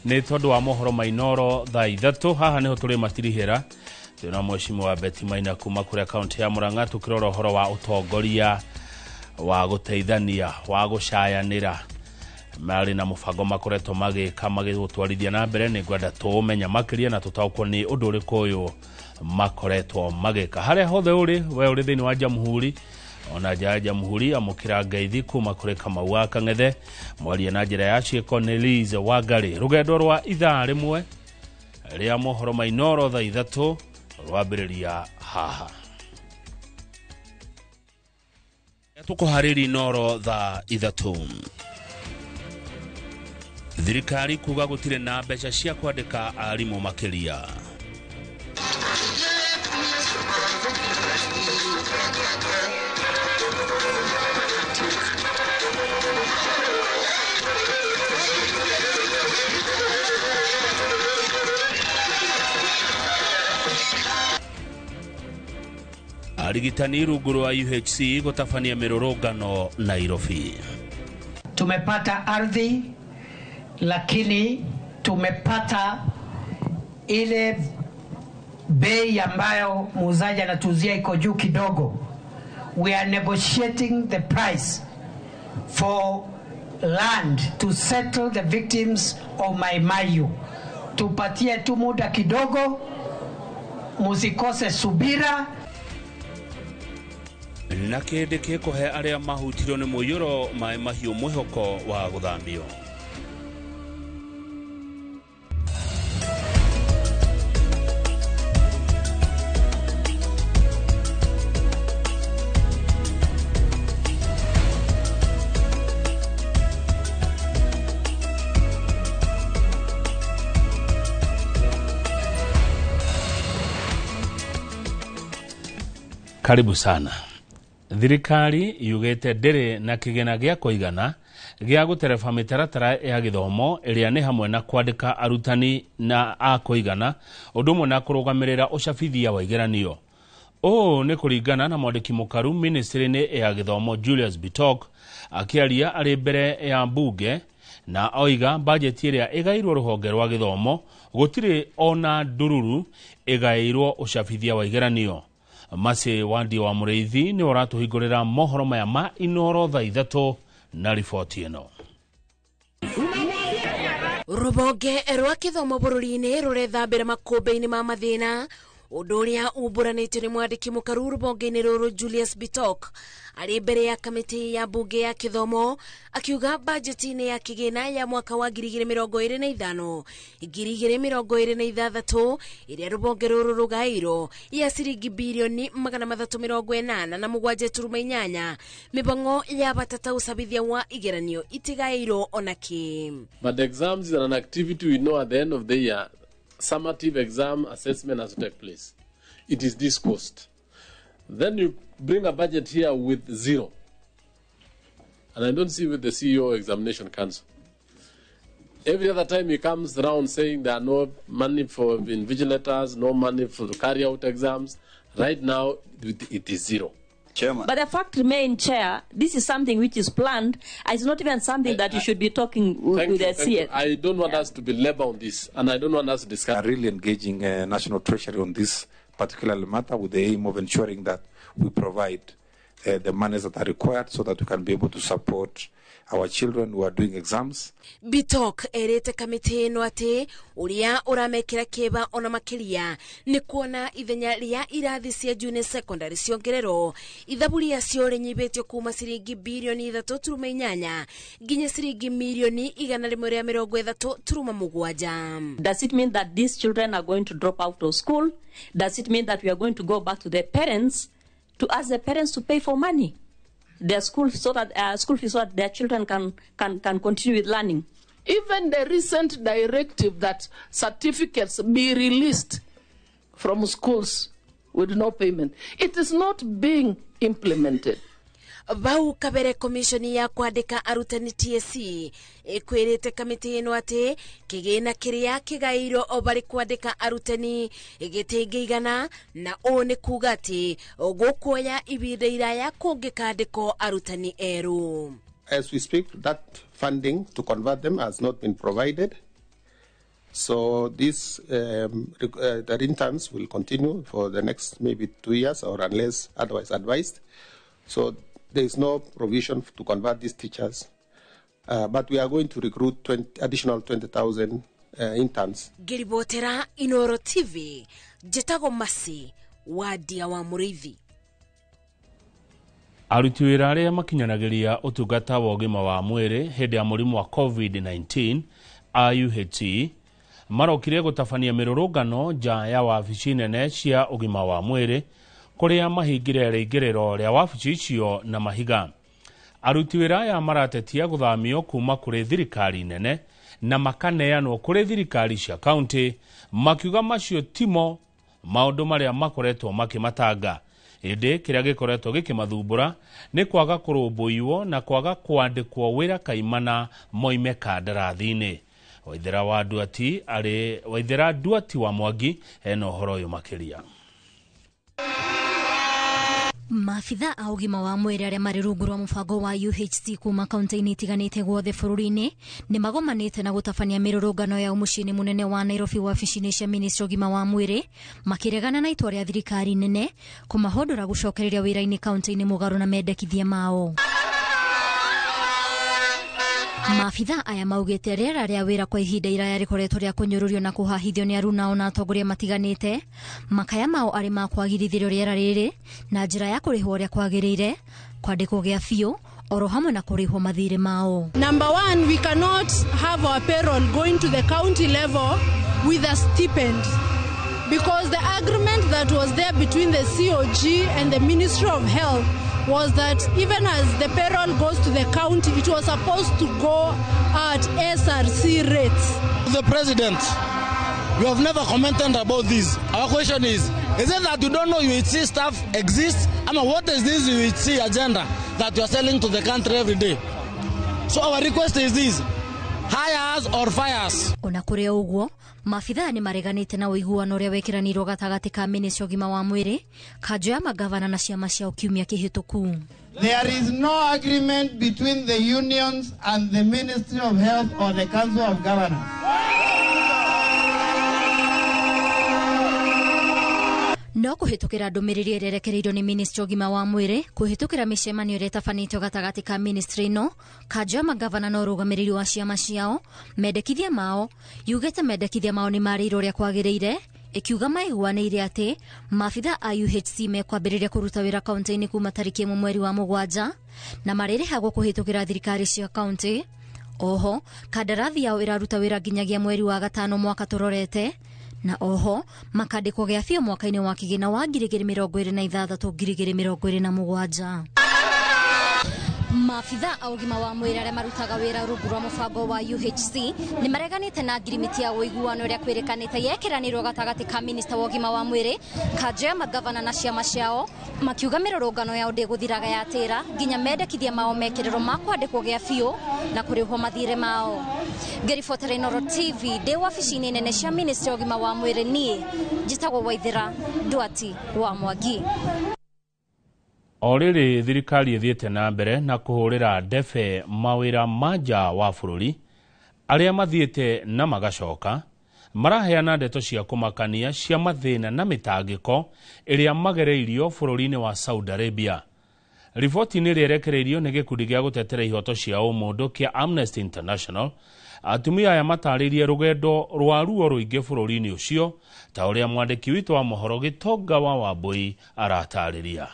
nä tondå wa mohoro mainoro thaa ithatå haha nä ho tå rä matirihä ra twä na mwecimu wa Beti Maina kuma kå rä a kaunti ya Murang'a tå kä rora å horo wa å tongoria wa gå teithania wa gå cayanä ra marä na må bango makoretwo magä ka magä gå twarithia na mbere nä ngwenda tå menya makä ria na tå taåkwo nä å ndå å rä kå å yå makoretwo magä ka harä a hothe å rä we å rä thä inä wa Jamhuri ona nja Jamhuri amukira ngeithi kuma kuri Kamau wa Kang'ethe mwaria na njira ya cieko nĩ Liz Wangari rugendo rwa ithaa rimwe ria mohoro mainoro thaa ithatũ rwambĩrĩria haha tukuharĩria inoro thaa ithatũ thirikari kuga gũtirĩ na mbeca cia kwandĩka arimũ makĩria arigitani rungu rwa UHC gũtabania mĩrũrũngano Nairobi. Tumepata ardhi lakini tumepata ile bei ambayo muuzaji anatuzia iko juu kidogo. We are negotiating the price for land to settle the victims of Mai Mahiu. Tupatie tu muda kidogo, musikose subira. Na kĩndĩ kĩkũhe arĩa mahutirwo nĩ mũiyũro Mai Mahiu mwĩhoko wa gũthambio. Karibu sana. Thirikari yugete ndĩrĩ na kĩgĩna gĩa kũigana gĩa gũtereba mĩtaratara ya gĩthomo ĩrĩa nĩ hamwe na kwandĩka arutani na a kũigana ũndũ ũmwe na kũrũgamĩrĩra ũcabithia wa igeranio. Ũũ nĩ kũringana na mwandĩki mũkaru ministry-inĩ ya gĩthomo Julius Bitok akĩaria arĩ mbere ya mbunge na oiga bajeti ĩrĩa ĩgaĩirwo rũhonge rwa gĩthomo gũtirĩ ona ndururu ĩgaĩirwo ũcabithia wa igeranio. Mase Wandi wa Mũrĩithi nĩ ũratũhingũrĩra mohoro maya ma inoro thaa ithatũ na riboti ĩno. Rũhonge rwa gĩthomo bũrũri-inĩ rũrethambĩra makũmbĩ-inĩ ma mathĩna ũndũ ũrĩa umbũranĩtio nĩ mwandĩki mũkaru rũhonge-inĩ rũrũ Julius Bitok arĩ mbere ya kamĩtĩ ya mbunge ya gĩthomo akiuga bajeti-inĩ ya kĩgĩna ya mwaka wa 2025 2026 ĩrĩa rũhonge rũrũ rũgaĩirwo ya ciringi birioni 387.8 mĩbango ya bata ta ũcabithia wa igeranio itigaĩirwo ona kĩ. But the exams is an activity we know at the end of the year. Summative exam assessment has to take place. It is discussed. Then you bring a budget here with zero. And I don't see with the CEO Examination Council. Every other time he comes around saying there are no money for invigilators, no money for carry out exams. Right now, it is zero. Chairman. But the fact remains, Chair, this is something which is planned. It's not even something that you should be talking with the CS. I don't want us to be labor on this, and I don't want us to discuss. Really engaging National Treasury on this particular matter with the aim of ensuring that we provide the monies that are required so that we can be able to support our children who are doing exams. Bitok erete kamĩtĩ ĩno atĩ ũrĩa ũramekĩra kĩba ona makĩria nĩ kuona ithenya rĩa irathi cia junior secondary ciongererwo ithaburia cio rĩnyibĩtio kuma ciringi birioni 3.8 nginya ciringi mirioni 130.7. Does it mean that these children are going to drop out of school? Does it mean that we are going to go back to their parents to ask the parents to pay for money? Their school fees so that their children can continue with learning. Even the recent directive that certificates be released from schools with no payment, it is not being implemented. Bau kabere komishoni ya kwandika arutani TSC ikwirite kamiti ino ati kigina kiria kigairo obari kwandika arutani gitingiigana na one kuga ati gukuoya ibinda iraya kungikandiko arutani eru. As we speak, that funding to convert them has not been provided. So these the interns will continue for the next maybe 2 years or unless otherwise advised. So there is no provision to convert these teachers. But we are going to recruit additional 20,000 interns. Giribotera Inoro TV, Jetago Masi, Wadia wa Murithi. Aruti wĩra arĩa makinyanagiria ũtungata wa ũgima wa mwĩrĩ hĩndĩ ya mũrimũ wa COVID-19 IUHC marokire gũtabania mĩrũrũngano nja ya wabici nene cia ũgima wa mwĩrĩ kũrĩa mahingire rĩingĩrĩro rĩa wabici icio na mahiga. Aruti wĩra aya maratetia gũthamio kuma kũrĩ thirikari nene na makaneanwo kũrĩ thirikari cia kaunti, makiuga macio timo maũndũ marĩa makoretwo makĩmatanga. Ĩndĩ kĩrĩa gĩkoretwo gĩkĩmathumbũra nĩ kwaga kũrũmbũiyo na kwaga kwandĩkwo wĩra kaimana moime kandarathi-inĩ. Waithera Nduati wa Mwangi hena ũhoro ũyũ makĩria. Maabitha a ũgima wa mwĩrĩ arĩa marĩ rungu rwa mũbango wa UHC kuma kaunti-inĩ itiganĩte guothe bũrũri-inĩ nĩ magomanĩte na gũtabania mĩrũrũngano ya mũciĩ-inĩ mũnene wa Nairobi wabici-inĩ cia ministry ũgima wa mwĩrĩ makĩregana na itua rĩa thirikari nene kũmahondora gũcokereria wĩra-inĩ kaunti-inĩ mũgarũ na mendekithia mao. Maabitha aya maugĩte rĩera rĩa wĩra kwa ihinda iraya rĩkoretwo rĩa kũnyũrũrio na kũhahithio nĩ aruna na atongoria matiganĩte, makaya mao arĩ ma kwagĩrithirio rĩera rĩrĩ na njĩra ya kũrĩhwo ũrĩa kwagĩrĩire, kwandĩkwo gĩa biũ, oro hamwe na kũrĩhwo mathirĩ mao. Number one, we cannot have our payroll going to the county level with a stipend, because the agreement that was there between the COG and the Ministry of Health was that even as the payroll goes to the county, it was supposed to go at SRC rates. The President, you have never commented about this. Our question is it that you don't know UHC staff exists? I mean, what is this UHC agenda that you are selling to the country every day? So our request is this: hire us or fire us. Ona kũrĩ ũguo, maabitha nĩ mareganĩte na ũiguano ũrĩa wekĩranirwo gatagatĩ ka ministry ũgima wa mwĩrĩ, kanjũ ya magavana na ciama ciao kiumia kĩhĩtũku. There is no agreement between the unions and the Ministry of Health or the Council of Governors. No kũhĩtũkĩra ndũmĩrĩri ĩrĩa ĩrekereirio nĩ ministry ũgima wa mwĩrĩ kũhĩtũkĩra mĩcemanio ĩrĩa ĩtabanĩtio gatagatĩ ka ministry ĩno, kanjũ ya magavana na ũrũgamĩrĩri wa ciama ciao, mendekithia mao yugĩte mendekithia mao nĩ marĩirwo ũrĩa kwagĩrĩire, ikiuga maiguanĩire atĩ maabitha a UHC mekwambĩrĩria kũruta wĩra kaunti-inĩ kuma tarĩki 1 mweri wa 7 na marĩrĩhagwo kũhĩtũkĩra thirikari cia kaunti. Oho kandarathi yao ĩraruta wĩra nginyagia mweri wa 5 mwaka tũrorete, na oho makandĩkwo gĩa biũ mwaka-inĩ wa kĩgĩna wa 2026-2027. Maabitha a ũgima wa mwĩrĩ arĩa marutaga wĩra rungu rwa mũbango wa UHC nĩ mareganĩte na ngirimiti ya ũiguano ũrĩa kwĩrĩkanĩte yekeranĩrwo gatagatĩ ka minista wa ũgima wa mwĩrĩ, kanjũ ya magavana na ciama ciao, makiuga mĩrũrũngano yao ndĩgũthiraga yatĩra nginya mendekithia mao mekĩrĩrwo ma kwandĩkwo gĩa biũ na kũrĩhwo mathirĩ mao. Ngĩribotera Inoro TV ndĩ wabici-inĩ nene cia ministry ya ũgima wa mwĩrĩ, niĩ njĩtagwo Waithera Nduati wa Mwangi. O rĩrĩ thirikari ĩthiĩte na mbere na kũhũrĩra ndebe mawĩra ma nja wa bũrũri, arĩa mathiĩte na magacoka maraheana ndeto cia kũmakania cia mathĩna na mĩtangĩko ĩrĩa magereirio bũrũri-inĩ wa Saudi Arabia. Riboti-inĩ ĩrĩa ĩrekereirio nĩ gĩkundi gĩa gũtetera ihoto cia ũmũndũ kĩa Amnesty International, atumia aya matarĩirie rũgendo rwa ruo rũingĩ bũrũri-inĩ ũcio, ta ũrĩa mwandĩki witũ wa mohoro Gĩtonga wa Wambũi aratarĩria.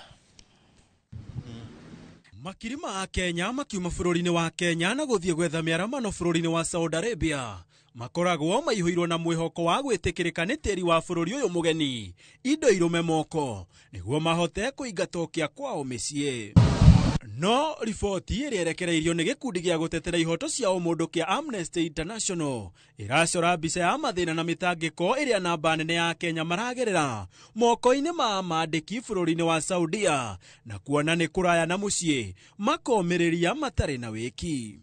Makirima a Kenya makiuma bũrũri-inĩ wa Kenya na gũthiĩ gwetha mĩaramano bũrũri-inĩ wa Saudi Arabia makoragwo maihũirwo na mwĩhoko wa gwĩtĩkĩrĩka nĩ tĩri wa bũrũri ũyũ mũgeni, indo irũme moko nĩguo mahote kũingata ũkĩa kwao mĩciĩ. No riboti ĩrĩa ĩrekereirio nĩ gĩkundi gĩa gũtetera ihoto cia ũmũndũ kĩa Amnesty International ĩracora mbica ya mathĩna na mĩtangĩko ĩrĩa namba nene ya Kenya maragerera moko-inĩ ma maandĩki bũrũri-inĩ wa Saudia na kuona nĩ kũraya na mũciĩ makomĩrĩria matarĩ na wĩki.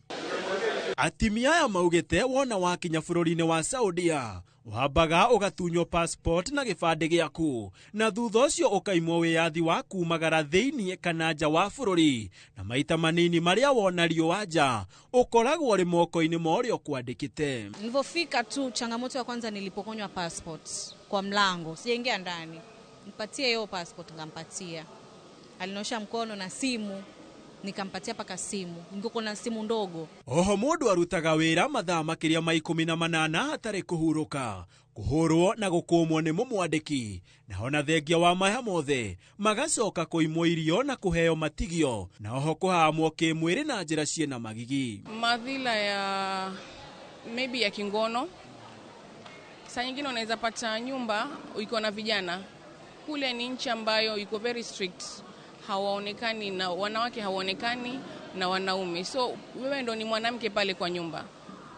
Atimia aya maugĩte wona wakinya bũrũri-inĩ wa Saudia wambaga ũgatunywo passport na gĩbandĩ gĩaku na thutha ũcio ũkaimwo wĩyathi wa kumagara thĩinĩ kana nja wa bũrũri na maita manini marĩa wona riũa nja ũkoragwo ũrĩ moko-inĩ ma ũrĩa ũkwandĩkĩte. Nilipofika tu, changamoto ya kwanza nilipokonywa passport kwa mlango, sijaingia ndani. Nipatie hiyo passport, ngampatia. Alinosha mkono na simu, nikampatia paka simu. Ningoko na simu ndogo. Oho mũndũ arutaga wĩra mathaa makĩria ma 18 hatarĩ kũhurũka, kũhũrwo na gũkũmwo nĩ mũmwandĩki, na ona thengia wa maya mothe magacoka kũimwo irio na kũheo matigio, na oho kũhamwo kĩmwĩrĩ na njĩra ciĩna magigi. Madhila ya maybe ya kingono. Saa nyingine unaweza pata nyumba iko na vijana. Kule ni nchi ambayo iko very strict. Hawaonekani na wanawake hawaonekani na wanaume. So wewe ndo ni mwanamke pale kwa nyumba.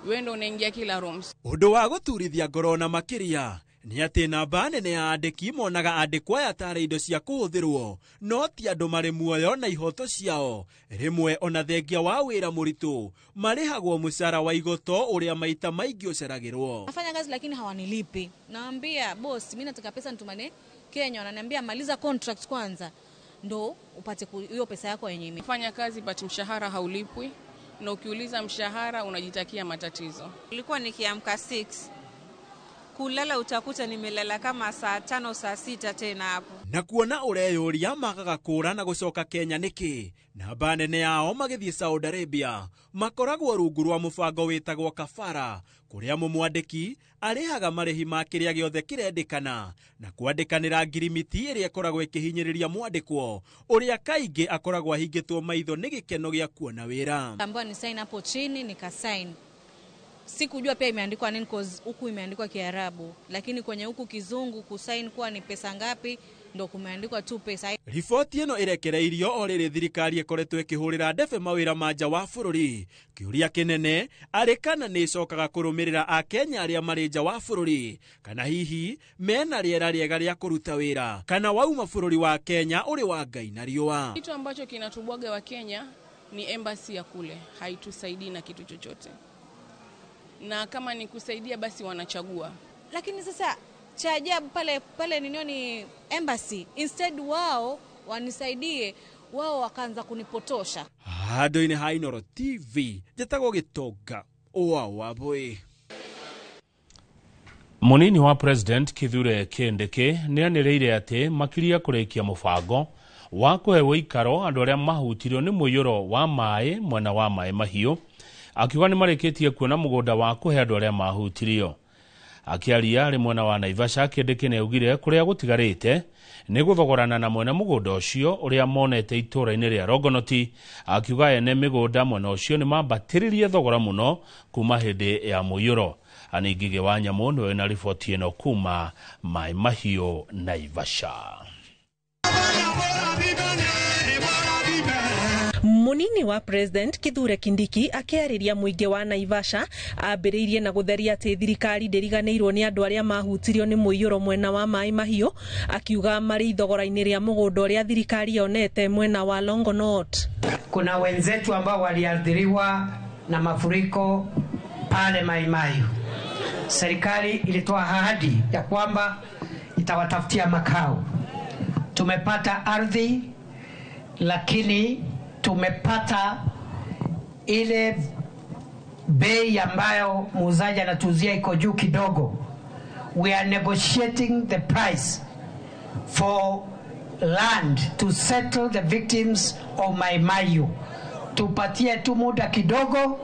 Wewe ndo unaingia kila rooms. Ũndũ wa gũturithia ngoro na makĩria nĩ atĩ namba nene ya andĩki monaga andĩkwo aya tarĩ indo cia kũhũthĩrwo, no ti andũ marĩ muoyo na ihoto ciao. Rĩmwe ona thengia wa wĩra mũritũ marĩhagwo mũcara wa igoto ũrĩa maita maingĩ ũceragĩrwo. Nafanya kazi lakini hawanilipi. Naambia boss, mimi nataka pesa nitumane Kenya. Wananiambia maliza contract kwanza ndo upate hiyo pesa yako yenyewe. Fanya kazi but mshahara haulipwi, na ukiuliza mshahara unajitakia matatizo. Nilikuwa nikiamka 6. Kulala utakuta nimelala kama saa 5 saa 6 tena hapo. Na kuona ũreyũria magaga kũra na gũcoka Kenya nĩkĩ, namba nene yao magĩthiĩ Saudi Arabia makoragwo rungu rwa mũbango wĩtagwo kafara, kũrĩa mũmwandĩki arĩhaga marĩhi ma kĩrĩa gĩothe kĩrendekana na kwandĩkanĩra ngirimiti ĩrĩa ĩkoragwo ĩkĩhinyĩrĩria mwandĩkwo ũrĩa kaingĩ akoragwo ahingĩtwo maitho nĩ gĩkeno gĩa kuona wĩra. Ambapo ni sign hapo chini nikasign. Sikujua pia imeandikwa nini cause huku imeandikwa Kiarabu, lakini kwenye huku Kizungu kusign kwa ni pesa ngapi ndo kumeandikwa tu pesa. Riboti ĩno ĩrekereirio o rĩrĩ thirikari ĩkoretwo ĩkĩhũrĩra ndebe mawĩra ma nja wa bũrũri. Kĩũria kĩnene arĩ kana nĩ ĩcokaga kũrũmĩrĩra Akenya arĩa marĩ nja wa bũrũri, kana hihi mena rĩera rĩega rĩa kũruta wĩra, kana wauma bũrũri wa Kenya ũrĩ wa Ngai na riũa. Kitu ambacho kinatubwaga wa Kenya ni embassy ya kule, haitusaidii na kitu chochote. Na kama ni kusaidia basi wanachagua. Lakini sasa cha ajabu pale ni embassy, instead wao wanisaidie, wao wakaanza kunipotosha. Handũ-inĩ ha Inooro TV njĩtagwo Gĩtonga Wambui. Mũnini wa President Kithure Kindiki nĩ anĩrĩire atĩ makiria kũrĩkia mũbango wa kũhe ũikaro andũ arĩa mahutirio nĩ mũiyũro wa maĩ mwena wa Maĩ Mahiũ, akiuga nĩ marĩkĩtie kuona mũgũnda wa kũhe andũ arĩa mahutirio. Akiaria arĩ mwena wa Naivasha, Kindiki nĩ augire kũrĩa gũtigarĩte nĩ gũthogorana na mwena mũgũnda ũcio ũrĩa monete itũũra-inĩ rĩa Rongonoti, akiuga ene mĩgũnda mwena ũcio nĩ mambatĩrĩrie thogora mũno kuma hĩndĩ ya mũiyũro. Ani Ngigĩ wa Nyamũ nĩwe na riboti ĩno kuma Maĩ Mahiũ, Naivasha. Munini wa President Kithure Kindiki akiarĩria mũingĩ wa Naivasha ambĩrĩirie na gũtheria atĩ thirikari ndĩriganĩirwo nĩ andũ arĩa mahutirio nĩ mũiyũro mwena wa Maĩ Mahiũ, akiuga marĩ ithogora-inĩ rĩa mũgũnda ũrĩa thirikari yonete mwena wa Longonot. Kuna wenzetu ambao waliathiriwa na mafuriko pale Maĩ Mahiũ. Serikali ilitoa ahadi ya kwamba itawatafutia makao. Tumepata ardhi, lakini tumepata ile bei ambayo muuzaji anatuzia iko juu kidogo. We are negotiating the price for land to settle the victims of Maĩ Mahiũ. Tupatie tu muda kidogo,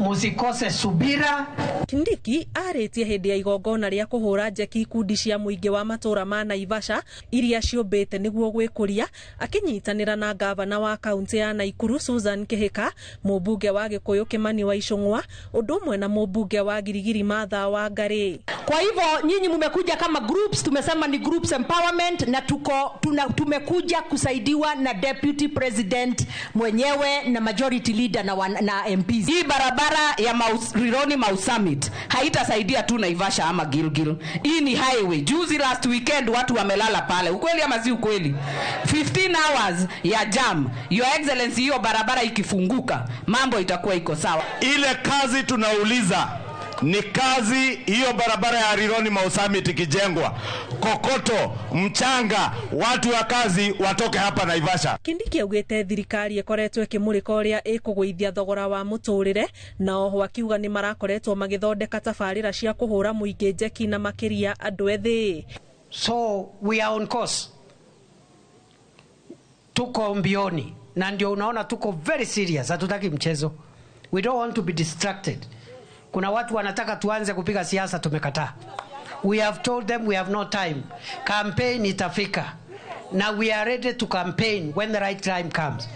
musikose subira. Kindiki arĩtie hĩndĩ ya igongona rĩa kũhũra njeki ikundi cia mũingĩ wa matũũra ma Naivasha iria ciũmbĩte nĩguo gwĩkũria, akinyitanĩra na gavana wa kaunti ya Naikuru Susan Kihika, mũmbunge wa Gĩkũyũ Kimani wa Icũng'wa, ũndũ ũmwe na mũmbunge wa Girigiri Martha Wangari. Kwa hivyo nyinyi mmekuja kama groups, tumesema ni groups empowerment, na tumekuja kusaidiwa na deputy president mwenyewe na majority leader na MPs. Hii barabara ya Rironi Mau Summit haitasaidia tu Naivasha ama Gilgil. Hii ni highway. Juzi last weekend watu wamelala pale. Ukweli ama si ukweli? 15 hours ya jam. Your Excellency, hiyo barabara ikifunguka, mambo itakuwa iko sawa. Ile kazi tunauliza ni kazi hiyo barabara ya Rironi Mau Summit ikijengwa, kokoto, mchanga, watu wa kazi watoke hapa Naivasha. Kindiki augite thirikari ikoretwo ikimurika uria ikugwithia thogora wa muturire, na oho akiuga ni marakoretwo magithondeka tabarira cia kuhura muingi njeki na makiria andu ethi. So we are on course, tuko mbioni, na ndio unaona tuko very serious, hatutaki mchezo. We don't want to be distracted. Kuna watu wanataka tuanze kupiga siasa, tumekataa. We have told them we have no time. Campaign itafika. Na we are ready to campaign when the right time comes.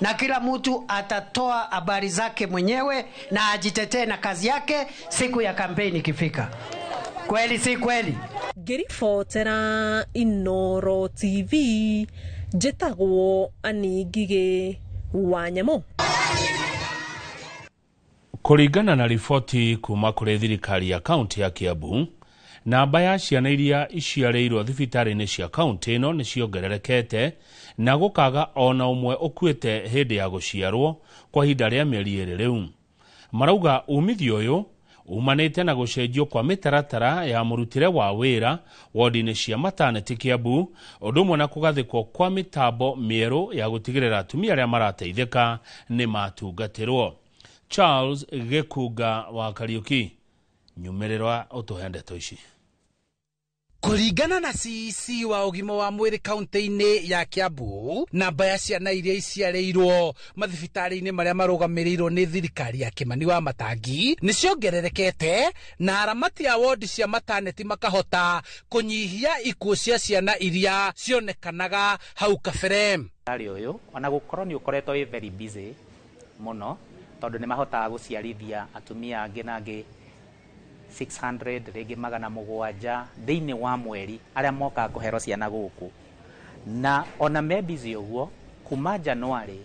Na kila mtu atatoa habari zake mwenyewe na ajitetee na kazi yake siku ya campaign ikifika. Kweli si kweli? Ngiribotera Inoro TV, njitagwo Ani Ngige Wanyamo. Kuringana na riboti kuma kuri thirikari ya kaunti ya Kiambu, namba ya ciana iria iciarĩirwo thibitarĩ-inĩ cia kaunti ĩno nĩ ciongererekete na gũkaga ona ũmwe ũkuĩte hĩndĩ ya gũciarwo kwa ihinda rĩa mĩeri ĩrĩ rĩu. Marauga umithio ũyũ umanĩte na gũcenjio kwa mĩtaratara ya mũrutĩre wa wĩra wodi-inĩ cia maternity Kiambu, ũndũ ũmwe na kũgathĩkwo kwa mĩtambo mĩerũ ya gũtigĩrĩra atumia arĩa marateithĩka nĩ matungatĩrwo. Charles Gekuga wa Kariuki, nyumererwa utuhendeto ici. Kuringana na CEC wa ugima wa mwiri kaunti-ini ya Kiambu, namba ya ciana iria iciarĩirwo mathibitari-ini maria marũgamĩrĩirwo ni thirikari ya Kimani wa Matangi ni ciongererekete, na aramati a wodi cia maternity makahota kunyihia ikuũ cia ciana iria cionekanaga hau kabere. Uyu ona gukorwo ni ukoretwo wi very busy muno, tondu ni mahotaga guciarithia atumia angi na angi 600 rĩngĩ 700 thĩinĩ wa mweri arĩa moka kũhero ciana gũkũ, na ona me busy ũguo kuma January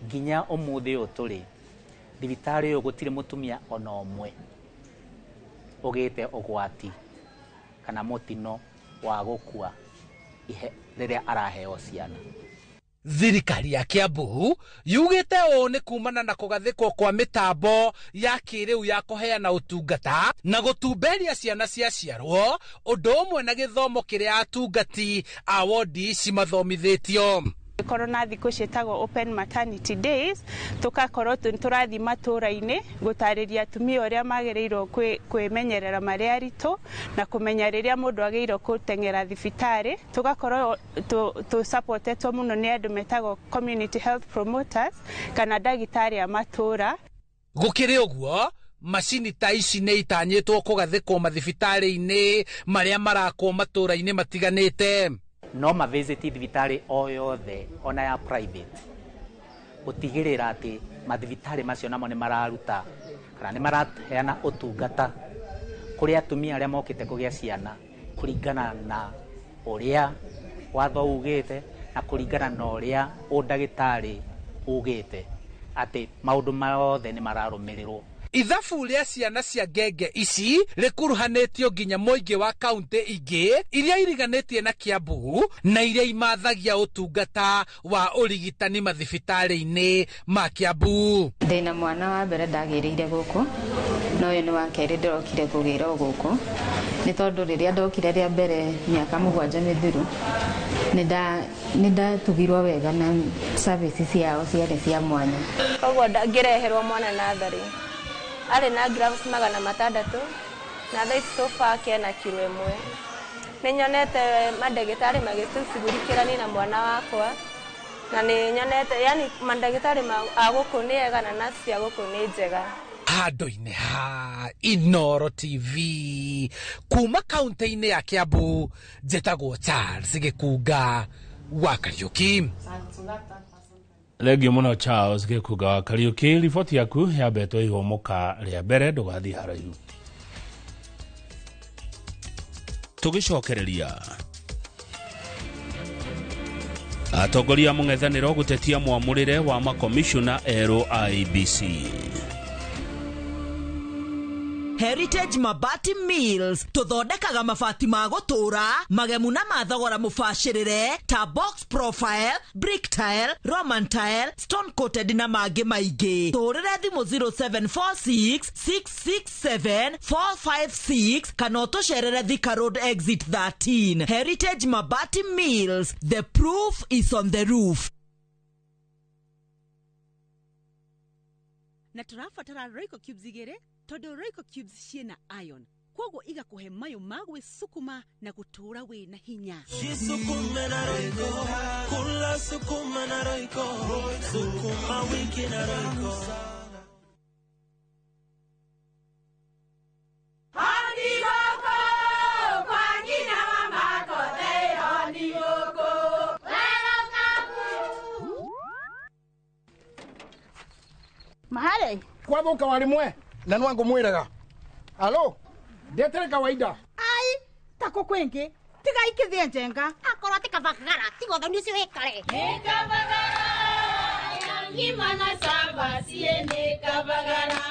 nginya ũmũthĩ ũyũ tũrĩ thibitarĩ ũyũ gũtirĩ mũtumia ona ũmwe ũgĩte ũgwati kana mũtino wa gũkua rĩrĩa araheo ciana. Thirikari ya Kiambu yugite ũũ nĩ kumana na kũgathĩkwo kwa mĩtambo ya kĩrĩu ya kũheana ũtungata na gũtumberia ciana ciaciarwo, ũndũ ũmwe na gĩthomo kĩrĩa atungati a wodi ici mathomithĩtio. Korona thikũ ciĩtagwo open maternity days, tukakorwo tũrathi matũra-inĩ gũtarĩria atumia ũrĩa magĩrĩirwo kwĩmenyerera marĩa aritũ na kũmenya rĩrĩa mũndũ agĩrĩirwo gũteng'era thibitarĩ. Tugakorwo tũsapotetwo mũno nĩ andũ metagwo community health promoters kana ndagĩtarĩ a matũra. Gũkĩrĩ ũguo, macini ta ici nĩ itanyĩtwo kũgathĩkwo mathibitarĩ-inĩ marĩa marakwo matũra-inĩ matiganĩte. No maviziti thibitari o yothe ona ya private utigirira ati mathibitari macio namo ni mararuta kana ni maraheana utungata kuri atumia aria mokite kugia ciana kuringana na uria watho ugite na kuringana na uria udagitari ugite ati maundu mothe ni mararumirirwo. Ithabu rĩa ciana cia ngenge ici rĩkuruhanĩtio nginya mũingĩ wa kaunti ingĩ iria iriganĩtie na Kiambu na iria imathagia ũtungata wa ũrigitani mathibitarĩ-inĩ ma Kiambu. Ndĩna mwana wa mbere ndagĩrĩire gũkũ, no ũyũ nĩ wa kerĩ ndĩrokire kũgĩra gũkũ, nĩ tondũ rĩrĩa ndokire rĩa mbere mĩaka 7 mĩthiru nĩ ndatugirwo wega na service ciao ciarĩ cia mwanya. Koguo ngĩreherwo mwana natharĩ arĩ na grams 600 na thaa ici sofa kena kilo 1. Nĩnyonete mandagĩtarĩ magĩcugurikĩrani na mwana wakwa, na nĩnyonete yani mandagĩtarĩ a gũkũ nĩ ega na nurse cia gũkũ nĩ njega. Handũ-inĩ ha Inoro TV kuma kaunti-inĩ ya Kiambu, njĩtagwo Charles Gĩkunga wa Kariuki. Legio muno Charles Gĩkunga wa Kariuki, riboti yaku yambetwo ihomoka rĩa mbere ndũgathiĩ haraihu. tugicokereria atongoria mung'ethaniro gutetia mwamurire wa makomishona ero IBC. Heritage Mabati Mills tuthondekaga mabati ma gutura magemu na mathogora mubashirire ta box profile, brick tile, roman tile, stone coated na mangĩ maingĩ. Tũrĩre thimũ 0746 667 456 kana ũtũcerere Thika Road exit 13. Heritage Mabati Mills, the proof is on the roof. Na tũrabatara Royco Cubes igĩrĩ tondu Royco Cubes ciĩna iron, koguo igakuhe mayo magwe sukuma na gutura wĩna hinya. Sukuma na Royco, kula sukuma na Royco, sukuma wiki na Royco. Mahale kwa boka walimwe na nwango mwiraga alo ndetere kawaida ai tako kwenge tiga ikithie njenga akorwo tikabagara tigo thoni cio ikare nikabagara ngima na samba siene kabagara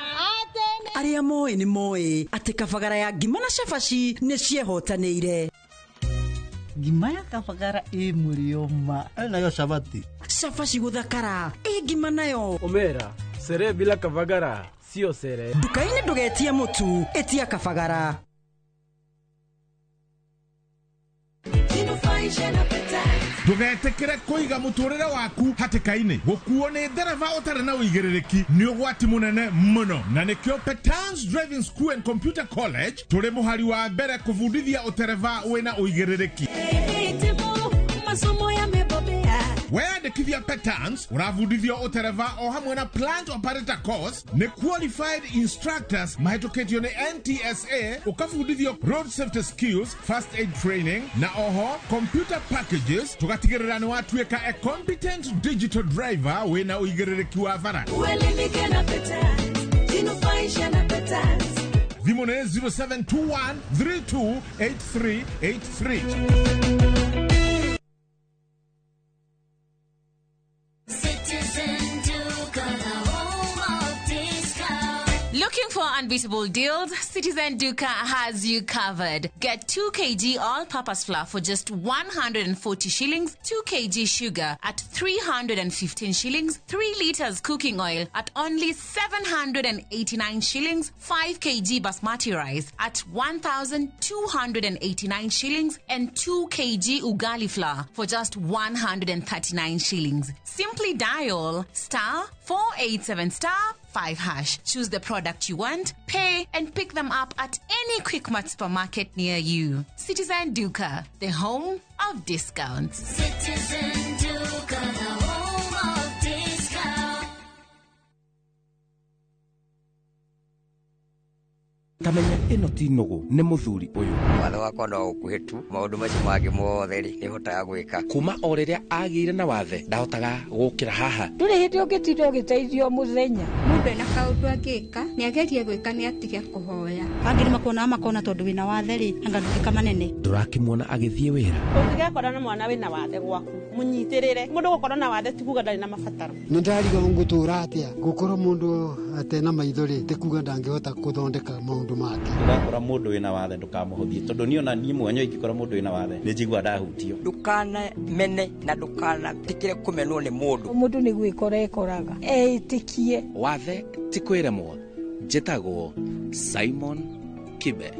aria moe ni moe ati kabagara ya ngima na cabaci ni ciehotanĩire. Ngima ya kabagara mulioma nayo sabati cabaci guthakara ngima nayo omera sere bila kabagara sio sere. Dukaini ndugetie mutu etia kabagara. Ndugetekere kuiga muturire waku hatikaini gukuo ni ndereva utari na uigiriki ni ugwati munene muno na nikio Petans Driving School and Computer College turi muhari wa mbere kuvundithia utereva wina uigiriki. Masomo yamebobea weyandikithia Petans uravundithio utereva o hamwe na plant operator course ni qualified instructors mahetũkĩtio ni NTSA ukavundithio road safety skills, first aid training na oho computer packages tugatigĩrĩra ni watuĩka a competent digital driver wina uigĩrĩrĩki wa bara. Uelimike na Petans, jinufaishe na Petans. Thimũ nĩ 0721 328383. Looking for unbeatable deals? Citizen Duka has you covered. Get 2 kg all-purpose flour for just 140 shillings, 2 kg sugar at 315 shillings, 3 liters cooking oil at only 789 shillings, 5 kg basmati rice at 1,289 shillings, and 2 kg ugali flour for just 139 shillings. Simply dial *487*5#. Choose the product you want, pay, and pick them up at any Quickmart supermarket near you. Citizen Duka, the home of discounts. Citizen Duka, the home of discounts. Kamenya ino ti nugu ni muthuri uyu watho wakwa no ukuhitu maundu macio mangĩ mothe ni hotaga gwika kuma o riria agire na wathe ndahotaga gukira haha nduri hindi ungitinde ugiteithio muthenya mundu ena kaundu angika ni agerie gwika ni atige kuhoya angiri makona tondu wina wathe ri anga ndukika manene ndurakimwona agithie wira ungigekora na mwana wina wathe gwaku munyitirire mundu gukora na wathe tikuga ndari na mabataro nindariga ngutura atia gukora mundu atena maithori tikuga ndangihota kuthondeka maundu make ndakora mundu wina wathe ndukamuhuthie tondu ni ona ni mwenyo ingikora mundu wina wathe ni njigua ndahutio ndukana mene na ndukana tikire kumenwo ni mundu ni gwikora ekoraga eitikie wathe tikwiremwo njitagwo Simon Kibe.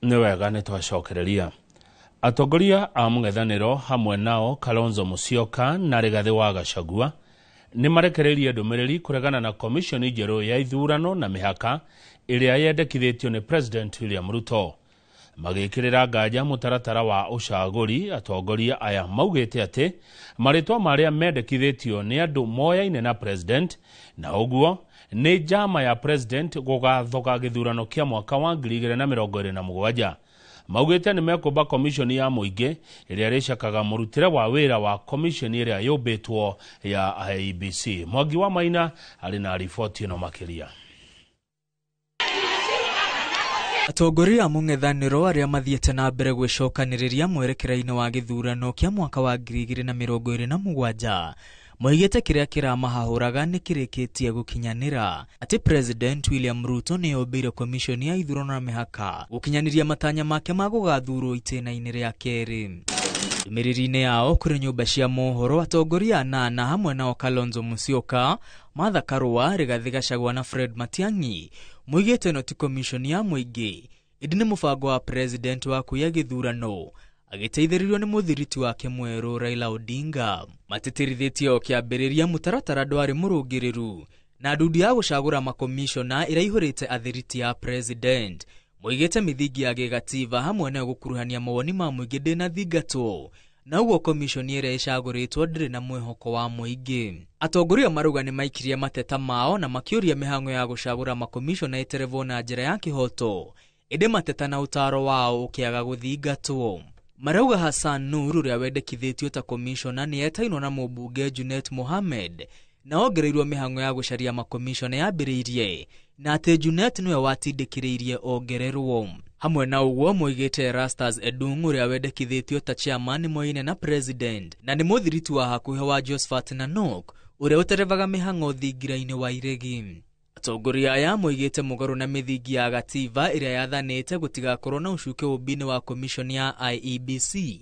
Nĩ wega nĩ twacokereria atongoria a mũng'ethanĩro hamwe nao Kalonzo Musyoka na Rigathi wa Gachagua nĩ marekereirie ndũmĩrĩri kũregana na komishoni njerũ ya ithurano na mĩhaka ĩrĩa yendekithĩtio nĩ President William Ruto. Magĩkĩrĩra nganja mũtaratara wa ũcagũri, atongoria aya maugĩte atĩ marĩtwa marĩa mendekithĩtio nĩ andũ moyaine na President, na ũguo nĩ njama ya President gũgathoga gĩthurano kĩa mwaka wa 2027. maugite ni mekumba komishoni ya muingi iria ricakaga murutire wa wira wa komishoni iria yumbitwo ya IEBC. Mwangi wa Maina ari na riboti ino makiria. Atongoria a mung'ethaniro aria mathiete na mbere gwicokaniriria mwerekera-ini wa githurano kia mwaka wa 2027 moigite kiria kiramahahuraga ni kirikitie gukinyanira ati President William Ruto ni obire komishoni ya ithurano na mihaka gukinyaniria matanya make ma gugathurwo itena-ini ria keri. Miriri-ini yao kuri nyumba cia mohoro atongoria anana hamwe na Kalonzo Musyoka, Martha Karua, Rigathi Gachagua na Fred Matiang'i moigite no ti komishoni ya muingi indi ni mubango wa president wa kuya githurano agiteithĩrĩrio ni muthiriti wake mweru Raila Odinga. Matetirithitie o kiambĩrĩria mutaratara ndwari murũngĩrĩru na ndundu ya gucagura makomishona iraihurite athiriti ya president moigite mithingi ya gĩgatiba hamwe na gukuruhania mawoni ma muingi ndina thingatwo na ugo komishoni ĩrĩa ĩcagũrĩtwo ndĩrĩ na mwĩhoko wa muingi. Atongoria maruga ni maikirie mateta mao na makiuria mihango ya gucagura makomishona ĩterevwo na njĩra ya kihoto ĩndĩ mateta na utaro wao ũkĩaga gũthingatwo. Marauga Hassan Nur ũrĩa wendekithĩtio ta komishona nĩ etainwo na mũmbunge Junet Mohamed na ongereirwo mihango ya gucaria makomishona yambĩrĩirie na atĩ Junet nĩwe watindĩkĩrĩirie ongererwo. Hamwe na uguo moigite Erastus Edung ũrĩa wendekithĩtio ta chairman moine na president na nĩ mũthiriti wa hakuhĩ wa Josephat Nanok ũrĩa ũterevaga mihango thingira-inĩ wa iregi. Atongoria aya moigite mũgarũ na mithingi ya gatiba ĩrĩa yathanĩte gũtigakorwo na ũcuke ũmbi-inĩ wa komishoni ya IEBC.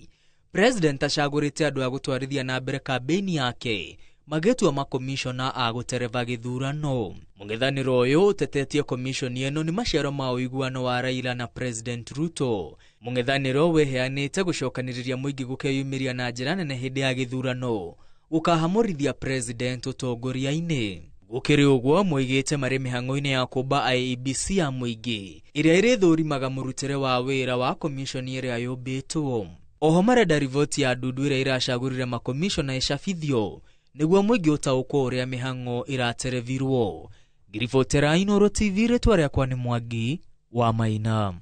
President acagũrĩte andũ a gũtwarithia na mbere kambeni yake magetua makomishona a gũtereva gĩthurano. Mũng'ethanĩro ũyũ ũtetetie komishoni ĩno nĩ maciaro ma ũiguano wa Raila na President Ruto. Mũng'ethanĩro weheanĩte gũcokanĩrĩria mũingĩ gũkeyumĩria na njĩra nene hĩndĩ ya gĩthurano gũkahamũrithia president ũtongoria-inĩ. Gũkĩrĩ ũguo moigĩte marĩ mĩhang'o-inĩ ya kũmba IEBC ya mũingĩ ĩrĩa ĩrĩthũrimaga mũrutĩre wa wĩra wa komishoni ĩrĩa yũmbĩtwo. Oho marenda riboti ya ndundu ĩrĩa iracagũrire makomishona ĩcabithio nĩguo mũingĩ ũtaũkwo ũrĩa mĩhang'o ĩraterevirwo. Ngiribotera Inooro TV, rĩtwa rĩakwa nĩ Mwangi wa Maina.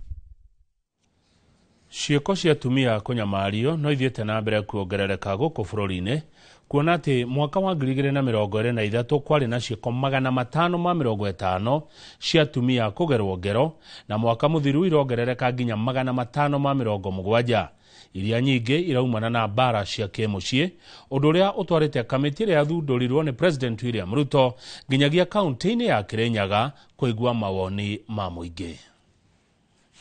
Ciĩko cia atumia kũnyamario no ithiĩte na mbere kuongerereka gũkũ bũrũri-inĩ, kuona atĩ mwaka wa 2023 kwarĩ na ciĩko 550 cia atumia kũgerwo ngero na mwaka mũthiru irongerereka nginya 570, iria nyingĩ iraumana na mbara cia kĩmũciĩ, ũndũ ũrĩa ũtwarĩte kamĩtĩ ĩrĩa yathundũrirwo nĩ President William Ruto nginyagia kaunti-inĩ ya Kirinyaga kũigua mawoni ma mũingĩ.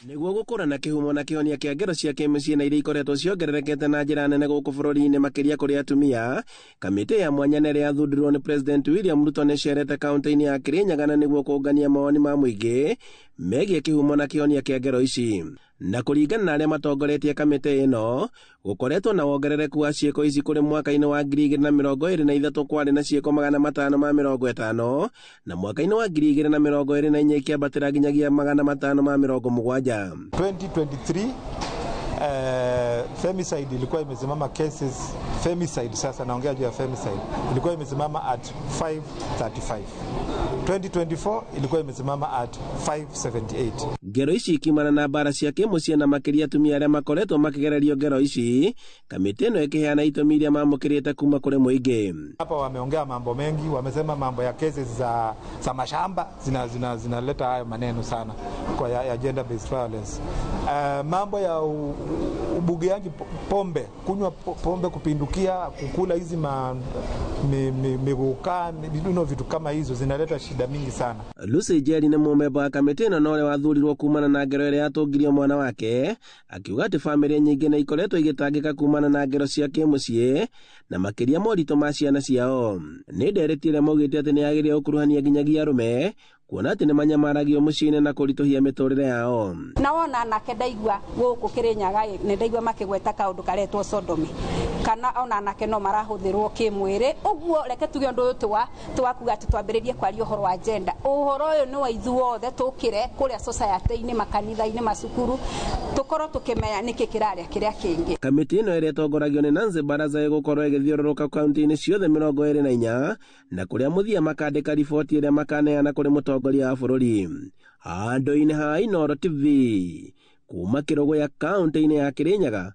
Nĩguo gũkũrana kĩhumo na kĩhonia kĩa ngero cia kĩmũciĩ na iria ikoretwo ciongererekete na njĩra nene gũkũ bũrũri-inĩ makĩria kũrĩ atumia, kamĩtĩ ya mwanya ĩrĩa yathundũrirwo nĩ President William Ruto nĩcerete kaunti-inĩ ya Kirinyaga na nĩguo kũngania mawoni ma mũingĩ megiĩ kĩhumo na kĩhonia kĩa ngero ici. Na kũringana na arĩa matongoretie kamĩtĩ ĩno, gũkoretwo na wongerereku wa ciĩko ici kũrĩ mwaka-inĩ wa 2023 kwarĩ na ciĩko 550 na mwaka-inĩ wa 2024 ikiambatĩra nginyagia 570. 2023 femicide ilikuwa imesimama cases, femicide sasa naongea juu ya femicide, ilikuwa imesimama at 535. 2024 ilikuwa imesimama at 578. Ngero ici ikimana na bara cia kĩmũciĩ na makĩria atumia arĩa makoretwo makĩgererio ngero ici, kamĩtĩ ĩno ĩkĩheana itũmi iria mamũkĩrĩte kuma kũrĩ mũingĩ. Hapa wameongea mambo mengi, wamesema mambo ya cases za mashamba zinaleta hayo maneno sana kwa ya gender based violence. Mambo ya ubugiaji pombe, kunywa pombe kupindukia, kukula hizi miguka, vitu kama hizo zinaleta shida mingi sana. Lucy Njeri nĩ mũmemba wa kamĩtĩ ĩno na ũrĩa wathurirwo kumana na ngero ĩrĩa yatũngirio mwana wake, akiuga atĩ famĩlĩ nyingĩ nĩ ikoretwo igĩtangĩka kumana na ngero cia kĩmũciĩ na makĩria moritũ ma ciana ciao. Nĩ ndereti ĩrĩa maugĩte atĩ nĩ yagĩrĩire gũkuruhania nginyagia arũme, kuona atĩ nĩ manyamaragio mũciĩ-inĩ na kũritũhia mĩtũrĩre yao. Na wona anake ndaigua gũkũ Kirinyaga nĩ ndaigua makĩgweta kaũndũ karetwo sodomy, kana ona anake no marahũthĩrwo kĩmwĩrĩ. Ũguo reke tuge ũndũ ũyũ twakuga atĩ twambĩrĩrie kwaria ũhoro wa gender. Ũhoro ũyũ nĩ wa ithuothe tũkĩre kũrĩa society-inĩ, makanitha-inĩ, macukuru, tũkorwo tũkĩmenya nĩkĩ kĩrarĩa kĩrĩa kĩngĩ. Kamĩtĩ ĩno ĩrĩa ĩtongoragio nĩ Nancy Baraza ĩgũkorwo ĩgĩthiũrũrũka kaunti-inĩ ciothe 24 na kũrĩa mũthia makandĩka riboti ĩrĩa makaneana kũrĩ mũtongoria wa bũrũri. Handũ-inĩ ha Inooro TV, kuma Kirogo ya kaunti-inĩ ya Kirinyaga.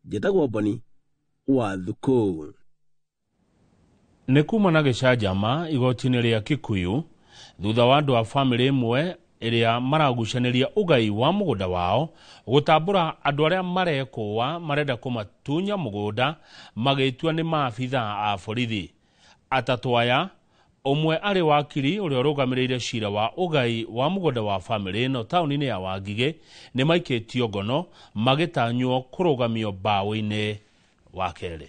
Njĩtagwo Boni wa Thuku. Nĩ kuma na gĩcanjama igoti-inĩ rĩa Kikuyu thutha wa andũ a bamĩrĩ ĩmwe ĩrĩa maragucanĩria ũgai wa mũgũnda wao gũtambũra andũ arĩa marekũwa marenda kũmatunya mũgũnda magĩtua nĩ maabitha a borithi. Atatũ aya, ũmwe arĩ wakiri ũrĩa ũrũgamĩrĩire cira wa ũgai wa mũgũnda wa bamĩrĩ ĩno taũni-inĩ ya Wangigĩ nĩ maikĩtio ngono magĩtanywo kũrũgamio mbaũ-inĩ wa kerĩ.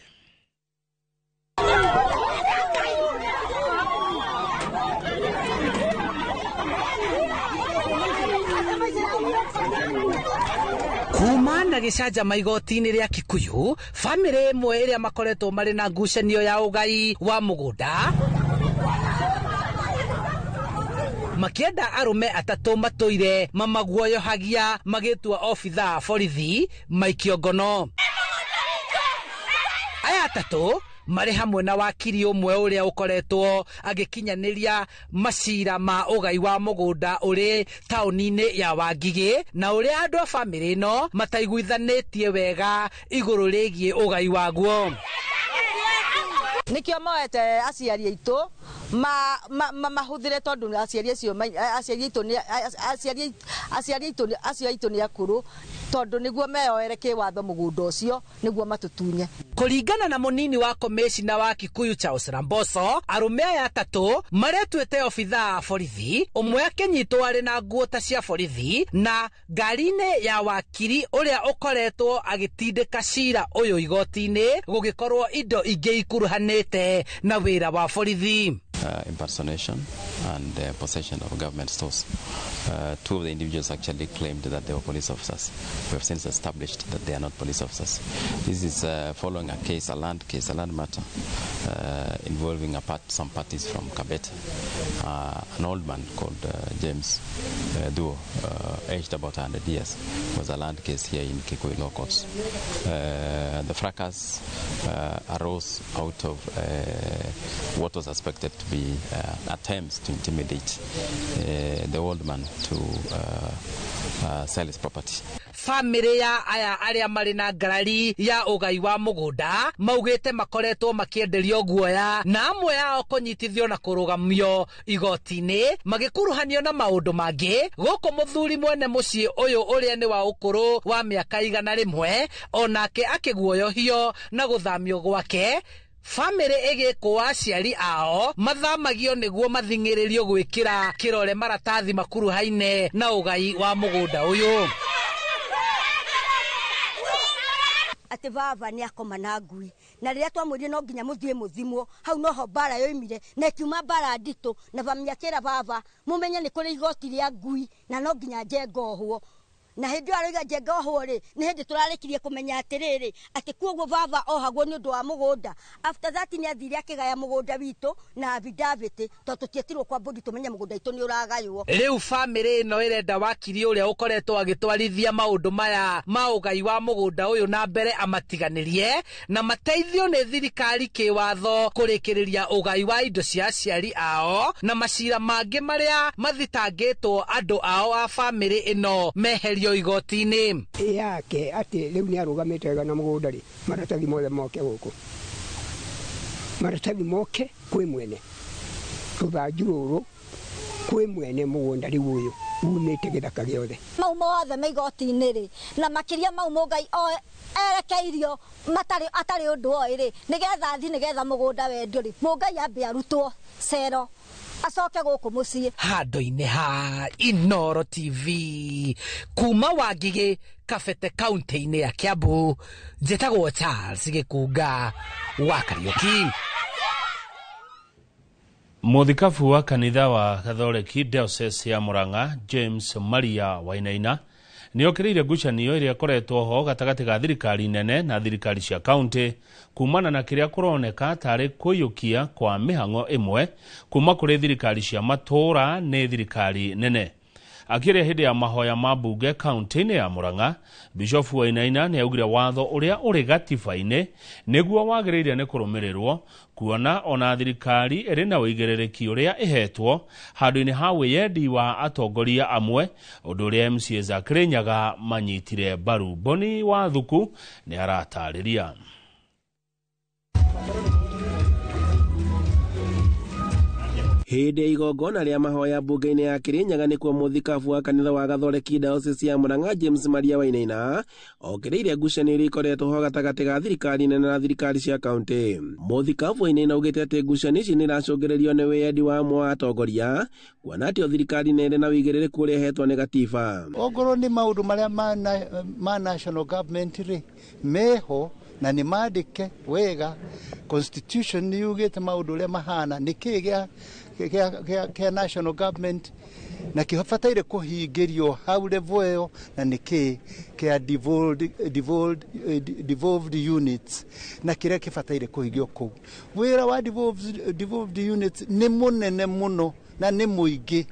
Kuma na gĩcanjama igoti-inĩ rĩa Kikuyu, bamĩrĩ ĩmwe ĩrĩa makoretwo marĩ na ngucanio ya ũgai wa mũgũnda makĩenda arũme atatũ matũire mamaguoyohagia magĩtua obitha a borithi maikio ngono. Aya atatũ marĩ hamwe na wakiri ũmwe ũrĩa ũkoretwo agĩkinyanĩria macira ma ũgai wa mũgũnda ũrĩ taũni-inĩ ya Wangigĩ na ũrĩa andũ a bamĩrĩ ĩno mataiguithanĩtie wega igũrũ rĩgiĩ ũgai waguo. Nikio moete aciari aitũ mahũthĩre tondũ acio aitũ nĩ akũrũ tondũ nĩguo meyoere kĩwatho mũgũnda ũcio nĩguo matutunye. Kũringana na mũnini wa komishina wa Kikuyu Charles Ramboso, arũme aya atatũ maretuĩte obitha a borithi, ũmwe akĩnyitwo arĩ na nguo ta cia borithi na ngari-inĩ ya wakiri ũrĩa ũkoretwo agĩtindĩka cira ũyũ igoti-inĩ gũgĩkorwo indo ingĩ ikuruhanĩte na wĩra wa borithi. Impersonation and possession of government stores. Two of the individuals actually claimed that they were police officers. We have since established that they are not police officers. This is following a case, a land matter involving some parties from Kabete. An old man called James Duo, aged about 100 years, was a land case here in Kikuyu Law Courts. The fracas arose out of what was suspected to be attempts to intimidate the old man to sell his property. Family ya aya arĩa marĩ na ngarari ya ũgai wa mũgũnda maugĩte makoretwo makĩenderio guoya na amwe yao kũnyitithio na kũrũgamio igoti-inĩ magĩkuruhanio na maũndũ mangĩ gũkũ mũthuri mwene mũciĩ ũyũ ũrĩa nĩ wa ũkũrũ wa mĩaka 100 onake akĩguoyohio na gũthamio gwake. Family ĩgĩkũwa aciari ao mathamagio nĩguo mathing'ĩrĩrio gwĩkĩra kĩrore maratathi makuruhaine na ũgai wa mũgũnda ũyũ. Ati baba ni akoma na ngui na rĩrĩa twamwĩrire no nginya mũthiĩ mũthimwo hau noho mbara yoimire na kiuma mbara nditũ na bamĩakĩra baba mũmenye nĩ kũrĩ igoti rĩa ngui na no nginya njengohwo na hĩndĩ arauga njengohwo rĩ nĩ hĩndĩ tũrarĩkirie kũmenya atĩrĩrĩ atĩ kuoguo baba ohagwo nĩ ũndũ wa mũgũnda. After that nĩ athire akĩgaya mũgũnda witũ na affidavit tondũ tũtietirwo kwa mbũndi tũmenye mũgũnda witũ nĩ ũragaywo. Rĩu family ĩno ĩrenda wakiri ũrĩa ũkoretwo agĩtwarithia maũndũ maya ma ũgai wa mũgũnda ũyũ na mbere amatiganĩrie na mateithio nĩ thirikari kĩwatho kũrĩkĩrĩria ũgai wa indo cia aciari ao na macira mangĩ marĩa mathitangĩtwo andũ ao a family ĩno meherio igoti-inĩ yake ati rĩu nĩ arũgamĩte wega na mũgũnda rĩ maratathi mothe moke gũkũ maratathi moke kwĩ mwene rũthanju rũrũ kwĩ mwene mũgũnda rĩu ũyũ umĩte gĩthaka gĩothe mau mothe me igoti-inĩ rĩ na makĩria mau mũgai erekeirio atarĩ ũndũ oĩ rĩ nĩgetha athi nĩgetha mũgũnda wendio rĩ mũgai ambe arutwo cero asoke gũkũ mũciĩ. Handũ-inĩ ha Inooro TV kuma Wangigĩ Kabete kaunti-inĩ ya Kiambu njĩtagwo Charles Gĩkunga wa Kariũki. Mũthikabu wa kanitha wa Gathoreki Diocese ya Murang'a James Maria Wainaina nĩ okĩrĩire ngucanio ĩrĩa ĩkoretwo ho gatagatĩ ga thirikari nene na thirikari cia kaunti kumana na kĩrĩa kũroneka tarĩ kũiyũkia kwa mĩhang'o ĩmwe kuma kũrĩ thirikari cia matũũra nĩ thirikari nene. Akiria hindi ya mahoya mabunge kaunti-ini ya Murang'a, Bishop Wainaina ni augire watho uria uri gatiba-ini niguo wagiriire ni kurumirirwo kuona ona thirikari iri na uigiririki uria ihetwo handu-ini ha wiyendi wa atongoria amwe undu uria MCA za Kirinyaga manyitire mbaru. Boni wa Thuku ni aratariria. Hĩndĩ ya igongona rĩa mahoya mbunge-inĩ ya Kirinyaga nĩkuo mũthikabu wa kanitha wa Gathoreki Diocese ya Murang'a James Maria Wainaina ongereire ngucanio iria ikoretwo ho gatagatĩ ga thirikari nene na thirikari cia kaunti. Mũthikabu Wainaina augĩte atĩ ngucanio ici nĩiracũngĩrĩrio nĩ wĩyendi wa amwe wa atongoria kuona atĩ thirikari nĩ ĩrĩ na ũigĩrĩrĩku ũrĩa ĩhetwo nĩ gatiba. Ongorwo nĩ maũndũ marĩa ma national government rĩ meho na nĩ mandĩke wega, constitution nĩ yugĩte maũndũ ũrĩa mahana nĩkĩ gĩa national government na kĩbataire kũhingĩrio hau level ĩyo na nĩkĩ kĩa devolved units na kĩrĩa kĩbataire kũhingio kũu. Wĩra wa devolved units nĩ mũnene mũno na nĩ mũingĩ.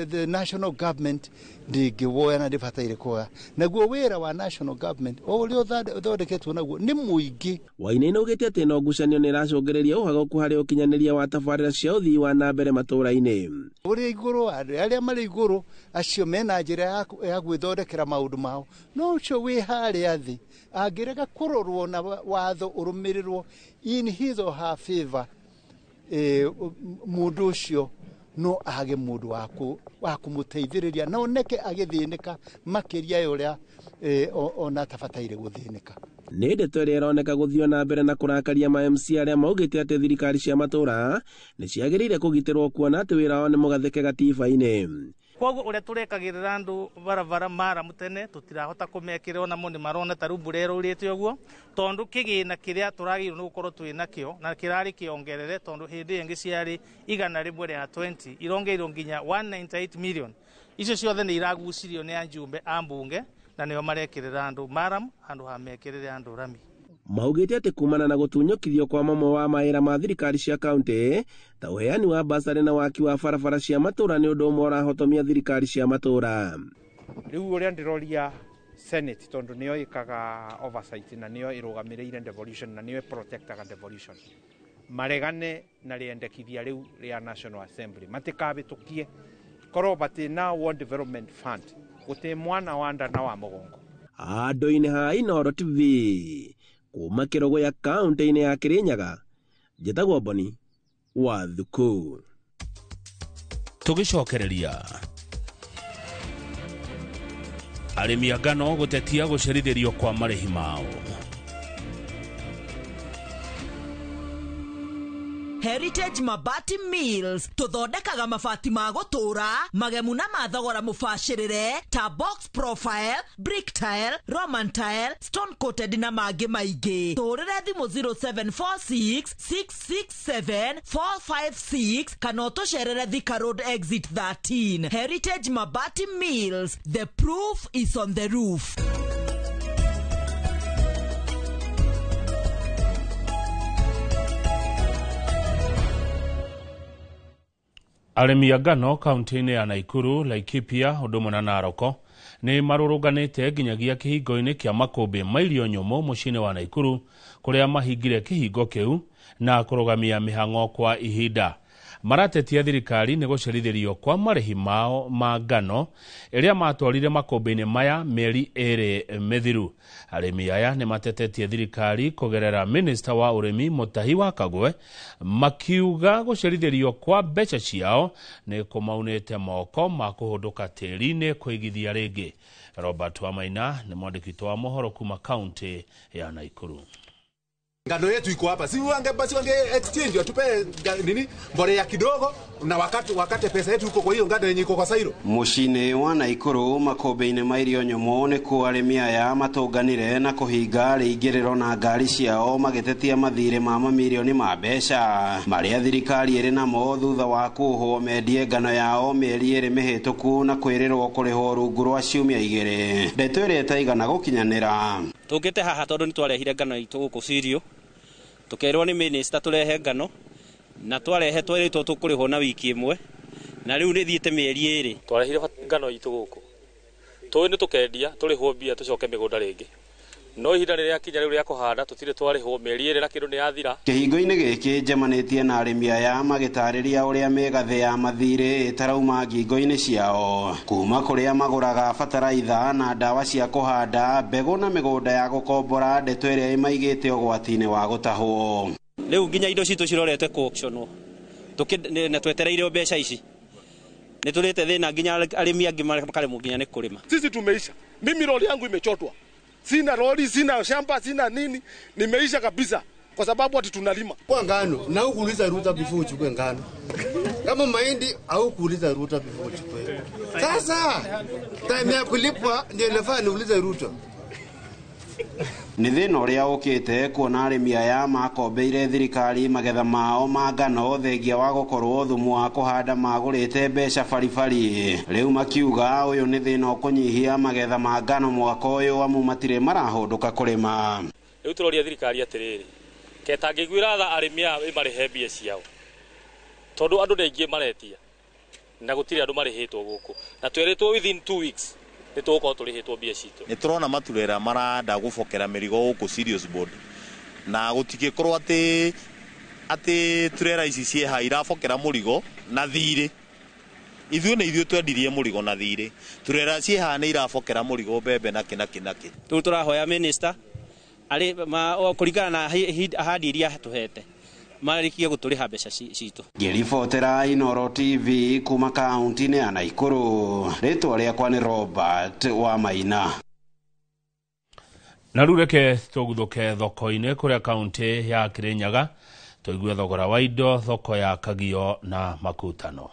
The national government ndĩngĩwoya na ndĩbataire kuoya. Naguo wĩra wa national government ũrĩa ũthondeketwo naguo nĩ mũingĩ. Wainaina augĩte atĩ no ngucanio nĩ ĩracũngĩrĩria ũhagũku harĩ ũkinyanĩria wa tabarĩra cia ũthii wa na mbere matũũra-inĩ. Ũrĩa igũrũ arĩa marĩ igũrũ acio mena njĩra ya gwĩthondekera maũndũ mao, no ũcio wĩ harĩa thĩ angĩrega kũrorwo na watho ũrũmĩrĩrwo in his or her favor, mũndũ ũcio no age mũndũ wa kũmũteithĩrĩria na oneke agĩthĩnĩka makĩria ya ũrĩa ona tabataire gũthĩnĩka. Nĩ ndeto ĩrĩa ĩroneka gũthiĩ na mbere na kũrakaria ma MC arĩa maugĩte atĩ thirikari cia matũũra nĩ ciagĩrĩire kũgitĩrwo kuona atĩ wĩra wao nĩ mũgathĩke gatiba-inĩ. Koguo ũrĩa tũrekagĩrĩra andũ barabara mara mutene tutirahota kũmekĩra ona mo nĩ marona ta rĩu mbura ĩraurĩte ũguo tondũ kĩgĩna kĩrĩa tũragĩrwo nĩ gũkorwo twĩ nakĩo na kĩrarĩ kĩongerere tondũ hĩndĩ ĩngĩ ciarĩ 120 irongeirwo nginya 198 million. Icio ciothe nĩ iragucirio nĩ ajumbe a mbunge na nĩo marekĩrĩra andũ maram handũ ha mekĩrĩre andũ rami. Maugĩte atĩ kumana na gũtunyũkithio kwa mamwe wa mawĩra ma thirikari cia kaunti ta ũheani wa basarĩ na waki wa barabara cia matũũra nĩ ũndũ ũmwe ũrahotomia thirikari cia matũũra. Rĩu ũrĩa ndĩroria Senate tondũ nĩyo ĩkaga oversight na nĩyo ĩrũgamĩrĩire devolution na nĩyo protectaga devolution. Maregane na rĩendekithia rĩu rĩa National Assembly matikabĩtũkie korwo batĩ na World Development Fund gũtĩ mwana wa nda na wa mũgongo. Andũ-inĩ ha Inooro TV kuma Kĩrogo ya kaunti-inĩ ya Kirinyaga, njĩtagwo Boni wa Thuku. Tũgĩcokereria arĩmi a ngano gũtetia gũcerithĩrio kwa marĩhi mao. Heritage Mabati Mills tuthondekaga mabati ma gũtũũra magemu na mathogora mũbacĩrĩre ta box profile, brick tile, roman tile, stone coated na mangĩ maingĩ. Tũrĩre thimũ 0746 667 456 kana ũtũcerere Thika Road exit 13. Heritage Mabati Mills, the proof is on the roof. Arĩmi a ngano kaunti-inĩ ya Naikuru, Laikipia, ũndũ na Naroko nĩ marũrũnganĩte nginyagia kĩhingo-inĩ kĩa makũmbĩ ma irio nyũmũ mũciĩ-inĩ wa Naikuru kũrĩa mahingire kĩhingo kĩu na kũrũgamia mĩhang'o kwa ihinda. Maratetia thirikari nĩ gũcerithĩrio kwa marĩhi mao ma ngano ĩrĩa matwarire makũmbĩ-inĩ maya mĩeri ĩrĩ mĩthiru. Arĩmi aya nĩ matetetie thirikari kũgerera minista wa ũrĩmi Mutahi wa Kagwe makiuga gũcerithĩrio kwa mbeca ciao nĩ kũmaunĩte moko ma kũhũndũka tĩri-inĩ kũigithia rĩngĩ. Robert Wamaina nĩ mwandĩki wa mohoro kuma kaunti ya Naikuru. Ngano yetu iko hapa. Si wange exchange watupe nini mbolea kidogo na wakati pesa yetu iko kwa hiyo ngano yenye iko kwa Sairo. Mucine wa Naikuru makũmbĩ-inĩ ma irio nyũmũ nĩ kuo arĩmi aya matũnganire na kũhinga rĩingĩrĩro na ngari ciao magĩtetia mathirĩ ma mamirioni ma mbeca marĩa thirikari ĩrĩ namo thutha wa kuohwo mendie ngano yao mĩeri ĩrĩ mĩhĩtũku na kwĩrĩrwo kũrĩhwo rungu rwa ciumia igĩrĩ. Ndeto ĩrĩa ĩtaigana gũkinyanĩra. Tũkĩte haha tondũ nĩ twarehire ngano itũ gũkũ Sirio. Tukerwo ni minister turehe ngano na twarehe twerĩtwo tũkũrĩhwo na wiki ĩmwe na riu ni thiete mieri iri twarehire ngano itu guku tui ni tukendia turihwo mbia tucoke migunda ringi no ihinda riria kinya riu ria kuhanda tutire twarihwo mieri iri na kindu ni yathira. Kihingo-ini giki njemanitie na arimi aya magitariria uria migathe ya mathire itarauma ngingo-ini ciao kuma kuria maguraga bataraitha na dawa cia kuhanda mbegu na migunda ya gukombora ndeto iria imaigite ugwati-ini wa gutahwo. Riu nginya indo citu cirorete ku auction na twetereire mbeca ici ni turite thina nginya arimi angi makaremwo nginya ni kurima. Sisi tumeisha. Mimi lori yangu imechotwa. Sina lori, sina shamba, sina nini, nimeisha kabisa kwa sababu ati tunalima. Kwa ngano na hukuuliza Ruto before uchukue ngano. Kama mahindi au kuuliza Ruto before uchukue. Sasa time ya kulipwa ndio inafaa niulize Ruto. Nĩ thĩna ũrĩa ũkĩte kuona arĩmi aya makombeire thirikari magetha mao ma ngano thengia wa gũkorwo thumu wa kũhanda magũrĩte mbeca baribari. Rĩu makiuga ũyũ nĩ thĩna ũkũnyihia magetha ma ngano mwaka ũyũ amu matirĩ marahũndũka kũrĩma. Rĩu tũroria thirikari atĩrĩrĩ, ketangĩgwĩra tha arĩmi aya ĩmarehe mbia ciao tondũ andũ nĩ aingĩ maretia na gũtirĩ andũ marĩhĩtwo gũkũ na tweretwo within 2 weeks nituko turihitwo mbia citu. Ni turona maturera maranda gubokera mirigo guku serious board na gutigikorwo ati turera ici cieha irabokera murigo na thire. Ithuĩ twendirie murigo na thire. Turera cieha ni irabokera murigo mbembe na kinaki. Turahoya minister ari kurigana na ahadi iria tuhete marikia guturiha mbeca citu. Ngĩribotera Inooro TV kuma kaunti-inĩ ya Naikuru. Rĩtwa rĩakwa nĩ Robert wa Maina. Na rĩu reke tũguthũke thoko-inĩ kũrĩa kaunti ya Kirinyaga tũigue thogora wa indo thoko ya Kagio na Makutano.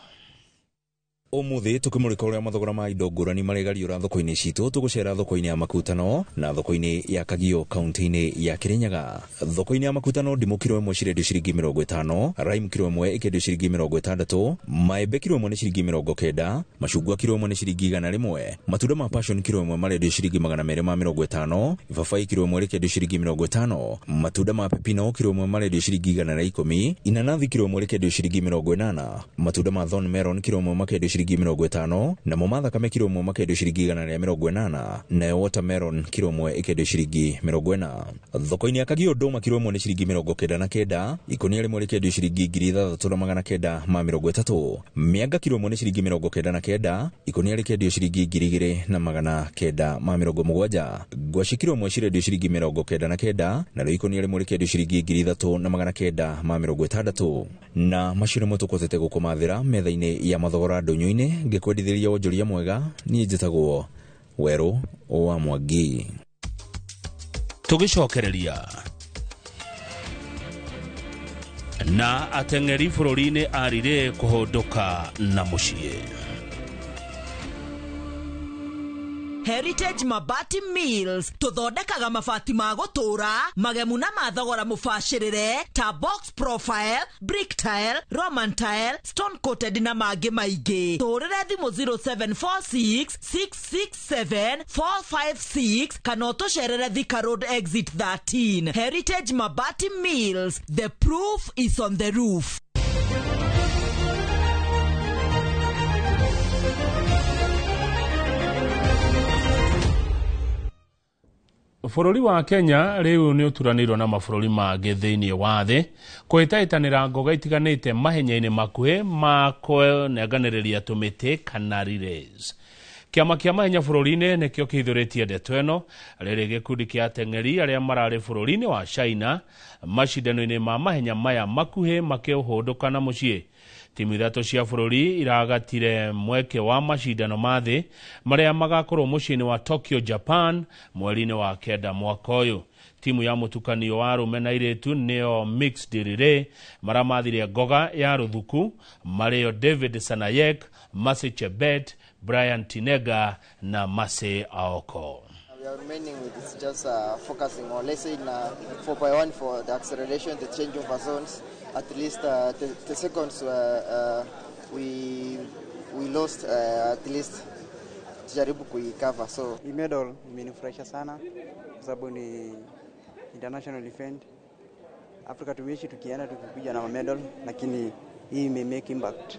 Umuthi tukimurika uria mathogora ma indo ngurani maregariura thoko-ini citu tugucera thoko-ini ya Makutano na thoko-ini ya Kagio kaunti-ini ya Kirinyaga. Thoko-ini ya Makutano ndimu kilo 1 cirendio ciringi 50, raim kilo 1 ikendio ciringi 60, maembe kilo 1 ni ciringi 90, macungwa kilo 1 ni ciringi 100, matunda ma passion kilo 1 marendio ciringi 250, ibabai kilo 1 ikendio ciringi 50, matunda ma pepino kilo 1 marendio ciringi 110, inanathi kilo 1 ikendio ciringi 80, matunda ma thorn melon kilo 1 makendio ciringi 50, na momatha kame kilo 1 makendio ciringi 180, na watermelon kilo 1 ikendio ciringi 40. Thoko-ini ya Kagio ndoma kilo 1 ni ciringi 99, ikonia rimwe rikendio ciringi 3,930, mianga kilo 1 ni ciringi 99, ikonia rikendio ciringi 2,970, ngwaci kilo 1 cirendio ciringi 99, na ikonia rimwe rikendio ciringi 3,960, na maciro mutukozete gukumathira metha-ini ya mathogora ndunyu-ini ngikwendithĩria wonjoria mwega. Niĩ njĩtagwo Werũ wa Mwangi. Tugicokereria na ateng'eri bũrũri-inĩ arire kũhũndũka na mũciĩ. Heritage Mabati Mills tuthondekaga mabati ma gutura magemu na mathogora mubashirire ta box profile, brick tile, roman tile, stone coated na mangĩ maingĩ. Turire thimu 0746 667 456 kana utucerere Thika Road exit 13. Heritage Mabati Mills, the proof is on the roof. Bũrũri wa Kenya rĩu nĩ ũturanĩirwo na mabũrũri mangĩ thĩinĩ wa thĩ kwĩtaĩtanĩra ngoga itiganĩte mahenya-inĩ makuhĩ ma kũnenganĩrĩria tũmĩtĩ kana relays. Kĩama kĩa mahenya bũrũri-inĩ nĩkĩo kĩhithũrĩtie ndeto ĩno rĩrĩ gĩkundi kĩa ateng'eri arĩa mararĩ bũrũri-inĩ wa China macindano-inĩ ma mahenya maya makuhĩ makĩũhũndũka na mũciĩ. Timu ithatũ cia bũrũri iragatire mweke wa macindano ma thĩ marĩa magakorwo mũciĩ-inĩ wa Tokyo, Japan mweri-inĩ wa kenda mwaka ũyũ. Timu ya mũtukanio wa arũme na airĩtu nĩyo mixed relay maramathire ngoga ya rũthuku marĩo David Sanayek, Mercy Chebet, Brian Tinega na Mercy Aoko. We are remaining with just focusing on, let's say, in 4x1 for the acceleration, the change over zones. At least the seconds we lost at least tujaribu kuikava. So hii medal imenifurahisha sana kwa sababu ni international event. Afrika tumeishi tukienda tukikuja na medal, lakini hii ime make impact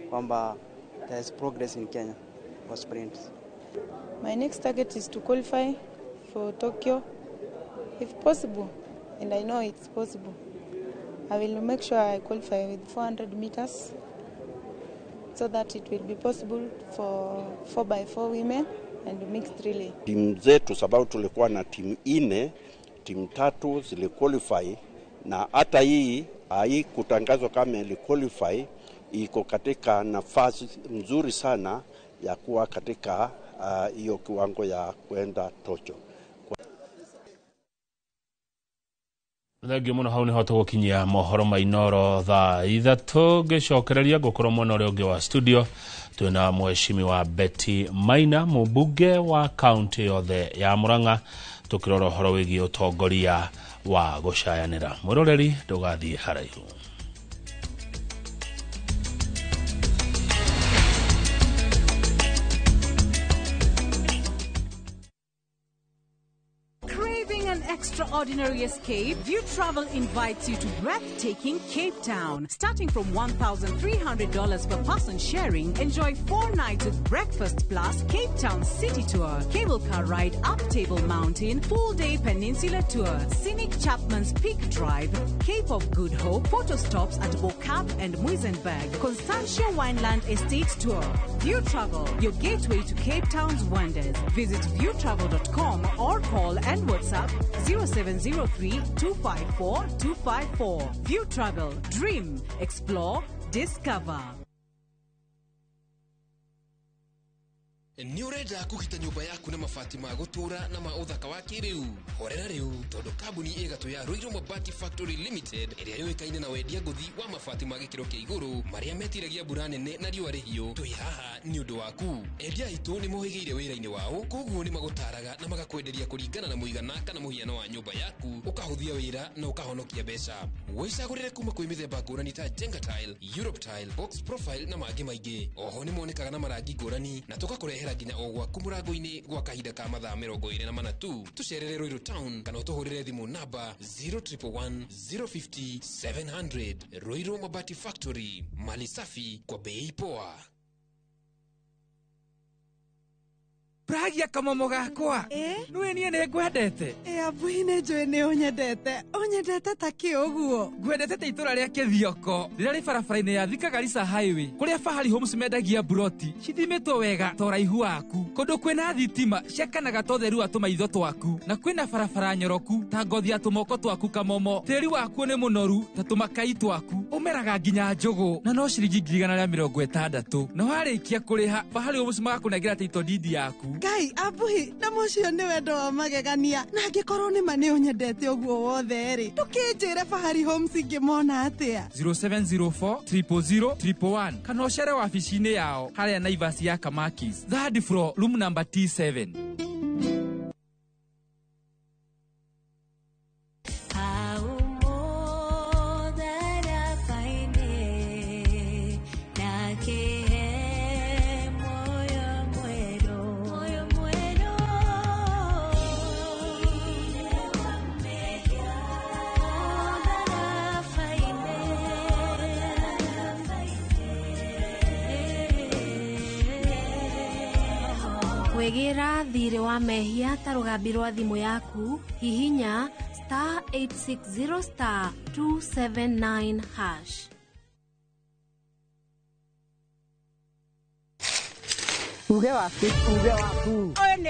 kwamba there's progress in Kenya for sprints. My next target is to qualify for Tokyo, if possible, and I know it's possible. I will make sure I qualify with 400 meters so that it will be possible for 4x4 women and mixed relay. Timu zetu sababu tulikuwa na timu 4, timu 3 ziliqualify na hata hii kutangazwa kama iliqualify iko katika nafasi nzuri sana ya kuwa katika hiyo kiwango ya kwenda Tokyo. Thengio muno hau niho tugukinyia mohoro mainoro thaa 3 gicokereria gukorwo mwena uria ungi wa studio twina mheshimiwa Betty Maina mubunge wa county yothe ya Murang'a tukirora horo wigi utongoria wa gucayanira muroreri ndugathie haraihu. Extraordinary escape, View Travel invites you to breathtaking Cape Town. Starting from $1,300 per person sharing, enjoy 4 nights with breakfast plus Cape Town City Tour, cable car ride up Table Mountain, full-day peninsula tour, scenic Chapman's Peak Drive, Cape of Good Hope, photo stops at Bokap and Muizenberg, Constantia Wineland Estate Tour. View Travel, your gateway to Cape Town's wonders. Visit viewtravel.com or call and WhatsApp 0703-254-254. View Travel. Dream. Explore. Discover. Ni urenda kugita nyumba yaku na mabati ma gutura na ma uthaka wa kiriu horera riu tondu kambuni igatu ya Ruiru Mabati Factory Limited iria yoikaine na wendia nguthi wa mabati ma gikiro kia iguru maria metiragia mbura nene na riua rihio twi haha ni undu waku endia itu ni mohigiire wira-ini wao koguo ni magutaraga na magakwenderia kuringana na muigana kana muhiano wa nyumba yaku ukahuthia wira na ukahonokia mbeca wicagurire kuma kwi mithemba ngurani ta Jenga Tile, Europe Tile, Box Profile na mangi maingi oho ni monekaga na marangi ngurani na tugakurehera nginya ogwaku murango-ini gwa kahinda ka mathaa 24 tu tucerere Ruiru Town kana utuhurire thimu namba 0111 050 700. Ruiru Mabati Factory, mali safi kwa bei poa. Pragia kamomo gakwa nwe nie ne gwendete abuine njwe ni unyendete ta kiuguo gwendete te itura ria Kithioko rira ri barabara-ini ya Thika Garissa Highway kuria Fahari Homes mendagia buroti cithimitwo wega to raihu waku kundu kwina thitima ciakanaga to theru atuma itho twaku na kwina barabara nyoroku ta ngothi ya tumoko twaku kamomo tiri waku ni munoru ta tumakai twaku umeraga nginya njugu na no ciringi 160 na warikia kuriha Fahari Homes magakunengira title deed yaku Ngai abuhi na mucio ni wendo wa magegania na ngikorwo ni mani unyendete uguo wothe ri tukinjire Fahari Homes ngimona atia 0704 000 111 kana ucere wabici-ini yao haria Naivas ya Kamakis third floor room number T7. Wegira thire wa mehia ta rugambi rwa thimu yaku hihinya *860 *279#. Uge waku oyo ni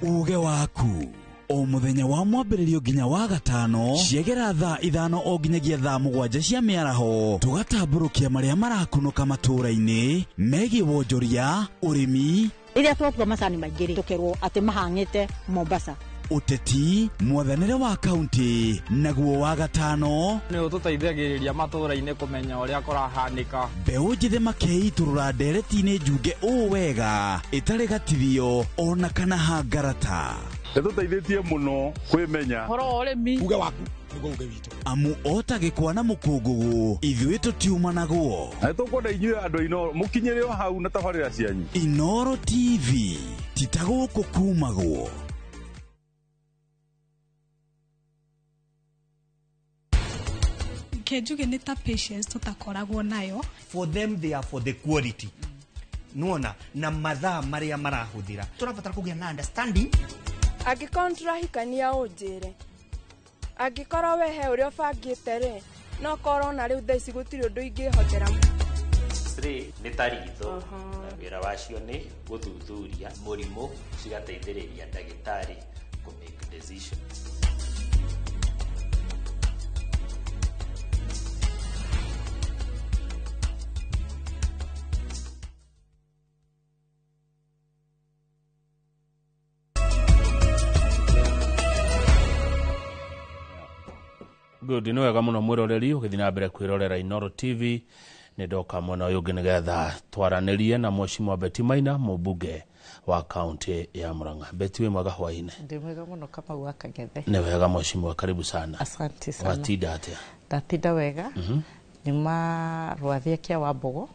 uge waku o muthenya wa mwambĩrĩrio nginya wa gatano ciegera thaa 5 o nginyagia thaa 7 cia mĩaraho tugatamburukia maria marakunuka matũra-inĩ megie wonjoria urimi iria twatua macani maingĩ tukerwo ati mahang'ĩte Mombasa uteti mwathanĩre wa kaunti naguo wa gatano nĩ ũtũteithagĩrĩria matũra-inĩ kũmenya ũrĩa kũrahanĩka mbeũ njĩthĩ makeiturũra ndereti-inĩ njunge ũũ wega ĩtarĩ gatithio ona kana hangarata nĩtũteithĩtie mũno kwĩmenya horo ũrĩmi uge waku nĩguo uge witũ amu otagĩkwa na mũkũngũgũ ithuĩ tũtiuma naguo na nĩtũkwenda inyuĩ andũ Inoro mũkinyĩre o hau na tabarĩra cianyu Inoro TV titagũkũ kumagwo. Kenjuge nĩ ta patience tutakoragwo nayo. For them they are for the quality. nuona na mathaa maria marahuthira turabatara kugia na understanding agikorwo turahikania unjire agikorwo wehe uria bangite ri no korwo na riu thaici gutiri undu ingihotera nĩ ta ritho na wĩra wacio nĩ gũthuthuria mũrimũ cigateithĩrĩria ndagĩtarĩ ku make decisions. Good, ni wega muno mwiroreri ugithi na mbere kwirorera Inooro TV ni ndoka mwena uyu ungi nigetha twaranirie na Mheshimiwa Betty Maina mubunge wa kaunti ya Murang'a. Betty, we mwega hwaine? Ndi mwega muno kama Wakagethe. Ni wega mheshimiwa, karibu sana. Asante sana. Watinda atia? Ndatinda wega. Nima rwathia kia Wambogo.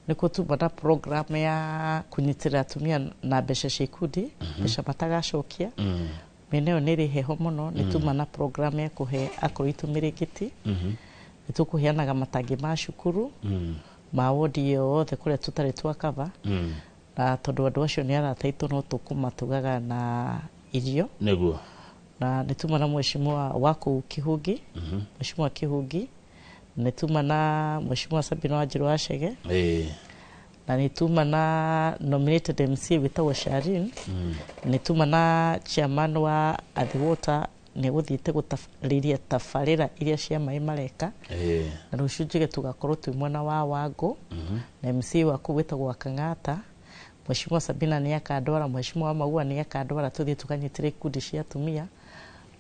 Niko tubona program ya kunyitira atumia na mbeca cia ikundi mbeca matagacokia meneo niri heho muno nitumana program ya kuhe akoro itumirigiti nitukuheanaga matangi ma cukuru ma wodi yothe kuria tutari twakava na tondu andu acio ni arataitwo no tukumatugaga na irio neguo na nitumana mheshimiwa wako Kihungi mheshimiwa Kihungi nitumana mheshimiwa Sabina Wanjiru Wachege na nitumana nominated MC witagwo Sharin nitumana chairman wa Athiwater ni guthiite gutariria tafarira iria cia mai mareka na rucio njige tugakorwo twi mwena wa Wangu na MC waku witagwo Kang'ata mheshimiwa Sabina ni akandwara mheshimiwa Maua ni akandwara tuthie tukanyitire ikundi cia atumia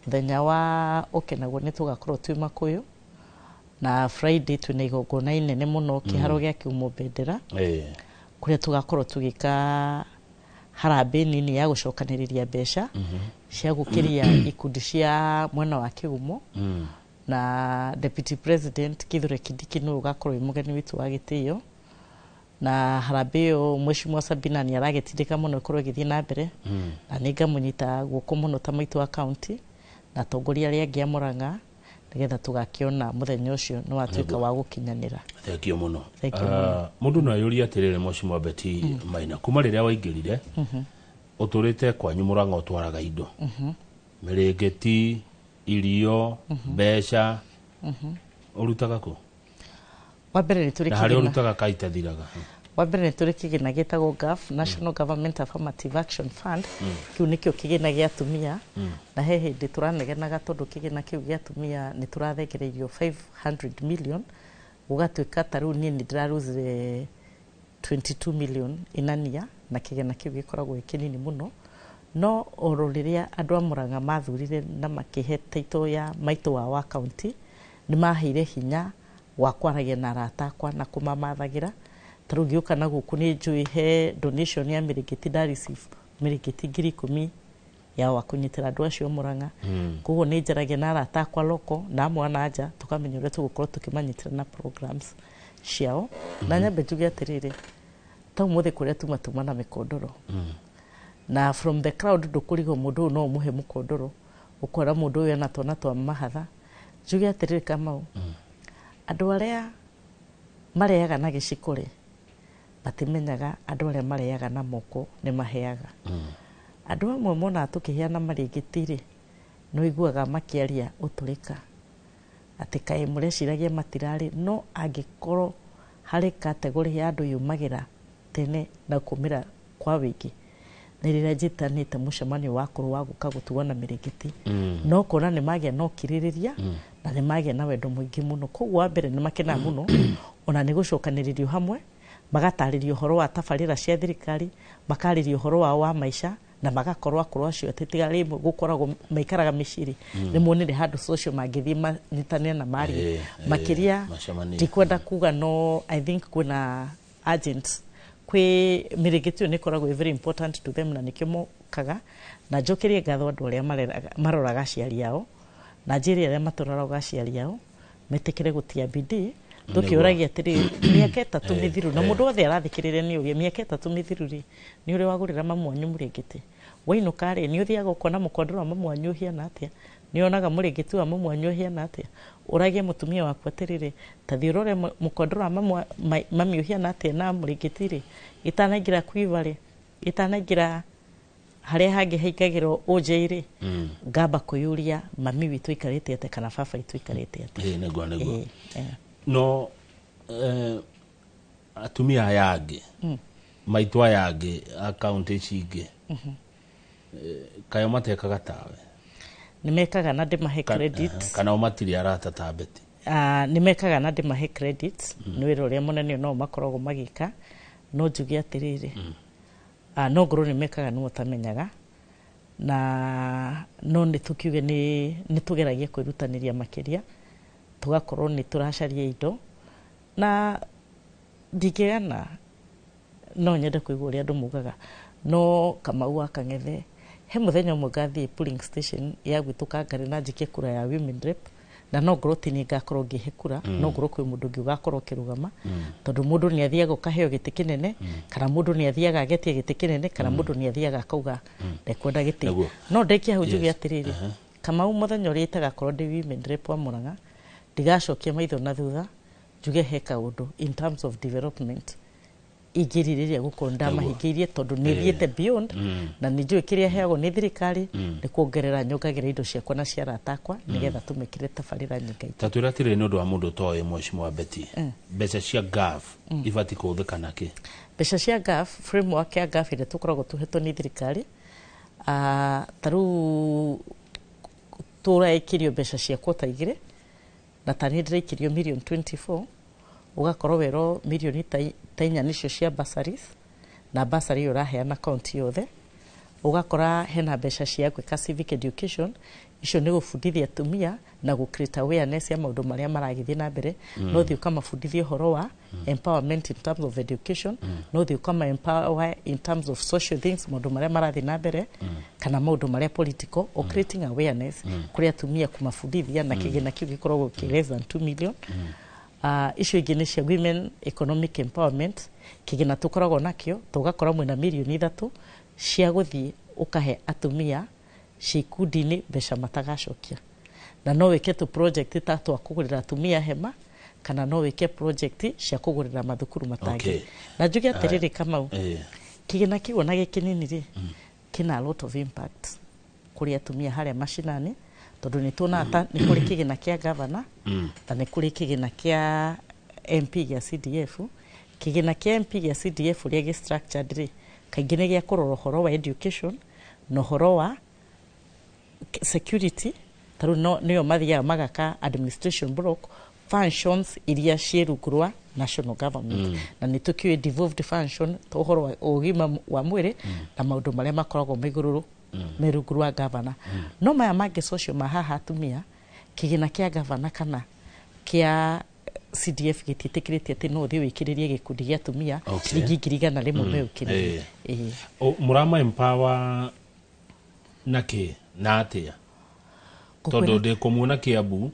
muthenya wa okenagwo ni tugakorwo twi Makuyu na Friday twina igongona inene muno kiharo gia Kiumo Bendera kuria tugakorwo tugika harambe nini ya gucokaniriria mbeca cia gukiria ikundi cia mwena wa Kiumo na Deputy President Kithure Kindiki no ugakorwo mugeni witu wa gitio na harambe yo mheshimiwa Sabina ni aragetindika muno ikorwo githie na mbere na ninga munyita guko muno ta maitu wa county na tongoria ria ngia Murang'a nigetha tugakiona muthenya ucio no atuika wa gukinyanira. Thank you muno. Mundu no ayuri atirire Mheshimiwa Betty Maina kuma riria waingirire uturite kwanyu Murang'a utwaraga indo mirigeti irio mbeca urutaga ku wabere ni turi kigina urutaga kaita thiraga wabere ni turi kigina gitagwo GAF National Government Affirmative Action Fund kiu nikio kigina gia atumia na hehe ndi turanegenaga tondu kigina kiu gia atumia ni turathegereirio 500 million gugatuika taru ni ndiraruzire 22 million inania na kigina kiu gikoragwo kinini muno no ororiria andu a Murang'a mathurire na makihe taito ya maitu wa county ni maheire hinya wa kwaragia na ratakwa na kumamathagira tarugiuka na guku ni njui he donation ya mirigiti da receive mirigiti 10,000 ya wakunyitira andu acio Murang'a kugo ni njaragia na ratakwa loko na mwana nja tukamenya uria tugukorwo tukimanyitira na programs ciao na nyambe njuge atiriri ta muthe kuria tumatuma na mikondoro na from the crowd ndukurigo mundu no muhe mukondoro ukora mundu uyu na tona twa mahatha njuge atiriri kama andu aria mareaga na gicikore batimenyaga andu aria mareaga na moko ni maheaga andu amwe mona tukiheana marigitiri no iguaga makiaria uturika ati kai mureciragia matirari no angikorwo hari kategori ya andu yumagira tene na kumira kwa wingi nirira jitanite mucemanio wa kuru wa guka gutuona mirigiti no kona ni magia no kiririria na ni magia na wendo mwingi muno koguo wa mbere ni makena muno ona ni gucokaniririo hamwe magataririo horo wa tafarira cia thirikari makaririo horo wa maisha na magakorwa akoro acio tetiga rimwe gukoragwo maikaraga miciri rimwe ni handu social magithie manyitane na mari makiria ndikwenda kuga no I think kuna agents kwi mirigitio ni koragwo very important to them na nikimo kaga na njokerie ngatho andu aria maroraga aciari yao na njiri aria matoraga aciari yao metekere gutia bidii tukiuragia atiri miaka 3 mithiru na mundu othe arathikirire ni ugie miaka 3 mithiru ri ni uri wagurira mamu anyu murigiti wainuka rĩ nĩ ũthiaga ũkona mũkondoro wa mamu wanyu ũhiana atĩa, nĩ onaga mũrĩngĩti wa mamu wanyu ũhiana atĩa, ũragie mũtumia waku atĩrĩrĩ ta thiĩ ũrore mũkondoro wa mami ũhiana atĩa na mũrĩngĩti rĩ, itanaingĩra quiver rĩ, itanaingĩra harĩa hangĩ haingagĩrwo OJ rĩ, ngamba kũiyũria mami witũ ikarĩte atĩa kana baba witũ ikarĩte atĩa. Nĩguo no atumia aya angĩ maitũ aya angĩ akaunti ici ingĩ kayo matekaga tawe? Nĩ mekaga na ndĩmahe credit kana o matirĩ arata ta Betty? Nĩ mekaga na ndĩmahe credit, nĩ wĩra ũrĩa mũnene no makoragwo magĩka, no njuge atĩrĩrĩ no ngorwo nĩ mekaga nĩ mũtamenyaga, na no nĩ tũkiuge nĩ tũgeragia kwĩrutanĩria makĩria, tũgakorwo nĩ tũracaria indo, na ndingĩgana no nyende kũigua ũrĩa andũ mugaga, no Kamau wa Kang'ethe he mũthenya ũmwe ngathiĩ polling station ya gwitũ Kangarĩ na njikie kura ya women rep, na no ngorwo ti niĩ ngakorwo ngĩhe kura, no ngorwo kwĩ mũndũ ũngĩ ũgakorwo ũkĩrũgama, tondũ mũndũ nĩ athiaga ũkaheo gĩtĩ kĩnene, kana mũndũ nĩ athiaga agetie gĩtĩ kĩnene, kana mũndũ nĩ athiaga akauga ndekwenda gĩtĩ. No ndaikia hau njuge atĩrĩrĩ, Kamau mũthenya ũrĩa itagakorwo ndĩ women rep wa Mũrang'a, ndigacokia maitho na thutha, njuge he kaũndũ in terms of development ingĩrirĩria gũkorwo ndamahingĩirie, tondũ nĩ thiĩte beyond, na nĩ njũĩ kĩrĩa heagwo nĩ thirikari nĩ kuongerera nyongagĩra indo ciakwa na cia arata akwa nĩgetha tũmekĩre tabarĩra nyinga. Ta twĩra atĩrĩrĩ nĩ ũndũ wa mũndũ ũtoĩ Mheshimiwa Betty, mbeca cia GAF ibatiĩ kũhũthĩka na kĩ? Mbeca cia GAF, framework ya GAF ĩrĩa tũkoragwo tũhetwo nĩ thirikari, ta rĩu tũraikĩrio mbeca cia kwota igĩrĩ, na ta nĩ ndĩraikĩrio million 24, ugakorwo wero milioni ta inya nicio cia bursaries, na bursary ĩyo ũraheana kaunti yothe, ugakora hena mbeca cia gwĩka civic education, icio nĩ gũbundithia atumia na gũ create awareness ya maũndũ marĩa maragĩthiĩ na mbere, no thiĩ ũkamabundithia ũhoro wa empowerment in terms of education, no thiĩ ũkama empower in terms of social things, maũndũ marĩa marathiĩ na mbere, kana maũndũ marĩa political, o creating awareness kũrĩ atumia kũmabundithia, na kĩgĩna kĩu gĩkoragwo kĩ less than 2 million. Icio ingĩ nĩ cia women economic empowerment, kĩgĩna tũkoragwo nakĩo, tũgakora mwĩna milioni 3 cia gũthiĩ ũkahe atumia ciikundi-inĩ mbeca matagacokia, na no wĩke tu project ta twa kũgũrĩra atumia hema, kana no wĩke project cia kũgũrĩra mathukuru matangĩ. Na njuge atĩrĩrĩ Kamau, kĩgĩna kĩu ona gĩkĩnini rĩ, kĩna a lot of impact kũrĩ atumia harĩa mashinani, tondũ nĩ tuonaga nĩ kũrĩ kĩgĩna kĩa gavana, na nĩ kũrĩ kĩgĩna kĩa MP gĩa CDF. Kĩgĩna kĩa MP gĩa CDF ũrĩa gĩ structured rĩ, kaingĩ nĩ gĩa kũrora ũhoro wa education na ũhoro wa security, tarĩu nĩyo mathiaga magaka administration block functions iria ciĩ rungu rwa national government, na nĩ tũkĩũĩ devolved function ta ũhoro wa ũgima wa mwĩrĩ na maũndũ marĩa makoragwo me rungu rwa gavana. No maya mangĩ social ma haha atumia, kĩgĩna kĩa gavana kana kĩa CDF gĩtĩtĩkĩrĩtie atĩ no ũthiĩ wĩkĩrĩrie gĩkundi gĩa atumia ciringi 100 meũkĩrĩrie. Mũrama empower na kĩ na atĩa? Tondũ ndĩkũmuona Kiambu,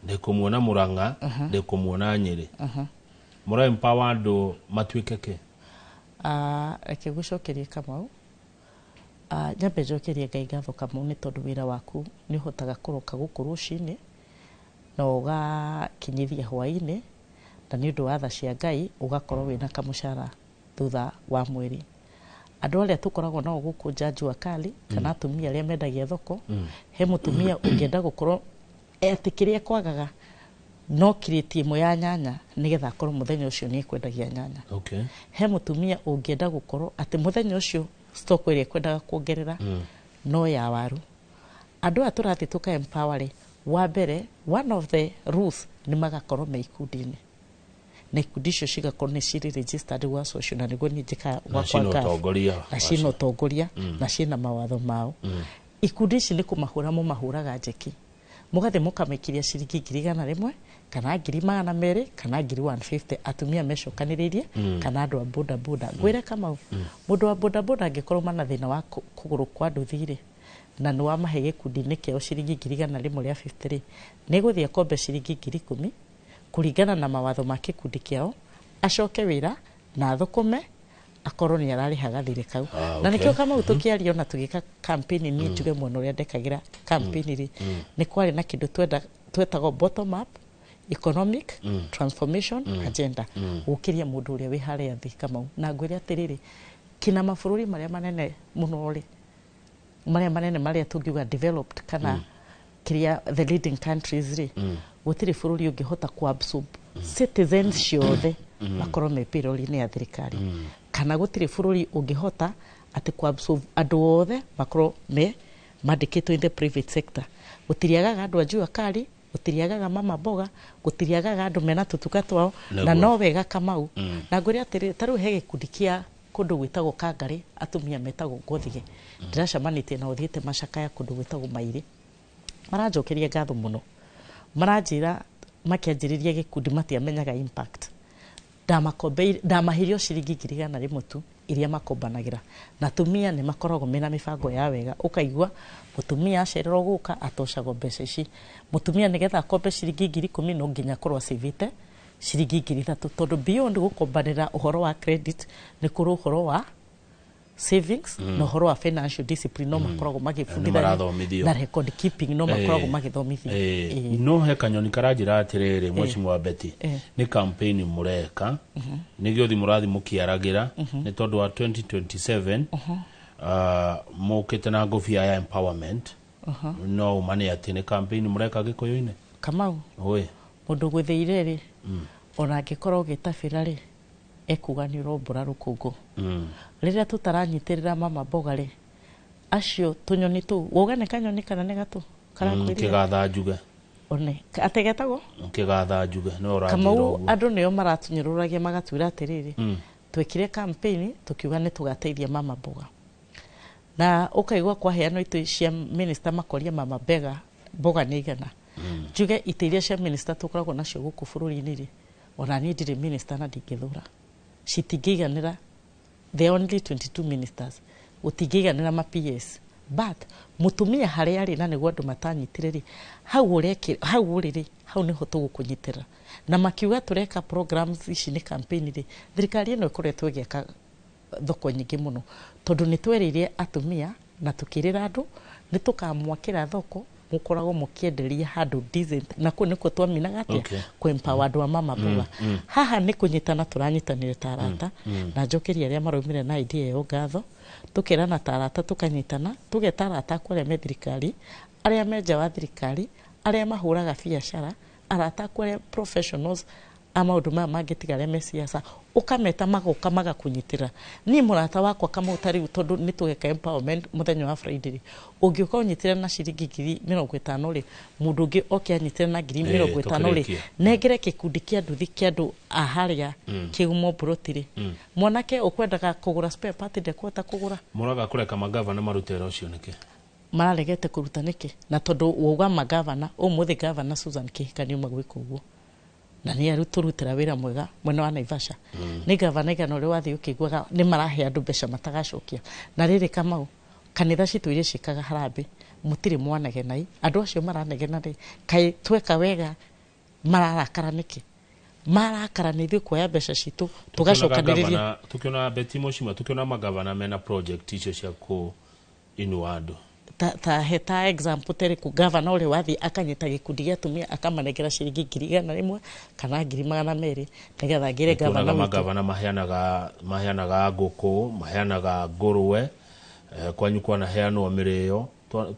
ndĩkũmuona Mũrang'a, ndĩkũmuona Nyĩrĩ. Mũra empower andũ matuĩke kĩ? Reke gũcokerie Kamau, nyambe njokerie Ngai ngatho Kamau nĩ tondũ wĩra waku nĩ ũhotaga kũroka gũkũ rũcinĩ na ũgakinyithia hwaĩ-inĩ, na nĩ ũndũ wa tha cia Ngai ũgakorwo wĩna kamũcara thutha wa mweri. Andũ arĩa tũkoragwo nao gũkũ Jaji wa Kali, kana atumia arĩa mendagia thoko, he mũtumia ũngĩenda gũkorwo atĩ kĩrĩa kwagaga no kirĩti ĩmwe ya nyanya nĩgetha akorwo mũthenya ũcio nĩ ekwendagia nyanya. He mũtumia ũngĩenda gũkorwo atĩ mũthenya ũcio stock ĩrĩa ekwendaga kuongerera no ya waru. Andũ aya tũrathiĩ tũka empower, wa mbere, one of the rules nĩ magakorwo me ikundi-inĩ, na ikundi icio cigakorwo nĩ cirĩ registered gwa social, na nĩguo niĩ njĩkaga gwakwa na ciĩna ũtongoria na ciĩna mawatho mao. Ikundi ici nĩ kũmahũra mũmahũraga njeki, mũgathiĩ mũkamaikiria ciringi 100 kana 200 kana 150 atumia mecokanĩrĩirie, kana andũ a boda boda. Ngwĩre Kamau, mũndũ wa boda boda angĩkorwo mana thĩna wa kũgũrũ kwa nduthi-rĩ, na nĩ wamahe gĩkundi-inĩ kĩao ciringi 150 nĩ gũthiĩ akombe ciringi 10,000 kũringana na mawatho ma gĩkundi kĩao, acoke wĩra na thũkũme akorwo ni ararihaga thirĩ kau na nikio kama utukiario na tugika campaign ni njuge muno ria ndekagira campaign ri ni kwari na kindu twetagwo bottom up economic transformation agenda ukiria mundu uria wi haria thi kama na ngwire atiriri kina mabũrũri maria manene muno ri maria tungiuga developed kana kiria the leading countries ri gutiri bũrũri ungihota kuabsorb citizens ciothe makorwo me payroll-inĩ ya thirikari kana gutiri bũrũri ungihota ati kuabsorb andu othe makorwo me mandikitwo in the private sector gutiriagaga andu ajua kari gutiriagaga mama boga gutiriagaga andu mena tutuka twao na no wega Kamau na ngwire atiri taru he gikundi kia kundu gwitagwo Kangari atumia metagwo Ngothige ndiracamanĩtie na uthiĩte macakaya kundu gwitagwo Mairi maranjokeria ngatho muno maranjira makianjiriria gikundi matiamenyaga impact ndamahirio ciringi 100 tu iria makombanagira na tumia ni makoragwo mena mibango ya wega ukaigua mutumia acererwo guka atocagwo mbeca ici mutumia nigetha akombe ciringi 10,000 no nginya korwo savite ciringi 3,000 tondu beyond gukombanira uhoro wa credit ni kuru uhoro wa savings no horo wa financial discipline no makoragwo magifundithia na record keeping no makoragwo magithomithia no he kanyoni karanjira atiriri mwecimu wa Betty ni campaign mureka ni giothi murathi mukiaragira ni tondu wa 2027 mukite na ngofia ya empowerment no mane ati ni campaign mureka Gikuyu-ini Kamau oi mundu gwithiire ri ona ngikorwo gitabira ri ekuga ni rombora rukungu riria tutaranyitirira mama boga ri acio tunyoni tu wogane kanyoni kana ne gatu karakwirira kigatha njuge one ategetagwo kigatha njuge no ranjira uguo andu nio maratunyururagia magatwira atiriri twekire campaign tukiuga ni tugateithia mama boga na ukaigwa kwa heano itu cia minister makoria mama boga ni igana njuge itiria cia minister tukoragwo nacio guku bururi-ini ri ona ni ndire minister na ndingithura citingiganira the only 22 ministers utingiganira ma PS but mutumia hari ari na niguo andu matanyitiriri hau uriri hau niho tugukunyitira na makiuga tureka programs ici ni campaign ri thirikari ino ikoretwo igiaka thoko nyingi muno tondu ni tweririe atumia na tukirira andu ni tukamwakira thoko mukoragwo mukienderia handu decent na ku niko twaminaga atia ku empower andu a mama boga haha ni kunyitana turanyitanire tarata na njokeria aria marumire na idea yo ngatho tukirana tarata tukanyitana tugetarata kure me thirikari aria menja wa thirikari aria mahuraga biacara arata kure professionals amaundu maya mangitigare me siasa ukameta magoka magakunyitira ni murata wakwa kama utari tondu ni tugeka empowerment muthenya wa Friday ungiuka unyitira na ciringi 50 ri mundu ungi okianyitira na 50 ri negere kikundi kia nduthi kia andu aharia kigumo burotiri mwanake ukwendaga kugura spare part ndekwota kugura muraga kureka magavana marutera ucio niki mararegete kuruta niki na tondu woga magavana umuthi governor Susan Kihika uma gwika uguo na ni aruturutira wira mwega mwena wa Naivasha ni gavana igana uri wathi ukiguaga ni marahe andu mbeca matagacokia na riri Kamau kanitha citu iria cikaga harambe mutiri mwanagenai andu acio maranegena ri kai tweka wega mararakara niki marakara ni thiko ya mbeca citu tugacokaniriria tukiona Betty Mushima tukiona magavana mena project icio cia ku inua andu ta example tere ku governor uri wathi akanyita gikundi gia tumia akamanegera ciringi 100 kana 200 nigetha ngire governor maheanaga nguku maheanaga ngurwe kwanyu kwana heanwo mirio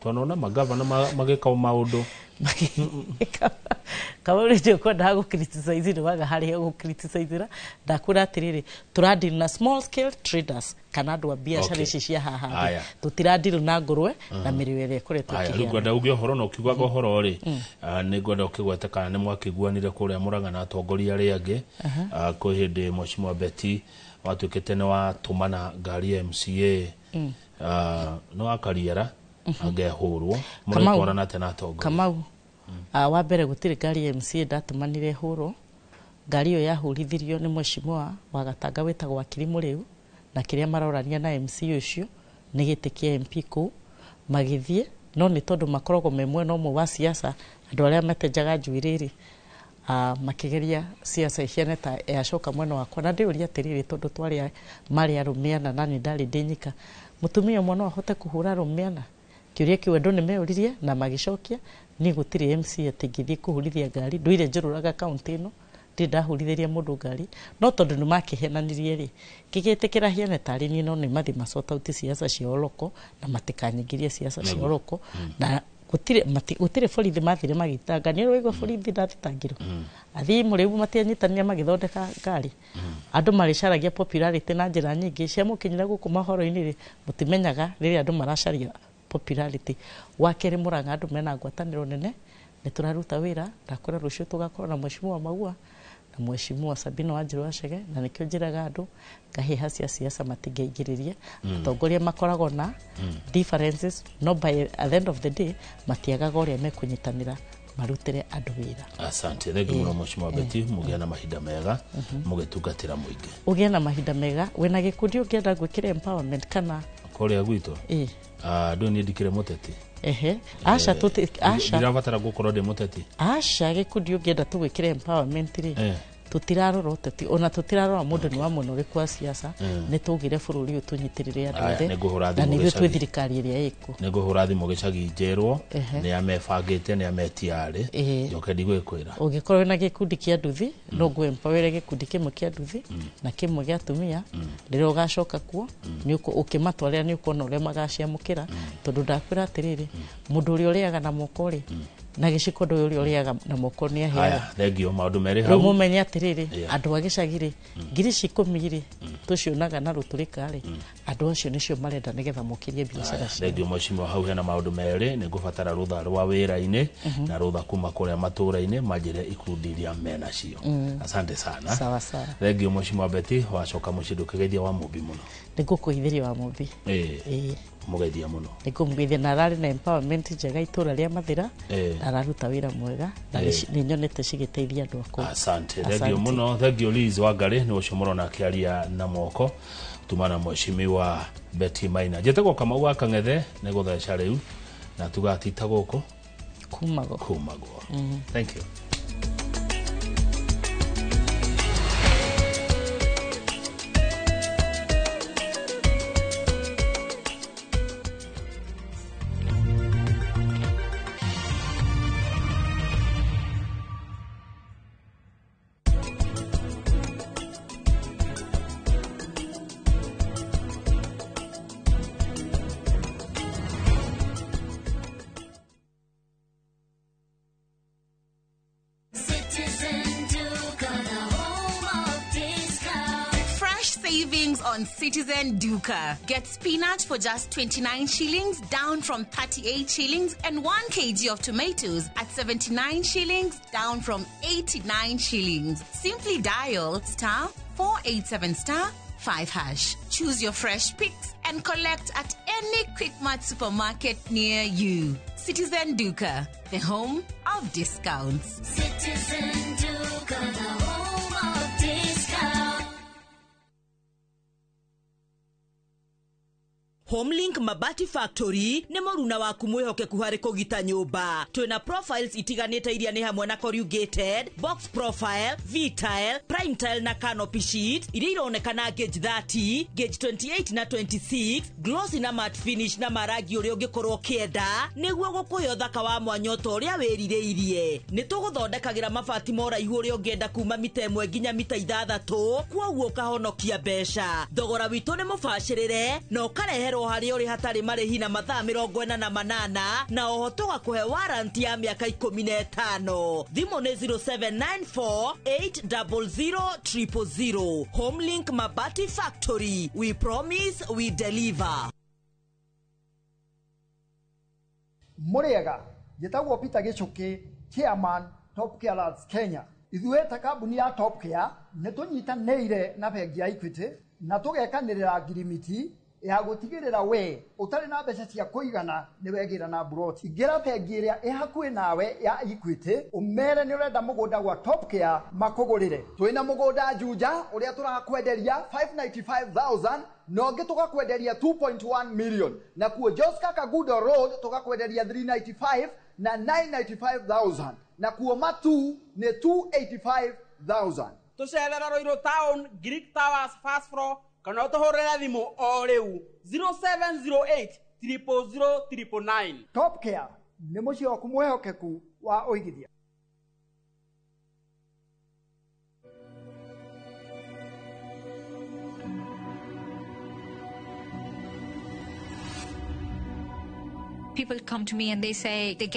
twanona magavana mageka maundu kama ndio kwenda criticize ni waga hari criticize ndakura atiriri turadili na small scale traders kana andu a biashara ici cia haha tutiradili na ngurwe na miriwere kuretwo kihiana ngwenda ugio horo no kigwaga horo ri ni ngwenda ukigweta kana ni mwakiguanire kuria Murang'a na atongoria ri angi ko hindi Mheshimiwa Betty watukite ni watumana ngari ya MCA no akariera agehurwo muratwarana ate na atongoria Kamau wa mbere gutiri ngari ya MCA ndatumanire huro ngari yo yahurithirio ni Mheshimiwa wa Gatanga wetagwo Wakiri Muriu na kiria marorania na MCA ucio ni giti kia MP ku magithie no ni tondu makoragwo me mwena umwe wa siasa andu aria matejaga njuiriri makigeria siasa ihiane ta yacoka mwena wakwa na ndiuria atiriri tondu twari mari arumiana na ni ndari ndinyika mutumia umwe no ahote kuhura rumiana kiuria kiu andu nimeuririe na magicokia ni gutiri MC atingithi kuhurithia ngari nduire njururaga kaunti ino ndindahurithĩria mũndũ ngari no tondũ nĩ makĩhenanirie rĩ gĩgĩtĩkĩra hiane tarĩ ni no nĩ mathi macota uti siasa cia oloko na matikanyingĩrie siasa cia oloko na gutire borithi mathire magitanga nĩ rũigwa borithi ndathitangirwo athii mũrĩu matianyitania magĩthondeka ngari andũ marĩcaragia popularity na njĩra nyingĩ cia mũkinyĩra gũkũ mahoro-inĩ rĩ mũtimenyaga rĩrĩa andũ maracaria popularity wakere Murang'a andũ mena ngwatanĩro nene nĩ tũraruta wĩra ndakwĩra rũciũ tũgakorwo na mheshimiwa Magua na mheshimiwa Sabina Wanjiru Wachege na nikio njiraga andu ngahiha cia siasa matingĩingĩrĩria atongoria makoragwo na differences no by at the end of the day matiagaga ũrĩa mekunyitanĩra marutire andu wĩra. Asante thengio mũno mheshimiwa Betty mugia na mahinda mega mugitungatĩra mũingĩ ugia na mahinda mega wena gĩkundi ũngĩenda gwĩkĩra empowerment kana kũrĩa gwitũ ndũ niĩ ndikĩre mũteti asha ndirabatara gukorwo ndi muteti asha gikundi ungienda tugwikira empowerment ri tutirarora uteti ona tutirarora mundu ni wa muno ri kwa siasa ni tugire bururi utunyitirire andothe na ni gwe thirikari iria iko ni guhura thimu gicagi njerwo ni amebangite ni ametiare njoke ndigwikwira ungikorwo na gikundi kia nduthi no gwe empower gikundi kimwe kia nduthi na kimwe gia tumia riro ugacoka kuo ni ukimatwarira ni ukona uria magaciamukira tondu ndakwira atiriri mundu uri uriaga na moko ri na giciko ndu uri uriaga na moko ni ahera thengio maundu meri hau mumenye atiriri andu agicagire ngiri 10 tucionaga na ruturika ri andu acio nicio marenda nigetha mukirie biashara cio thengio mheshimiwa hau hena maundu meri ni ngubatara rutha rwa wira-ini na rutha kuma kuria matura-ini majire ikundi iria mena cio asante sana sawa sawa thengio mheshimiwa Betty wacoka mucindu kigeithia wa mubi muno nigukuithiria wa mubi mugeithia muno nikumugithia na arari na empowerment njega itura ria Mathira araruta wira mwega na ni nyonete cigiteithia andu akwa asante thengio muno thengio Liz Wangari ni ucio murona akiaria na moko tumana mheshimiwa Betty Maina jetego kama wa Kang'ethe ni gutheca riu na tugatita guku kumago thank you. On Citizen Duka. Get spinach for just 29 shillings, down from 38 shillings, and 1 kg of tomatoes at 79 shillings, down from 89 shillings. Simply dial *487*5#. Choose your fresh picks and collect at any Quickmart supermarket near you. Citizen Duka, the home of discounts. Citizen Duka, the home of discounts. Homelink Mabati Factory ni moruna waku mwihokeku hari kugita nyumba. Twina profiles itiganite iria ni hamwe na corrugated, box profile, V-tile, prime tile na canopy sheet. Iria ironekana gauge 30, gauge 28 na 26, glossy na matte finish na maragi uria ungikorwo kienda niguo gukuhe uthaka wa mwanya uria wiririirie. Ni tuguthondekagira mabati mora ihu uria ungienda kuma mita 1 nginya mita 6, kwoguo kahonokia mbeca. Thogora witu ni mubashirire no kareherwo hari uri hatari marihi na mathaa 48 na oho tugakuhe warranty ya miaka 15. Thimu ni 0794800000. Homelink Mabati Factory, we promise we deliver. Muriega gitagwo Peter Gichuki, chairman Top Care Lads Kenya. Ithueta kambuni ya Top Care nitunyitanĩire na bengi ya Equity na tugekanĩrĩra ngirimiti ya gutigirira we utari na mbeca cia kuigana ni wegira na broti ngira bengi iria ihakuhi nawe ya Equity umere ni urenda mugunda gwa Top Care makugurire twina mugunda Juja uria turakwenderia 595,000 no ngi tugakwenderia 2.1 million na kuo Josca Kagudo Road tugakwenderia 395 na 995,000 na kuoma tu nĩ 285,000. tucerera Roiro Town Greek Towers first floor kana tuhurira thimu o riu 0708 000 999. Top Care nĩ mũciĩ waku mwehokeku wa ũigithia. People come to me and they say they get